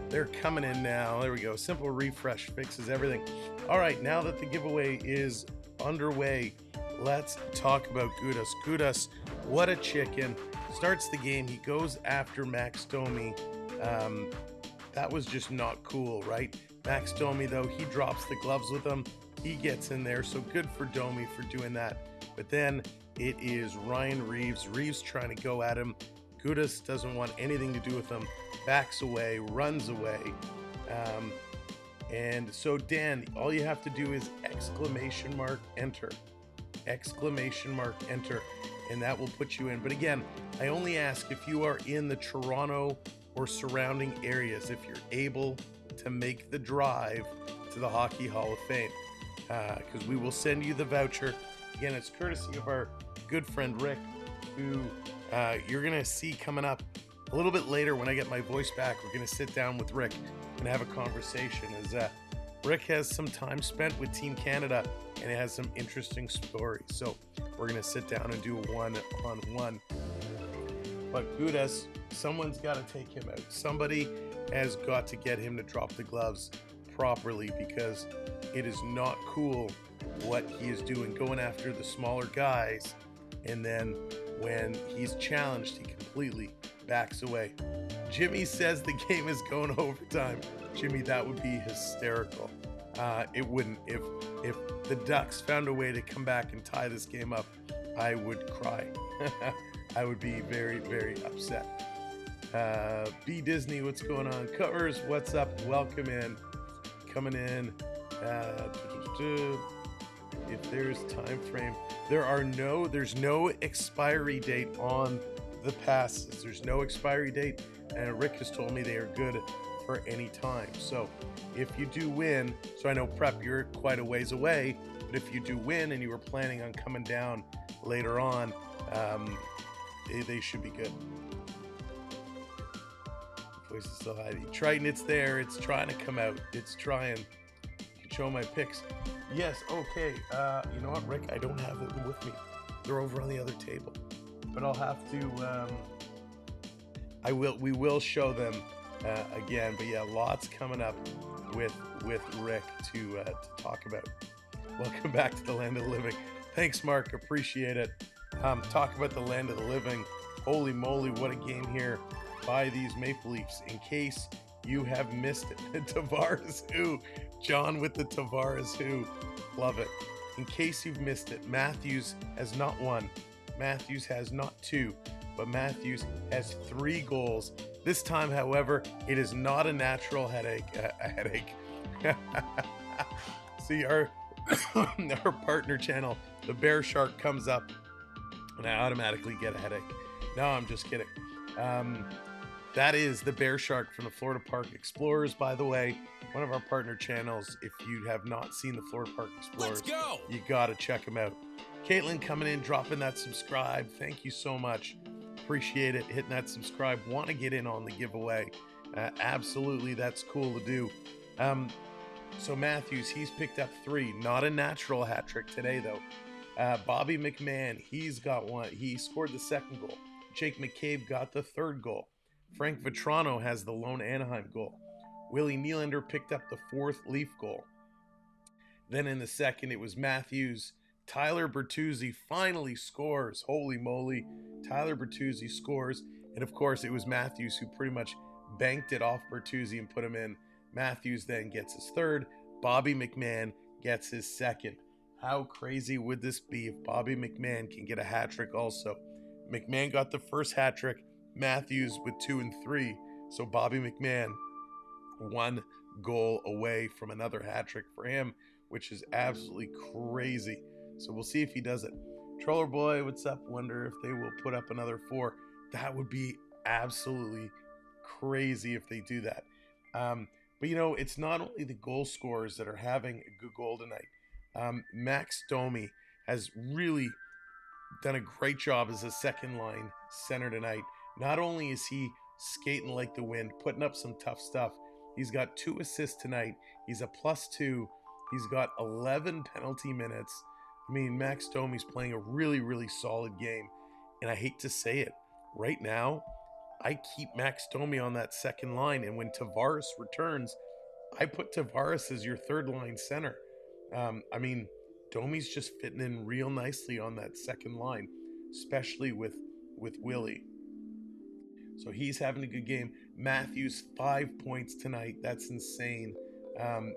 They're coming in now. There we go. Simple refresh fixes everything. All right, now that the giveaway is underway, let's talk about Gudas. Gudas, what a chicken. Starts the game. He goes after Max Domi. That was just not cool, right? Max Domi, though, he drops the gloves with him. He gets in there, so good for Domi for doing that. But then it is Ryan Reeves. Reeves trying to go at him. Gudas doesn't want anything to do with him. Backs away, runs away. And so, Dan, all you have to do is exclamation mark enter. Exclamation mark enter. And that will put you in. But again, I only ask if you are in the Toronto or surrounding areas, if you're able to make the drive to the Hockey Hall of Fame. Because we will send you the voucher. Again, it's courtesy of our good friend Rick, who you're going to see coming up a little bit later when I get my voice back. We're going to sit down with Rick and have a conversation, as Rick has some time spent with Team Canada and it has some interesting stories. So we're going to sit down and do a one-on-one. But Gudas, someone's got to take him out. Somebody has got to get him to drop the gloves properly, because it is not cool what he is doing, going after the smaller guys, and then when he's challenged, he completely backs away. Jimmy says the game is going overtime. Jimmy, that would be hysterical. It wouldn't. If the Ducks found a way to come back and tie this game up, I would cry. I would be very, very upset. B Disney, what's going on? Covers, what's up? Welcome in. Coming in. If there's time frame, there's no expiry date on the passes. There's no expiry date, and Rick has told me they are good for any time. So if you do win, so I know Prep, you're quite a ways away, but if you do win and you were planning on coming down later on, they should be good. Voice is still high. Triton, it's there. It's trying to come out. It's trying. You can show my picks. Yes, okay. You know what, Rick? I don't have them with me. They're over on the other table. But I'll have to. We will show them again. But yeah, lots coming up with Rick to talk about. Welcome back to the Land of the Living. Thanks, Mark. Appreciate it. Talk about the Land of the Living. Holy moly, what a game here by these Maple Leafs. In case you have missed it, Tavares who? John with the Tavares who? Love it. In case you've missed it, Matthews has not one. Matthews has not two, but Matthews has 3 goals. This time, however, it is not a natural headache. A headache. See, our partner channel, the Bear Shark, comes up, and I automatically get a headache. No, I'm just kidding. That is the Bear Shark from the Florida Park Explorers, by the way. One of our partner channels. If you have not seen the Florida Park Explorers, you got to check them out. Caitlin coming in, dropping that subscribe. Thank you so much. Appreciate it. Hitting that subscribe. Want to get in on the giveaway. Absolutely, that's cool to do. So Matthews, he's picked up 3. Not a natural hat trick today, though. Bobby McMahon, he's got 1. He scored the 2nd goal. Jake McCabe got the 3rd goal. Frank Vetrano has the lone Anaheim goal. Willie Nylander picked up the 4th Leaf goal. Then in the 2nd, it was Matthews. Tyler Bertuzzi finally scores. Holy moly. Tyler Bertuzzi scores. And of course, it was Matthews who pretty much banked it off Bertuzzi and put him in. Matthews then gets his 3rd. Bobby McMahon gets his 2nd. How crazy would this be if Bobby McMahon can get a hat trick also? McMahon got the 1st hat trick. Matthews with 2 and 3. So Bobby McMahon 1 goal away from another hat trick for him, which is absolutely crazy. So we'll see if he does it. Troller Boy, what's up? Wonder if they will put up another 4. That would be absolutely crazy if they do that. But you know, it's not only the goal scorers that are having a good goal tonight. Max Domi has really done a great job as a second line center tonight. Not only is he skating like the wind, putting up some tough stuff. He's got 2 assists tonight. He's a +2. He's got 11 penalty minutes. I mean, Max Domi's playing a really, really solid game. And I hate to say it, right now, I keep Max Domi on that second line. And when Tavares returns, I put Tavares as your third line center. I mean, Domi's just fitting in real nicely on that second line, especially with Willie. So he's having a good game. Matthews, 5 points tonight. That's insane.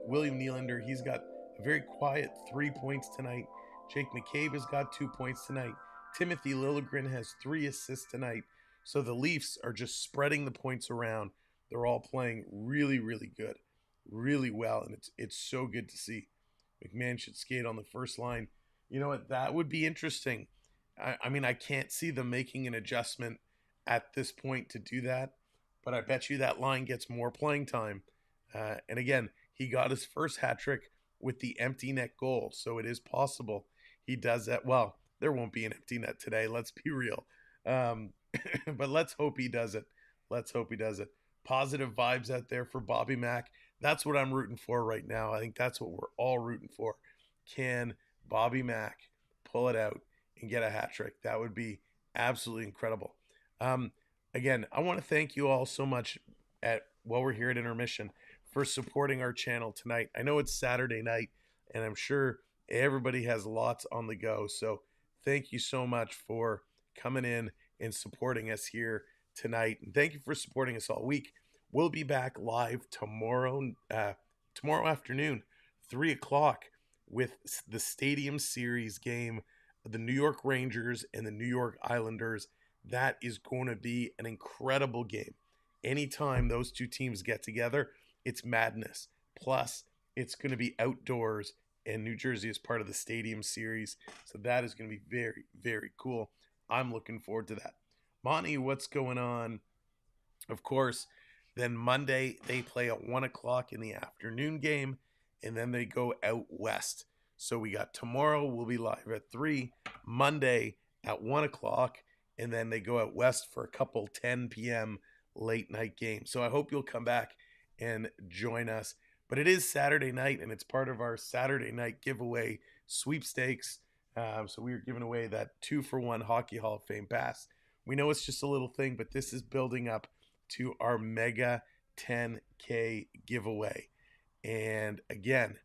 William Nylander, he's got a very quiet 3 points tonight. Jake McCabe has got 2 points tonight. Timothy Liljegren has 3 assists tonight. So the Leafs are just spreading the points around. They're all playing really, really good, really well, and it's so good to see. McMahon should skate on the first line. You know what? That would be interesting. I mean, I can't see them making an adjustment at this point to do that, but I bet you that line gets more playing time. And again, he got his first hat trick with the empty net goal, so it is possible he does that. Well, there won't be an empty net today, let's be real. But let's hope he does it. Let's hope he does it. Positive vibes out there for Bobby Mack. That's what I'm rooting for right now. I think that's what we're all rooting for. Can Bobby Mack pull it out and get a hat trick? That would be absolutely incredible. Again, I want to thank you all so much while we're here at Intermission for supporting our channel tonight. I know it's Saturday night, and I'm sure everybody has lots on the go. So thank you so much for coming in and supporting us here tonight. And thank you for supporting us all week. We'll be back live tomorrow afternoon, 3 o'clock, with the Stadium Series game of the New York Rangers and the New York Islanders. That is going to be an incredible game. Anytime those two teams get together, it's madness. Plus, it's going to be outdoors, and New Jersey is part of the Stadium Series. So that is going to be very, very cool. I'm looking forward to that. Monty, what's going on? Of course, then Monday, they play at 1 o'clock in the afternoon game, and then they go out west. So we got tomorrow, we'll be live at 3, Monday at 1 o'clock, and then they go out west for a couple 10 p.m. late night games. So I hope you'll come back and join us. But it is Saturday night, and it's part of our Saturday night giveaway sweepstakes. So we are giving away that 2-for-1 Hockey Hall of Fame pass. We know it's just a little thing, but this is building up to our mega 10K giveaway. And again,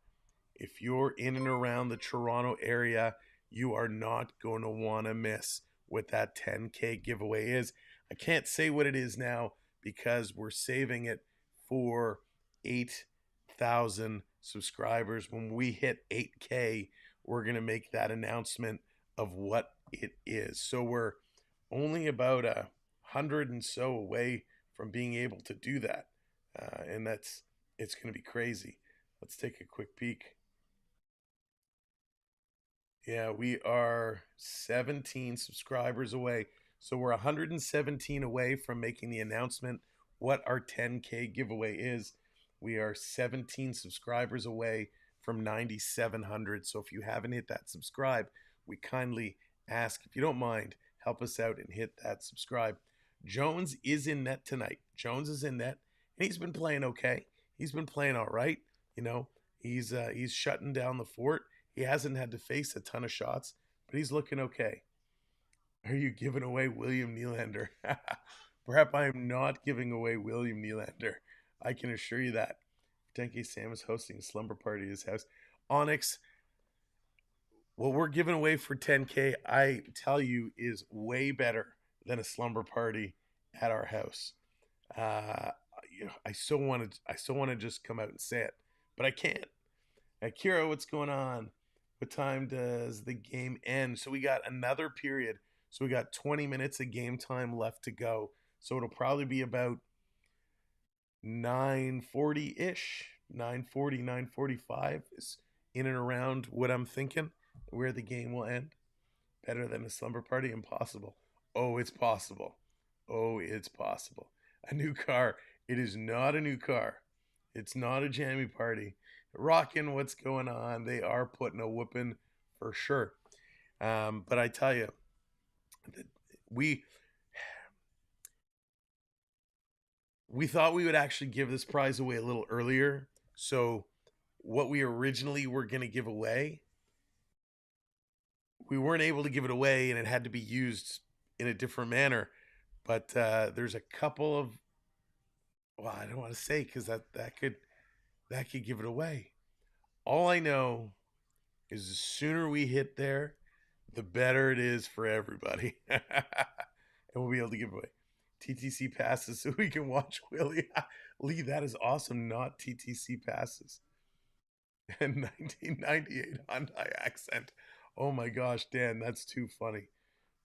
if you're in and around the Toronto area, you are not going to want to miss what that 10K giveaway is. I can't say what it is now because we're saving it for 8,000 subscribers. When we hit 8K, we're going to make that announcement of what it is. So we're only about 100 and so away from being able to do that. And it's going to be crazy. Let's take a quick peek. Yeah, we are 17 subscribers away. So we're 117 away from making the announcement what our 10K giveaway is. We are 17 subscribers away from 9,700. So if you haven't hit that subscribe, we kindly ask, if you don't mind, help us out and hit that subscribe. Jones is in net tonight. Jones is in net, and he's been playing okay. He's been playing all right. You know, he's shutting down the fort. He hasn't had to face a ton of shots, but he's looking okay. Are you giving away William Nylander? Perhaps I am not giving away William Nylander. I can assure you that. 10K Sam is hosting a slumber party at his house. Onyx, what we're giving away for 10K, I tell you, is way better than a slumber party at our house. I still want to just come out and say it, but I can't. Kira, what's going on? What time does the game end? So we got another period. So we got 20 minutes of game time left to go. So it'll probably be about 9:40-ish, 9:40, 9:45 is in and around what I'm thinking, where the game will end. Better than a slumber party? Impossible. Oh, it's possible. Oh, it's possible. A new car. It is not a new car. It's not a jammy party. Rockin', what's going on? They are putting a whooping for sure. But I tell you, we thought we would actually give this prize away a little earlier. So what we originally were going to give away, we weren't able to give it away, and it had to be used in a different manner. But there's a couple of, well, I don't want to say because that could give it away. All I know is the sooner we hit there, the better it is for everybody. And we'll be able to give away TTC passes so we can watch Willie. Lee, that is awesome. Not TTC passes. And 1998 Hyundai accent. Oh my gosh, Dan, that's too funny.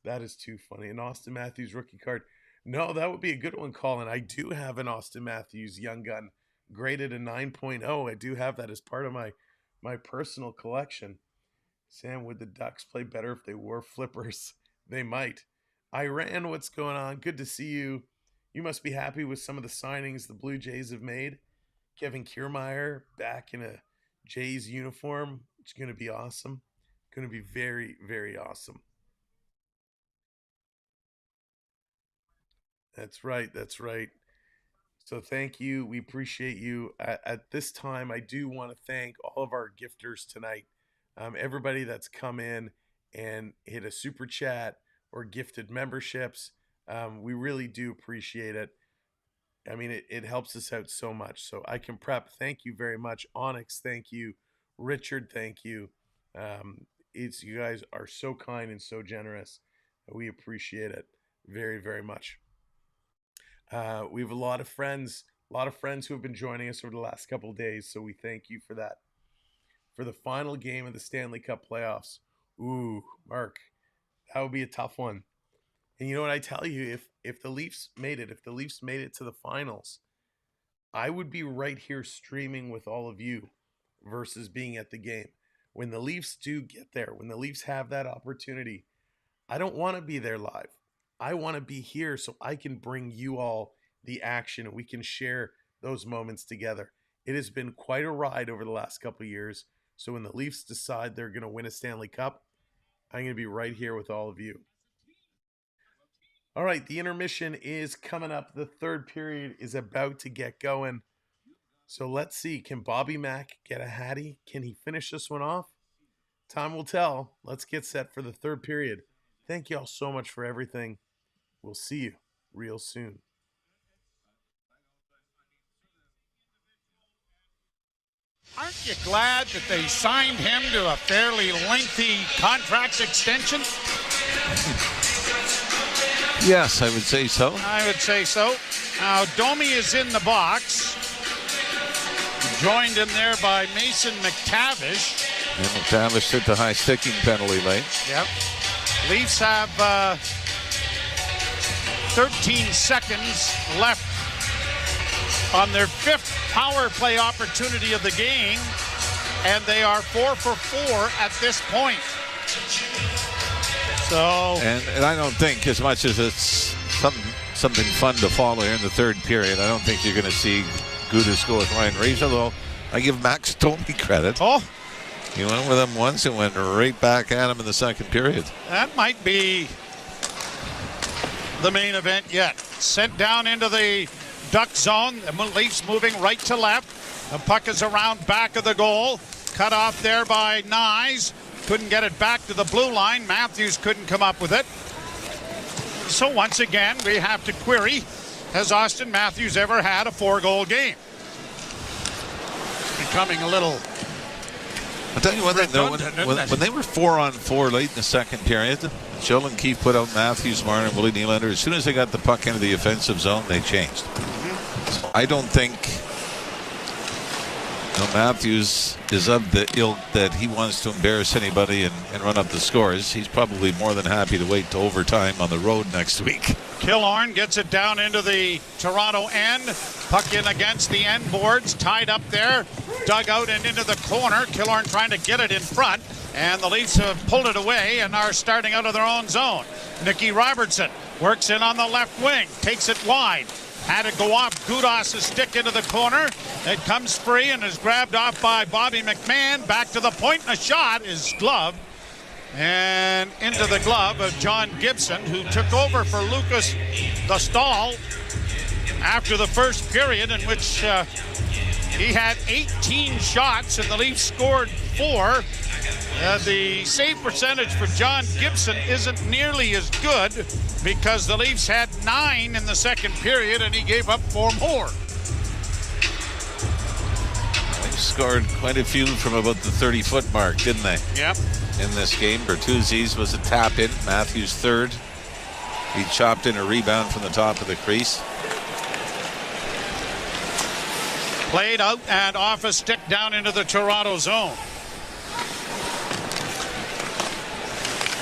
That is too funny. An Austin Matthews rookie card. No, that would be a good one, Colin. I do have an Austin Matthews Young Gun graded a 9.0. I do have that as part of my personal collection. Sam, would the Ducks play better if they wore flippers? They might. Iran, what's going on? Good to see you. You must be happy with some of the signings the Blue Jays have made. Kevin Kiermaier back in a Jays uniform. It's going to be awesome. Going to be very, very awesome. That's right. That's right. So thank you. We appreciate you. At this time, I do want to thank all of our gifters tonight. Everybody that's come in and hit a super chat or gifted memberships. We really do appreciate it. I mean, it helps us out so much. So I Can Prep, thank you very much. Onyx, thank you. Richard, thank you. You guys are so kind and so generous. We appreciate it very, very much. We have a lot of friends who have been joining us over the last couple of days. So we thank you for that. For the final game of the Stanley Cup playoffs. Ooh, Mark, that would be a tough one. And you know what I tell you, if the Leafs made it to the finals, I would be right here streaming with all of you versus being at the game. When the Leafs do get there, when the Leafs have that opportunity, I don't want to be there live. I want to be here so I can bring you all the action and we can share those moments together. It has been quite a ride over the last couple of years. So when the Leafs decide they're going to win a Stanley Cup, I'm going to be right here with all of you. All right, the intermission is coming up. The third period is about to get going. So let's see. Can Bobby Mack get a Hattie? Can he finish this one off? Time will tell. Let's get set for the third period. Thank you all so much for everything. We'll see you real soon. Aren't you glad that they signed him to a fairly lengthy contract extension? Yes, I would say so. I would say so. Now, Domi is in the box. Joined in there by Mason McTavish. And McTavish took the high sticking penalty late. Yep. Leafs have 13 seconds left on their fifth power play opportunity of the game, and they are 4 for 4 at this point. So, and I don't think, as much as it's something fun to follow here in the third period, I don't think you're going to see Gudas go with Ryan Reeves, although I give Max Domi credit. Oh, he went with him once and went right back at him in the second period. That might be the main event yet. Sent down into the Duck zone. The Leafs moving right to left. The puck is around back of the goal. Cut off there by Nyes. Couldn't get it back to the blue line. Matthews couldn't come up with it. So once again, we have to query, has Austin Matthews ever had a 4-goal game? It's becoming a little... I'll tell you one thing, though, when they were 4-on-4 late in the second period, Sheldon Keefe put out Matthews, Marner, and Willie Nylander. As soon as they got the puck into the offensive zone, they changed. So I don't think Matthews is of the ilk that he wants to embarrass anybody and run up the scores. He's probably more than happy to wait to overtime on the road next week. Killorn gets it down into the Toronto end. Puck in against the end boards. Tied up there. Dug out and into the corner. Killorn trying to get it in front. And the Leafs have pulled it away and are starting out of their own zone. Nicky Robertson works in on the left wing. Takes it wide. Had to go off Gudas' stick into the corner. It comes free and is grabbed off by Bobby McMahon. Back to the point, and a shot is gloved. And into the glove of John Gibson, who took over for Lucas the Stall after the first period, in which he had 18 shots and the Leafs scored 4. The save percentage for John Gibson isn't nearly as good because the Leafs had 9 in the second period and he gave up 4 more. They scored quite a few from about the 30-foot mark, didn't they? Yep. In this game, Bertuzzi's was a tap in. Matthews third. He chopped in a rebound from the top of the crease. Played out and off a stick down into the Toronto zone.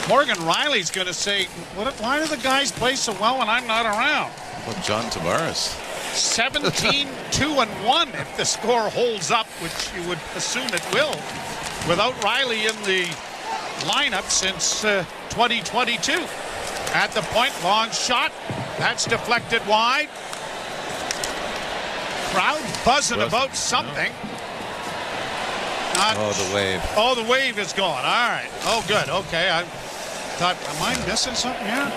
Morgan Riley's going to say, why do the guys play so well when I'm not around? Well, John Tavares. 17-2-1 if the score holds up, which you would assume it will, without Riley in the lineup since 2022. At the point, long shot. That's deflected wide. Crowd buzzing about something. The wave. Oh, the wave is gone. All right. Oh, good. Okay. I thought, am I missing something here?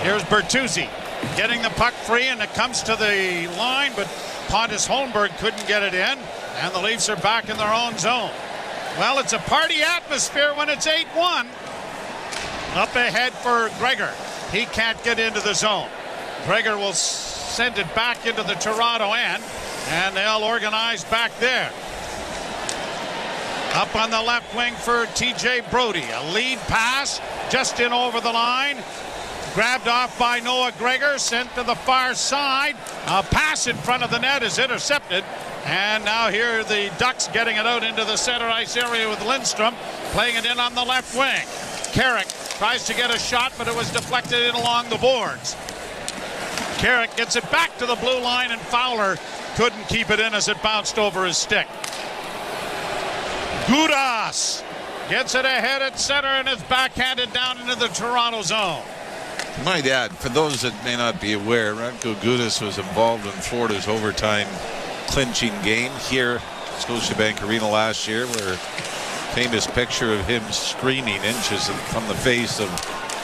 Here's Bertuzzi getting the puck free, and it comes to the line, but Pontus Holmberg couldn't get it in, and the Leafs are back in their own zone. Well, it's a party atmosphere when it's 8-1. Up ahead for Gregor. He can't get into the zone. Gregor will send it back into the Toronto end, and they'll organize back there. Up on the left wing for TJ Brody. A lead pass just in over the line. Grabbed off by Noah Gregor, sent to the far side. A pass in front of the net is intercepted. And now here are the Ducks getting it out into the center ice area with Lindstrom, playing it in on the left wing. Carrick tries to get a shot, but it was deflected in along the boards. Carrick gets it back to the blue line, and Fowler couldn't keep it in as it bounced over his stick. Gudas gets it ahead at center and is backhanded down into the Toronto zone. My dad, for those that may not be aware, Radko Gudas was involved in Florida's overtime clinching game here at Scotiabank Arena last year, where famous picture of him screaming inches from the face of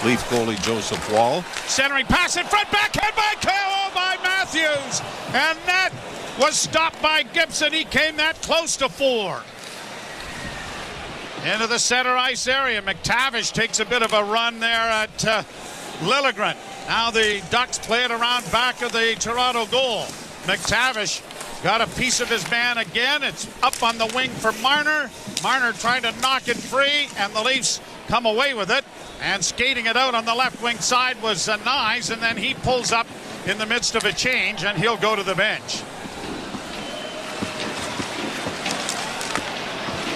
Leaf goalie Joseph Wall. Centering pass in front, backhand by KO by Matthews, and that was stopped by Gibson. He came that close to 4. Into the center ice area. McTavish takes a bit of a run there at Liljegren. Now the Ducks play it around back of the Toronto goal. McTavish got a piece of his man again. It's up on the wing for Marner. Marner trying to knock it free, and the Leafs come away with it. And skating it out on the left wing side was Nyes, and then he pulls up in the midst of a change, and he'll go to the bench.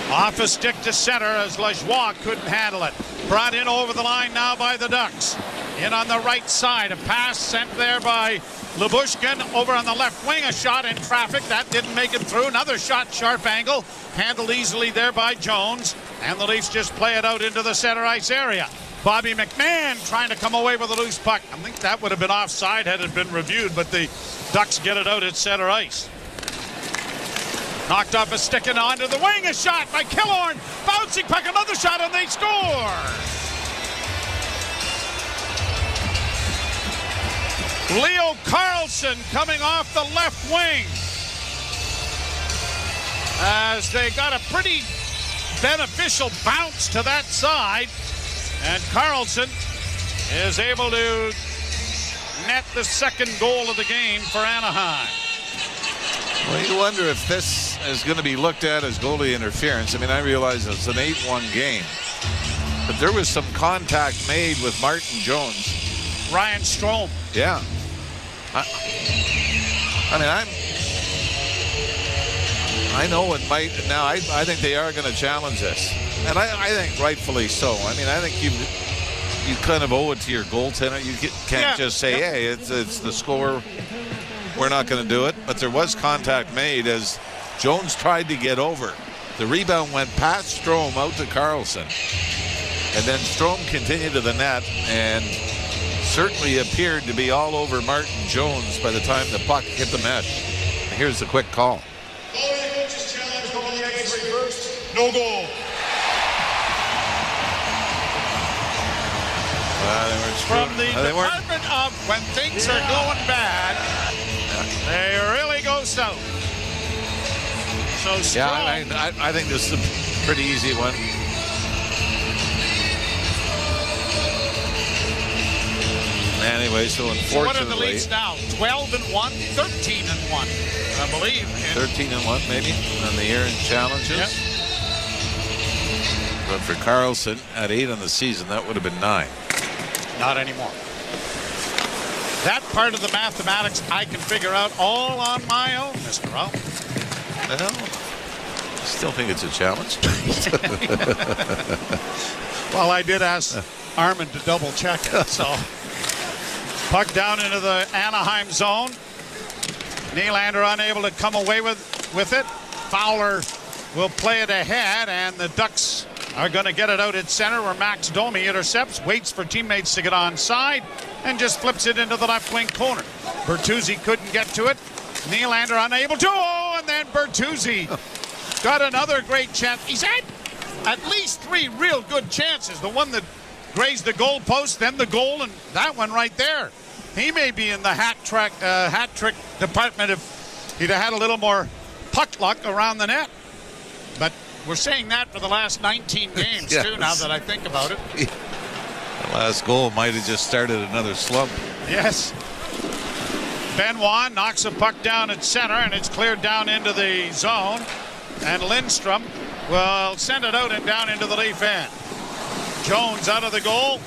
Off a stick to center as Lajoie couldn't handle it. Brought in over the line now by the Ducks. In on the right side. A pass sent there by Lyubushkin. Over on the left wing. A shot in traffic. That didn't make it through. Another shot, sharp angle. Handled easily there by Jones. And the Leafs just play it out into the center ice area. Bobby McMahon trying to come away with a loose puck. I think that would have been offside had it been reviewed, but the Ducks get it out at center ice. Knocked off a stick and onto the wing. A shot by Killorn. Bouncing puck. Another shot, and they score. Leo Carlson coming off the left wing. As they got a pretty beneficial bounce to that side. And Carlson is able to net the second goal of the game for Anaheim. Well, you wonder if this is going to be looked at as goalie interference. I mean, I realize it's an 8-1 game, but there was some contact made with Martin Jones. Ryan Strome. Yeah. I know it might. Now, I think they are going to challenge this, and I think rightfully so. I mean, I think you kind of owe it to your goaltender. You can't just say, hey, it's the score. We're not going to do it. But there was contact made as Jones tried to get over. The rebound went past Strome out to Carlson. And then Strome continued to the net and certainly appeared to be all over Martin Jones by the time the puck hit the mesh. Here's the quick call. No goal. From the department of when things are going bad. They really go south. So strong. Yeah, I think this is a pretty easy one. Anyway, so unfortunately, so what are the leads now? 12-1, 13-1, I believe. 13-1 maybe on the year in challenges. Yep. But for Carlson at 8 on the season, that would have been 9. Not anymore. That part of the mathematics I can figure out all on my own, Mr. Ralph. Well, I still think it's a challenge. Well, I did ask Armin to double check it, so. Puck down into the Anaheim zone. Nylander unable to come away with it. Fowler will play it ahead, and the Ducks are going to get it out at center where Max Domi intercepts, waits for teammates to get onside, and just flips it into the left wing corner. Bertuzzi couldn't get to it. Nylander unable to. Oh, and then Bertuzzi got another great chance. He's had at least 3 real good chances. The one that grazed the goal post, then the goal, and that one right there. He may be in the hat trick department if he'd have had a little more puck luck around the net. But we're saying that for the last 19 games, yes. too, now that I think about it. The last goal might have just started another slump. Yes. Benoit knocks a puck down at center, and it's cleared down into the zone. And Lindstrom will send it out and down into the Leaf end. Jones out of the goal,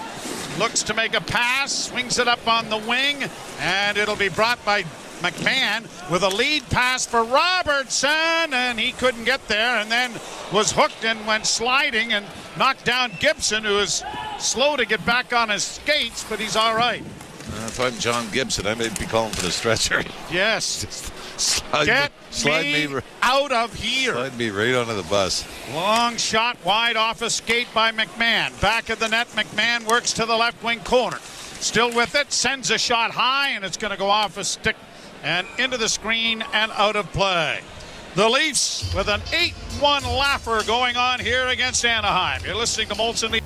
looks to make a pass, swings it up on the wing, and it'll be brought by McMahon with a lead pass for Robertson, and he couldn't get there, and then was hooked and went sliding and knocked down Gibson, who is slow to get back on his skates, but he's all right. If I'm John Gibson, I may be calling for the stretcher. Yes. Slide me out of here. Slide me right onto the bus. Long shot wide off a skate by McMahon. Back of the net, McMahon works to the left wing corner. Still with it, sends a shot high, and it's going to go off a stick and into the screen and out of play. The Leafs with an 8-1 laugher going on here against Anaheim. You're listening to Molson Leaf.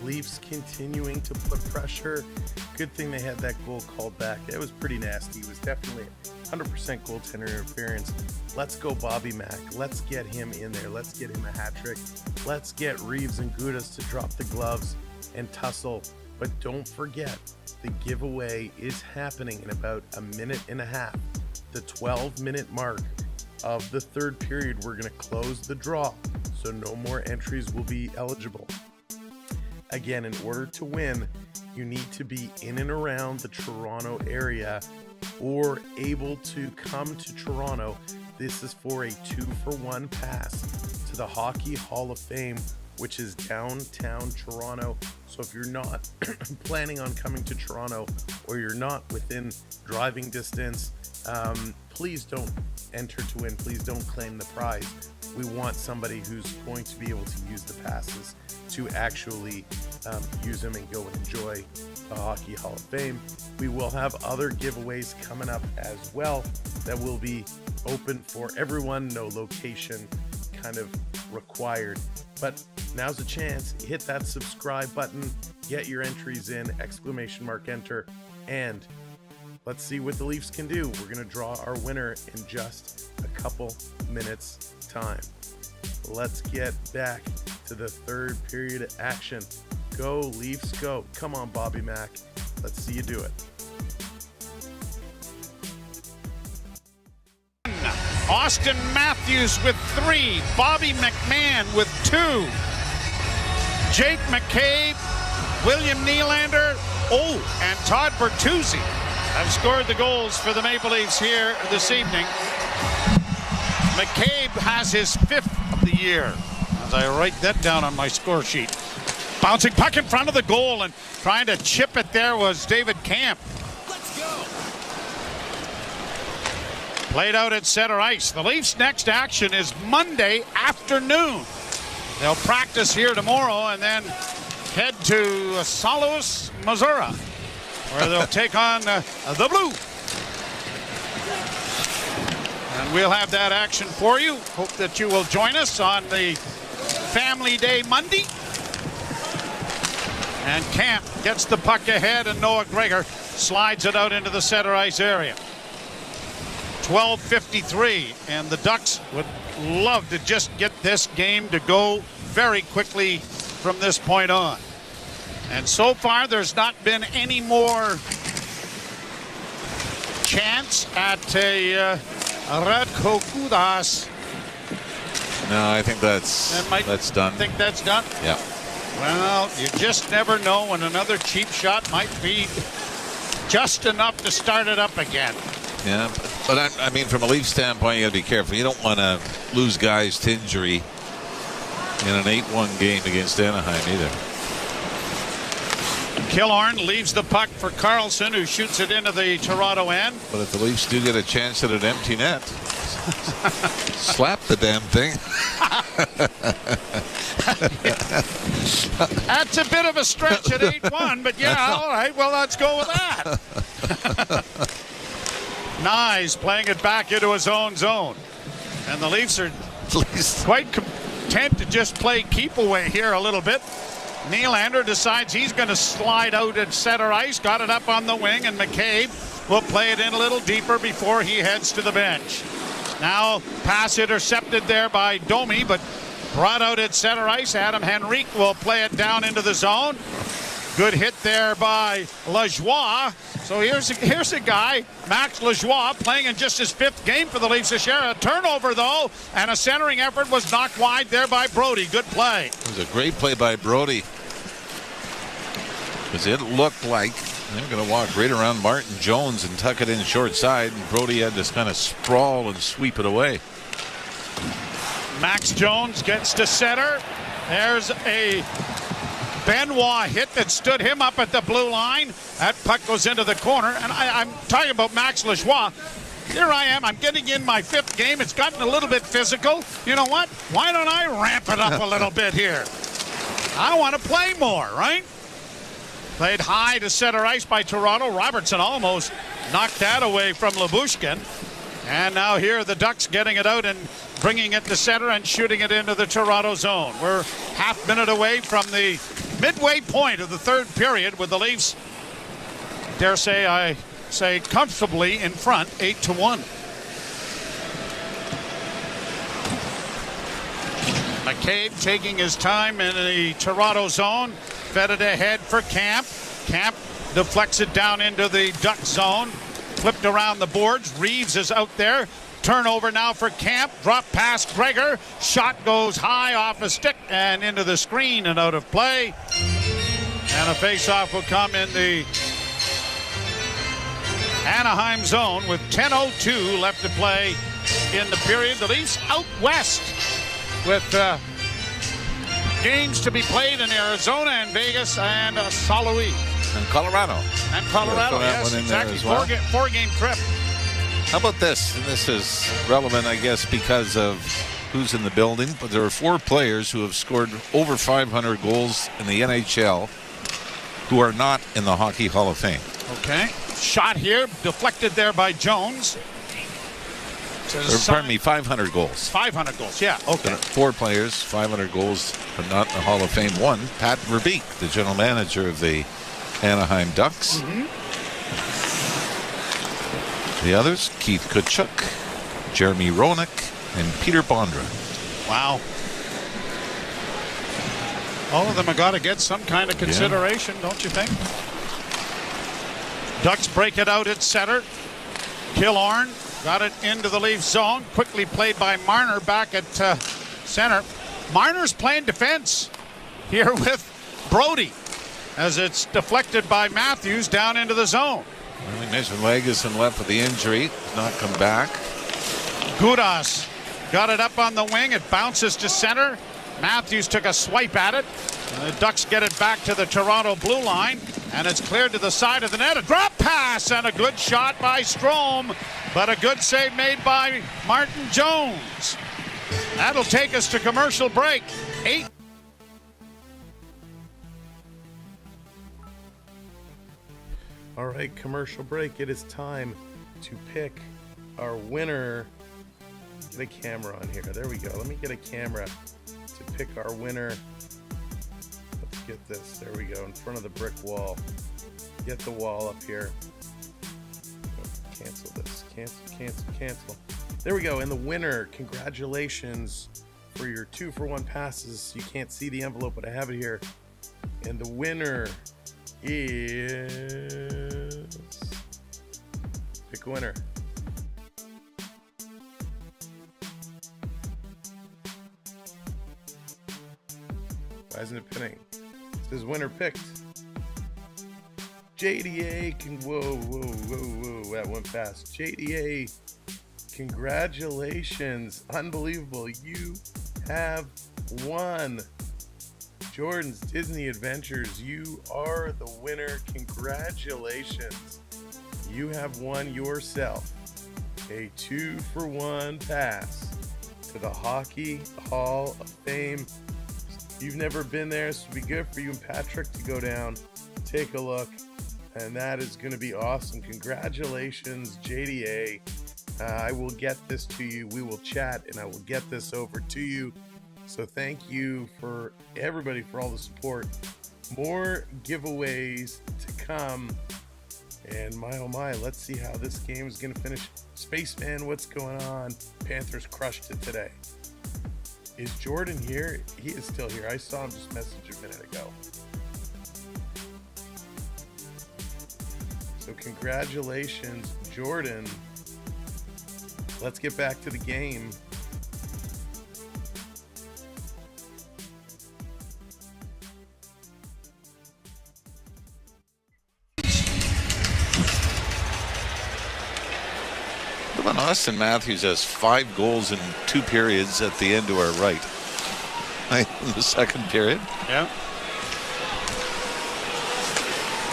Leafs continuing to put pressure. Good thing they had that goal called back. It was pretty nasty. It was definitely 100% goaltender interference. Let's go Bobby Mack. Let's get him in there. Let's get him a hat trick. Let's get Reeves and Gudas to drop the gloves and tussle. But don't forget, the giveaway is happening in about a minute and a half. The 12-minute mark of the third period, we're going to close the draw, so no more entries will be eligible. Again, in order to win, you need to be in and around the Toronto area or able to come to Toronto. This is for a 2-for-1 pass to the Hockey Hall of Fame, which is downtown Toronto. So if you're not planning on coming to Toronto or you're not within driving distance, please don't enter to win. Please don't claim the prize. We want somebody who's going to be able to use the passes to actually use them and go and enjoy the Hockey Hall of Fame. We will have other giveaways coming up as well that will be open for everyone, no location kind of required. But now's the chance. Hit that subscribe button, get your entries in, ! Enter, and let's see what the Leafs can do. We're going to draw our winner in just a couple minutes time. Let's get back to the third period action. Go Leafs, go. Come on, Bobby Mack. Let's see you do it. Austin Matthews with 3. Bobby McMahon with 2. Jake McCabe, William Nylander, and Todd Bertuzzi have scored the goals for the Maple Leafs here this evening. McCabe has his 5th of the year, as I write that down on my score sheet. Bouncing puck in front of the goal and trying to chip it there was David Camp. Let's go. Played out at center ice. The Leafs' next action is Monday afternoon. They'll practice here tomorrow and then head to St. Louis, Missouri, where they'll take on the Blue. And we'll have that action for you. Hope that you will join us on the Family Day Monday. And Camp gets the puck ahead, and Noah Gregor slides it out into the center ice area. 12:53, and the Ducks would love to just get this game to go very quickly from this point on. And so far, there's not been any more chance at a Radko Kudas. No, I think that's done. Think that's done? Yeah. Well, you just never know when another cheap shot might be just enough to start it up again. Yeah, but I mean, from a Leaf standpoint, you got to be careful. You don't want to lose guys to injury in an 8-1 game against Anaheim either. Killorn leaves the puck for Carlson, who shoots it into the Toronto end. But if the Leafs do get a chance at an empty net, slap the damn thing. That's a bit of a stretch at 8-1, but yeah, all right, well, let's go with that. Nyes playing it back into his own zone. And the Leafs are quite content to just play keep away here a little bit. Nylander decides he's going to slide out at center ice, got it up on the wing, and McCabe will play it in a little deeper before he heads to the bench. Now, pass intercepted there by Domi, but brought out at center ice. Adam Henrique will play it down into the zone. Good hit there by Lajoie. So here's a guy, Max Lajoie, playing in just his 5th game for the Leafs this year. A turnover, though, and a centering effort was knocked wide there by Brody. Good play. It was a great play by Brody. Because it looked like they were going to walk right around Martin Jones and tuck it in short side, and Brody had to kind of sprawl and sweep it away. Max Jones gets to center. There's a Benoit hit that stood him up at the blue line. That puck goes into the corner. And I'm talking about Max Lajoie. Here I am. I'm getting in my 5th game. It's gotten a little bit physical. You know what? Why don't I ramp it up a little bit here? I want to play more, right? Played high to center ice by Toronto. Robertson almost knocked that away from Lyubushkin. And now here the Ducks getting it out and bringing it to center and shooting it into the Toronto zone. We're half minute away from the midway point of the 3rd period with the Leafs, dare say I say, comfortably in front, 8-1. McCabe taking his time in the Toronto zone. Fed it ahead for Camp. Camp deflects it down into the Duck zone. Flipped around the boards. Reeves is out there. Turnover now for Camp. Drop past Gregor. Shot goes high off a stick and into the screen and out of play. And a face-off will come in the Anaheim zone with 10:02 left to play in the period. The Leafs out west with games to be played in Arizona and Vegas and St. Louis. And Colorado. And Colorado, yes, exactly. Four-game trip. How about this? And this is relevant, I guess, because of who's in the building. But there are 4 players who have scored over 500 goals in the NHL who are not in the Hockey Hall of Fame. Okay. Shot here, deflected there by Jones. Pardon me, 500 goals. 500 goals, yeah, okay. 4 players, 500 goals, but not in the Hall of Fame. 1, Pat Verbeek, the general manager of the Anaheim Ducks. Mm-hmm. The others, Keith Kutchuk, Jeremy Roenick, and Peter Bondra. Wow. All of them have got to get some kind of consideration, don't you think? Ducks break it out at center. Killorn got it into the Leaf zone. Quickly played by Marner back at center. Marner's playing defense here with Brody as it's deflected by Matthews down into the zone. Well, we mentioned Lagesson left with the injury. Did not come back. Gudas got it up on the wing. It bounces to center. Matthews took a swipe at it. And the Ducks get it back to the Toronto blue line. And it's cleared to the side of the net. A drop pass and a good shot by Strome. But a good save made by Martin Jones. That'll take us to commercial break. 8. All right, commercial break. It is time to pick our winner get a camera on here. There we go. Let me get a camera to pick our winner. Let's get this. There we go. In front of the brick wall. Get the wall up here. Cancel this. Cancel. There we go. And the winner, congratulations for your 2-for-1 passes. You can't see the envelope, but I have it here. And the winner is... Pick a winner. Why isn't it pinning? It says winner picked. JDA can whoa, that went fast. JDA, congratulations. Unbelievable. You have won Jordan's Disney Adventures. You are the winner. Congratulations. You have won yourself a 2-for-1 pass to the Hockey Hall of Fame. You've never been there, so it'd be good for you and Patrick to go down, take a look, and that is going to be awesome. Congratulations, JDA. I will get this to you. We will chat, and I will get this over to you. So thank you for everybody for all the support. More giveaways to come. And my, oh my, let's see how this game is going to finish. Spaceman, what's going on? Panthers crushed it today. Is Jordan here? He is still here. I saw him just message a minute ago. So congratulations, Jordan. Let's get back to the game. Austin Matthews has 5 goals in 2 periods at the end to our right. In the second period. Yeah.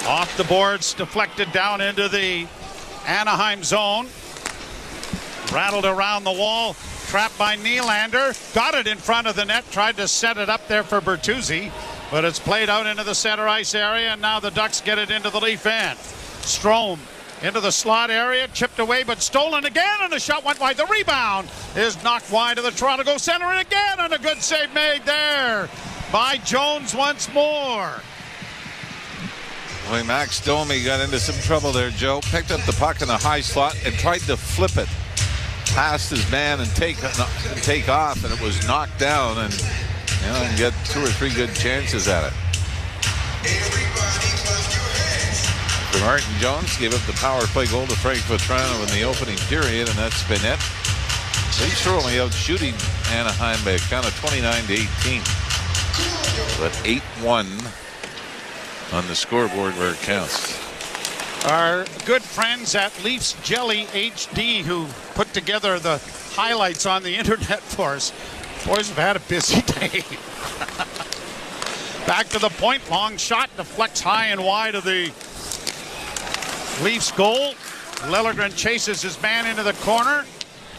Off the boards, deflected down into the Anaheim zone. Rattled around the wall, trapped by Nylander. Got it in front of the net, tried to set it up there for Bertuzzi, but it's played out into the center ice area, and now the Ducks get it into the Leaf end. Strome into the slot area, chipped away, but stolen again, and the shot went wide. The rebound is knocked wide to the Toronto goal center, and again, and a good save made there by Jones once more. Boy, Max Domi got into some trouble there, Joe. Picked up the puck in the high slot and tried to flip it past his man and take off, and it was knocked down, and and get 2 or 3 good chances at it. Martin Jones gave up the power play goal to Frank Vatrano in the opening period, and that's been it. Leafs are only out shooting Anaheim by a count of 29-18. But 8-1 on the scoreboard where it counts. Our good friends at Leafs Jelly HD, who put together the highlights on the internet for us. Boys have had a busy day. Back to the point, long shot, deflects high and wide of the Leafs goal. Liljegren chases his man into the corner.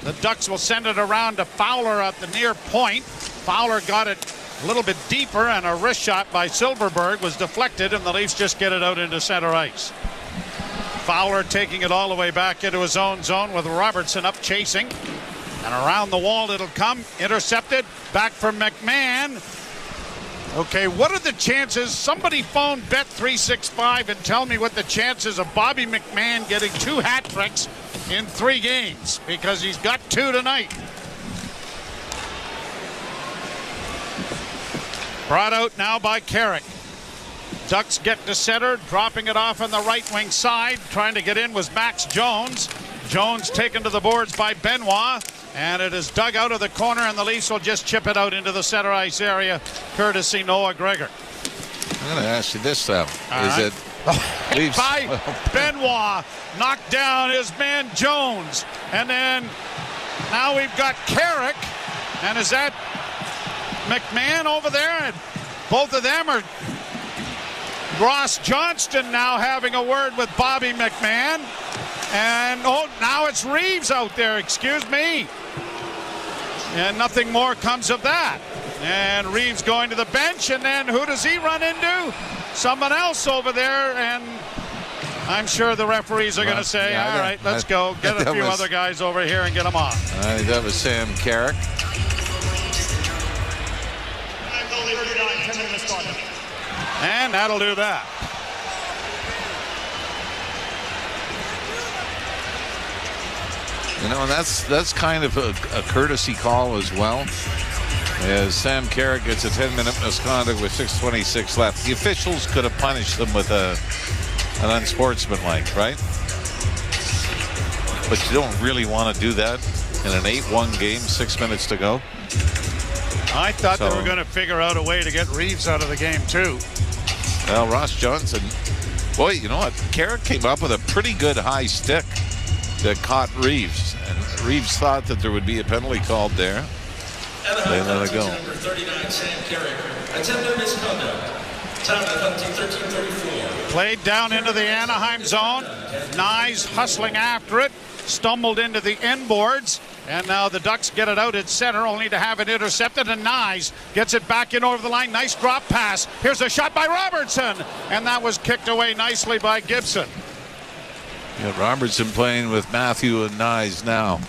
The Ducks will send it around to Fowler at the near point. Fowler got it a little bit deeper, and a wrist shot by Silverberg was deflected, and the Leafs just get it out into center ice. Fowler taking it all the way back into his own zone with Robertson up chasing. And around the wall it'll come. Intercepted. Back from McMahon. Okay, what are the chances? Somebody phone Bet365 and tell me what the chances of Bobby McMahon getting 2 hat tricks in 3 games, because he's got 2 tonight. Brought out now by Carrick. Ducks get to center, dropping it off on the right wing side. Trying to get in was Max Jones. Jones taken to the boards by Benoit, and it is dug out of the corner, and the Leafs will just chip it out into the center ice area, courtesy Noah Gregor. I'm going to ask you this, Sam. Is it Leafs by Benoit, knocked down his man Jones, and then now we've got Carrick, and is that McMahon over there? And both of them are Ross Johnston now having a word with Bobby McMahon. And now it's Reeves out there, excuse me. And nothing more comes of that. And Reeves going to the bench, and then who does he run into? Someone else over there, and I'm sure the referees are going to say, all right, let's go. Get a few other guys over here and get them on. That was Sam Carrick. And that'll do that. You know, and that's kind of a courtesy call as well. As Sam Carrick gets a 10-minute misconduct with 6:26 left. The officials could have punished them with an unsportsmanlike, right? But you don't really want to do that in an 8-1 game, 6 minutes to go. I thought they were going to figure out a way to get Reeves out of the game, too. Well, Ross Johnson, boy, you know what? Carrick came up with a pretty good high stick that caught Reeves. And Reeves thought that there would be a penalty called there. They let it go. Number 39, Sam Carrick. Attempted misconduct. Time of penalty 13:34. Played down into the Anaheim zone. Nyes hustling after it. Stumbled into the inboards. And now the Ducks get it out at center, only to have it intercepted. And Nyes gets it back in over the line. Nice drop pass. Here's a shot by Robertson. And that was kicked away nicely by Gibson. Yeah, Robertson playing with Matthew and Nyes now.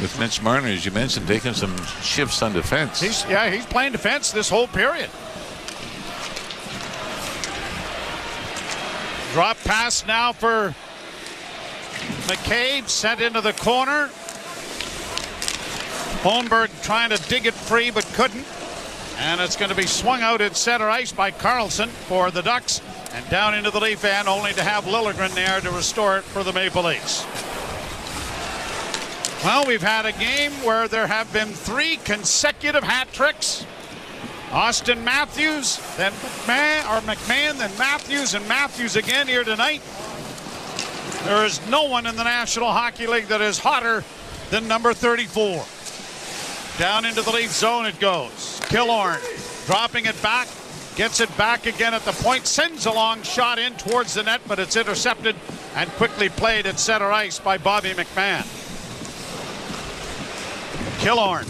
With Mitch Marner, as you mentioned, taking some shifts on defense. He's playing defense this whole period. Drop pass now for McCabe, sent into the corner. Holmberg trying to dig it free but couldn't. And it's going to be swung out at center ice by Carlson for the Ducks. And down into the Leaf end, only to have Liljegren there to restore it for the Maple Leafs. Well, we've had a game where there have been 3 consecutive hat tricks. Austin Matthews, then McMahon, then Matthews, and Matthews again here tonight. There is no one in the National Hockey League that is hotter than number 34. Down into the Leaf zone it goes. Killorn dropping it back, gets it back again at the point, sends a long shot in towards the net, but it's intercepted and quickly played at center ice by Bobby McMahon. Killorn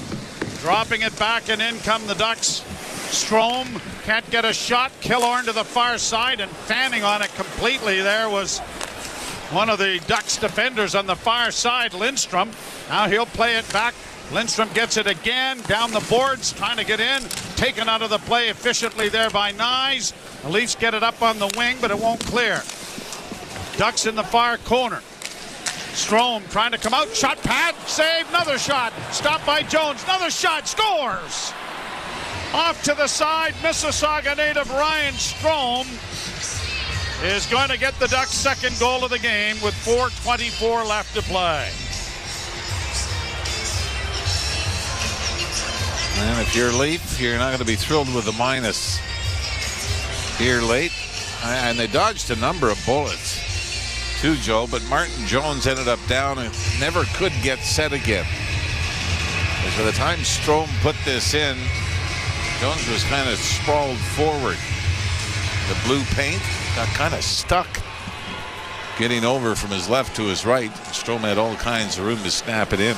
dropping it back, and in come the Ducks. Strome can't get a shot. Killorn to the far side, and fanning on it completely there was one of the Ducks defenders on the far side, Lindstrom. Now he'll play it back. Lindstrom gets it again down the boards, trying to get in. Taken out of the play efficiently there by Nyes. The Leafs get it up on the wing, but it won't clear. Ducks in the far corner. Strome trying to come out. Shot pad. Save. Another shot. Stopped by Jones. Another shot. Scores. Off to the side. Mississauga native Ryan Strome is going to get the Ducks' second goal of the game with 4:24 left to play. And if you're Leaf, you're not going to be thrilled with the minus here late. And they dodged a number of bullets too, Joe, but Martin Jones ended up down and never could get set again. Because by the time Strome put this in, Jones was kind of sprawled forward. The blue paint got kind of stuck getting over from his left to his right. Strome had all kinds of room to snap it in.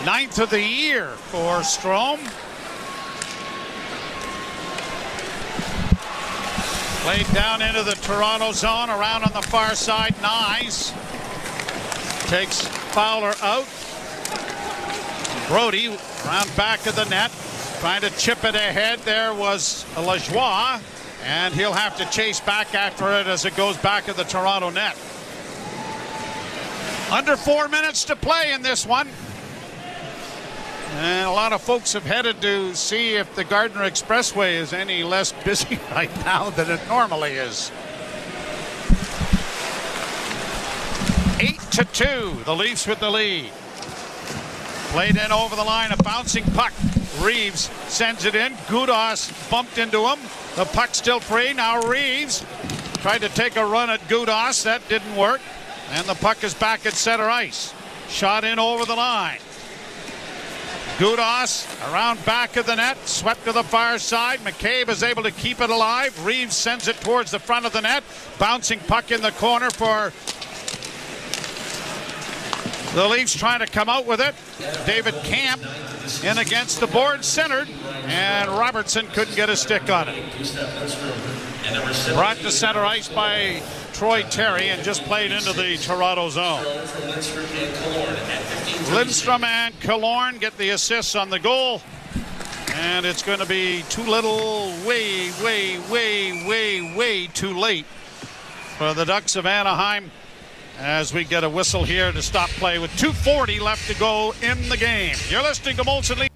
9th of the year for Strome. Played down into the Toronto zone, around on the far side. Nyes takes Fowler out. Brody around back of the net, trying to chip it ahead. There was Lajoie, and he'll have to chase back after it as it goes back of the Toronto net. Under 4 minutes to play in this one. And a lot of folks have headed to see if the Gardner Expressway is any less busy right now than it normally is. 8-2, the Leafs with the lead. Played in over the line, a bouncing puck. Reeves sends it in. Gudas bumped into him. The puck still free. Now Reeves tried to take a run at Gudas. That didn't work. And the puck is back at center ice. Shot in over the line. Gudas around back of the net, swept to the far side. McCabe is able to keep it alive. Reeves sends it towards the front of the net. Bouncing puck in the corner for the Leafs, trying to come out with it. David Camp in against the board, centered, and Robertson couldn't get a stick on it. Brought to center ice by Troy Terry and just played into the Toronto zone. Lindstrom and Killorn get the assists on the goal. And it's going to be too little, way too late for the Ducks of Anaheim as we get a whistle here to stop play with 2:40 left to go in the game. You're listening to Molson Lee.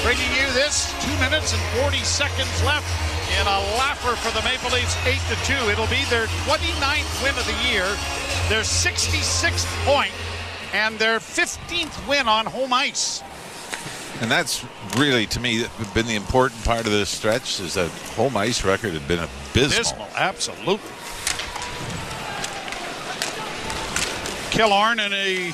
Bringing you this 2 minutes and 40 seconds left in a laugher for the Maple Leafs 8-2. It'll be their 29th win of the year, their 66th point, and their 15th win on home ice. And that's really, to me, been the important part of this stretch, is that home ice record had been abysmal. Absolutely. Killorn in a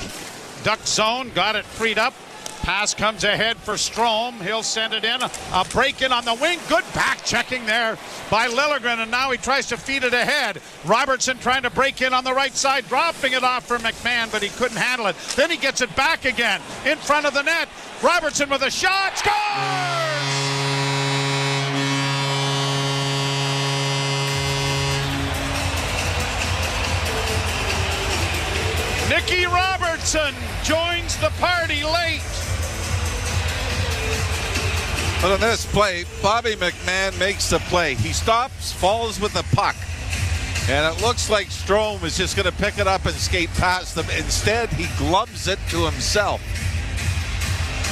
Duck zone, got it freed up. Pass comes ahead for Strome. He'll send it in. A break in on the wing. Good back checking there by Liljegren, and now he tries to feed it ahead. Robertson trying to break in on the right side, dropping it off for McMahon, but he couldn't handle it. Then he gets it back again in front of the net. Robertson with a shot. Scores! Nicky Robertson joins the party late. But on this play, Bobby McMahon makes the play. He stops, falls with the puck, and it looks like Strome is just going to pick it up and skate past them. Instead, he gloves it to himself.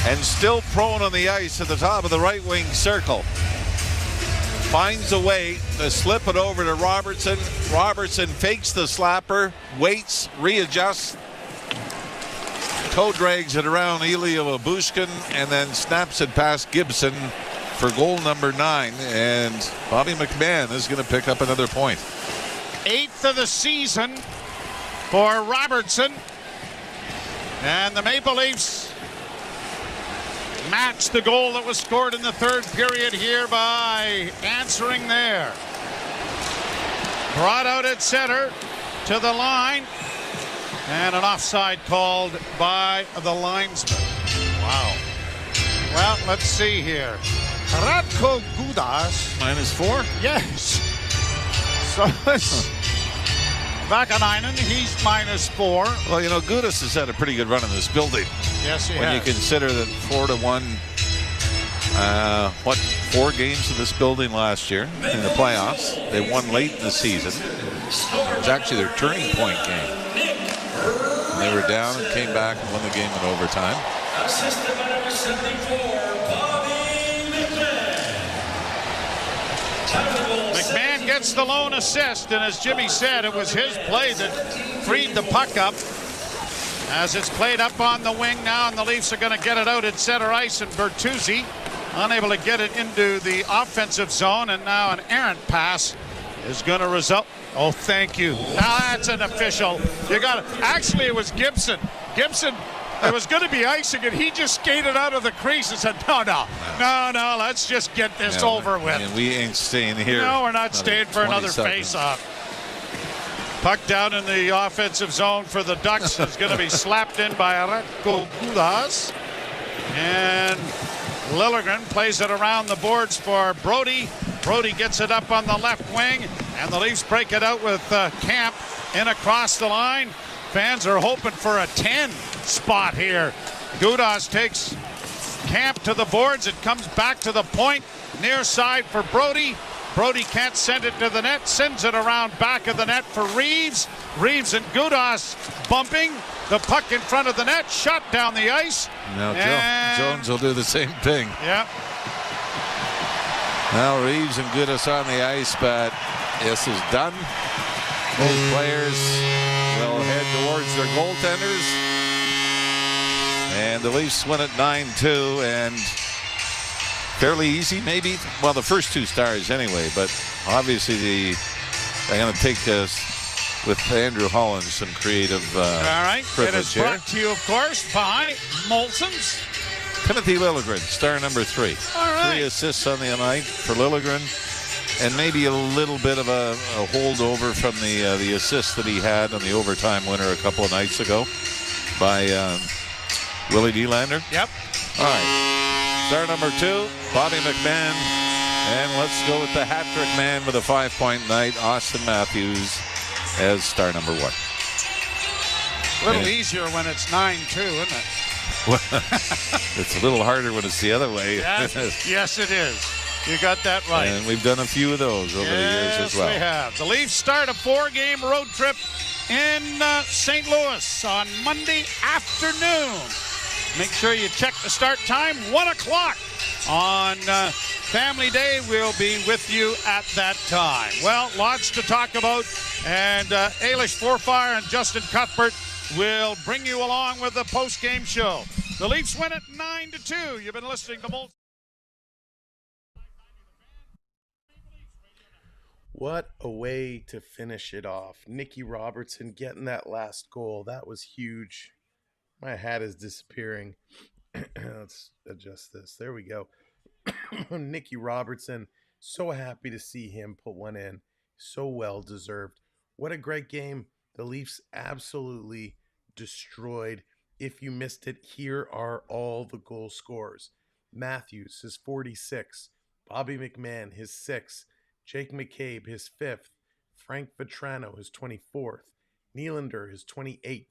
And still prone on the ice at the top of the right wing circle. Finds a way to slip it over to Robertson. Robertson fakes the slapper, waits, readjusts, toe drags it around Ilya Lyubushkin, and then snaps it past Gibson for goal number 9. And Bobby McMahon is going to pick up another point. 8th of the season for Robertson. And the Maple Leafs match the goal that was scored in the third period here by answering there. Brought out at center to the line. And an offside called by the linesman. Wow. Well, let's see here. Radko Gudas. -4? Yes. So it's Vakanainen, he's -4. Well, you know, Gudas has had a pretty good run in this building. Yes, he when has. you consider that 4-1, 4 games in this building last year in the playoffs. They won late in the season. It was actually their turning point game. And they were down and came back and won the game in overtime. Assisted by number 74, Bobby McMahon. McMahon gets the lone assist, and as Jimmy said, it was his play that freed the puck up. as it's played up on the wing now, and the Leafs are going to get it out at center ice, and Bertuzzi unable to get it into the offensive zone, and now an errant pass is going to result. Oh, thank you. Now that's an official. You got it. Actually, it was Gibson. It was going to be icing, and he just skated out of the crease and said, no, let's just get this over with. And we ain't staying here. No, we're not staying for another face-off. Puck down in the offensive zone for the Ducks is going to be slapped in by Radko Gudas. And Liljegren plays it around the boards for Brody. Brody gets it up on the left wing, and the Leafs break it out with Camp in across the line. Fans are hoping for a 10 spot here. Gudas takes Camp to the boards. It comes back to the point, near side for Brody. Brody can't send it to the net, sends it around back of the net for Reeves. Reeves and Gudas bumping. The puck in front of the net, shot down the ice. Now Jones will do the same thing. Yeah. Now Reeves and Gudas on the ice, but this is done. Both players will head towards their goaltenders. And the Leafs win it 9-2, and fairly easy, maybe. Well, the first two stars anyway, but obviously they're going to take this with Andrew Holland some creative all right, it is brought to you, of course, by Molson's. Timothy Liljegren, star number 3. All right. 3 assists on the night for Liljegren, and maybe a little bit of a holdover from the assist that he had on the overtime winner a couple of nights ago by Willie Nylander. Yep. All right. Star number 2, Bobby McMahon. And let's go with the hat-trick man with a 5-point night, Austin Matthews, as star number 1. A little easier when it's 9-2, isn't it? It's a little harder when it's the other way. Yes, it is. You got that right. And we've done a few of those over the years as well. Yes, we have. The Leafs start a 4-game road trip in St. Louis on Monday afternoon. Make sure you check the start time, 1 o'clock on Family Day. We'll be with you at that time. Well, lots to talk about, and Ailish Forfire and Justin Cuthbert will bring you along with the post-game show. The Leafs win it 9-2. You've been listening to Molson. What a way to finish it off. Nicky Robertson getting that last goal. That was huge. My hat is disappearing. Let's adjust this. There we go. Nicky Robertson. So happy to see him put one in. So well deserved. What a great game. The Leafs absolutely destroyed. If you missed it, here are all the goal scorers. Matthews, his 46. Bobby McMahon, his 6. Jake McCabe, his 5th. Frank Vetrano, his 24th. Nylander, his 28th.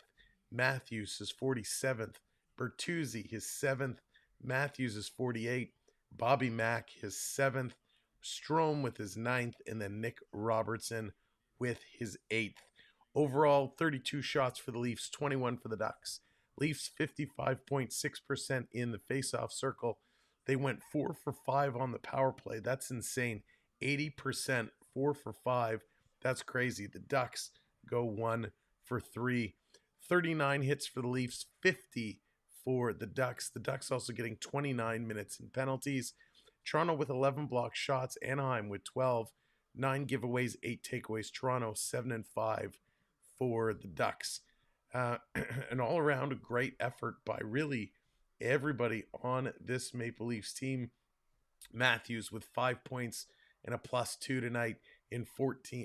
Matthews, his 47th. Bertuzzi, his 7th. Matthews, his 48th. Bobby Mack, his 7th. Strome with his 9th. And then Nick Robertson with his 8th. Overall, 32 shots for the Leafs, 21 for the Ducks. Leafs 55.6% in the faceoff circle. They went 4 for 5 on the power play. That's insane. 80%, 4 for 5. That's crazy. The Ducks go 1 for 3. 39 hits for the Leafs, 50 for the Ducks. The Ducks also getting 29 minutes in penalties. Toronto with 11 block shots. Anaheim with 12. 9 giveaways, 8 takeaways. Toronto 7-5 for the Ducks. An all-around great effort by really everybody on this Maple Leafs team. Matthews with 5 points and a +2 tonight in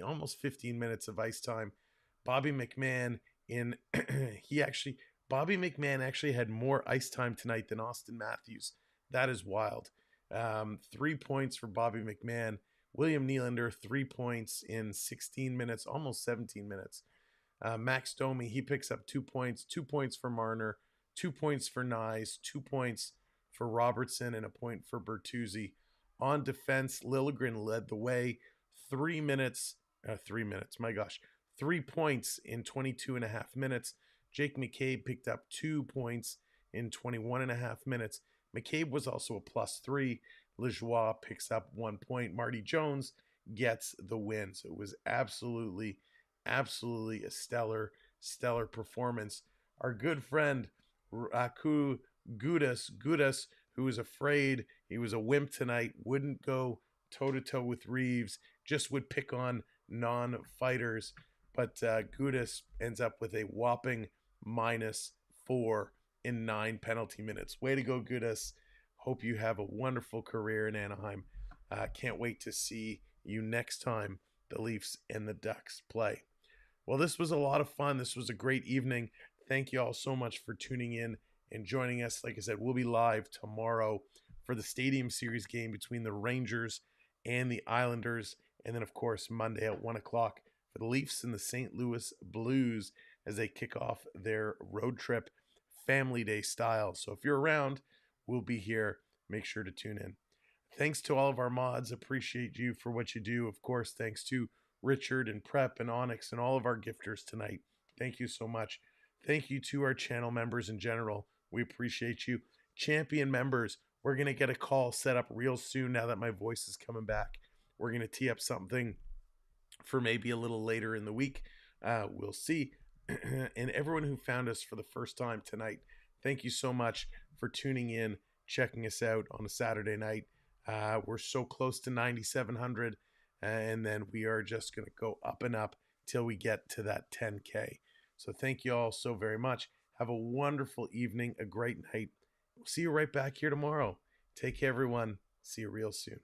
almost 15 minutes of ice time. Bobby McMahon Bobby McMahon actually had more ice time tonight than Austin Matthews. That is wild. 3 points for Bobby McMahon. William Nylander, 3 points in 16 minutes, almost 17 minutes. Max Domi, he picks up 2 points. 2 points for Marner, 2 points for Nyes, 2 points for Robertson, and a point for Bertuzzi. On defense, Liljegren led the way. 3 points in 22.5 minutes. Jake McCabe picked up 2 points in 21.5 minutes. McCabe was also a +3. Lajoie picks up 1 point. Marty Jones gets the win. So it was absolutely a stellar performance our good friend Raku Gudas, who was afraid he was a wimp tonight, wouldn't go toe-to-toe with Reeves, just would pick on non-fighters. But Gudas ends up with a whopping -4 in 9 penalty minutes. Way to go, Gudas. Hope you have a wonderful career in Anaheim. Can't wait to see you next time the Leafs and the Ducks play. Well, this was a lot of fun. This was a great evening. Thank you all so much for tuning in and joining us. Like I said, we'll be live tomorrow for the Stadium Series game between the Rangers and the Islanders. And then, of course, Monday at 1 o'clock for the Leafs and the St. Louis Blues as they kick off their road trip, family day style. So if you're around, we'll be here. Make sure to tune in. Thanks to all of our mods. Appreciate you for what you do. Of course, thanks to Richard and Prep and Onyx and all of our gifters tonight. Thank you so much. Thank you to our channel members in general. We appreciate you. Champion members, we're going to get a call set up real soon now that my voice is coming back. We're going to tee up something for maybe a little later in the week. We'll see. And everyone who found us for the first time tonight, thank you so much for tuning in, checking us out on a Saturday night. We're so close to 9,700, and then we are just going to go up and up till we get to that 10K. So thank you all so very much. Have a wonderful evening, a great night. We'll see you right back here tomorrow. Take care, everyone. See you real soon.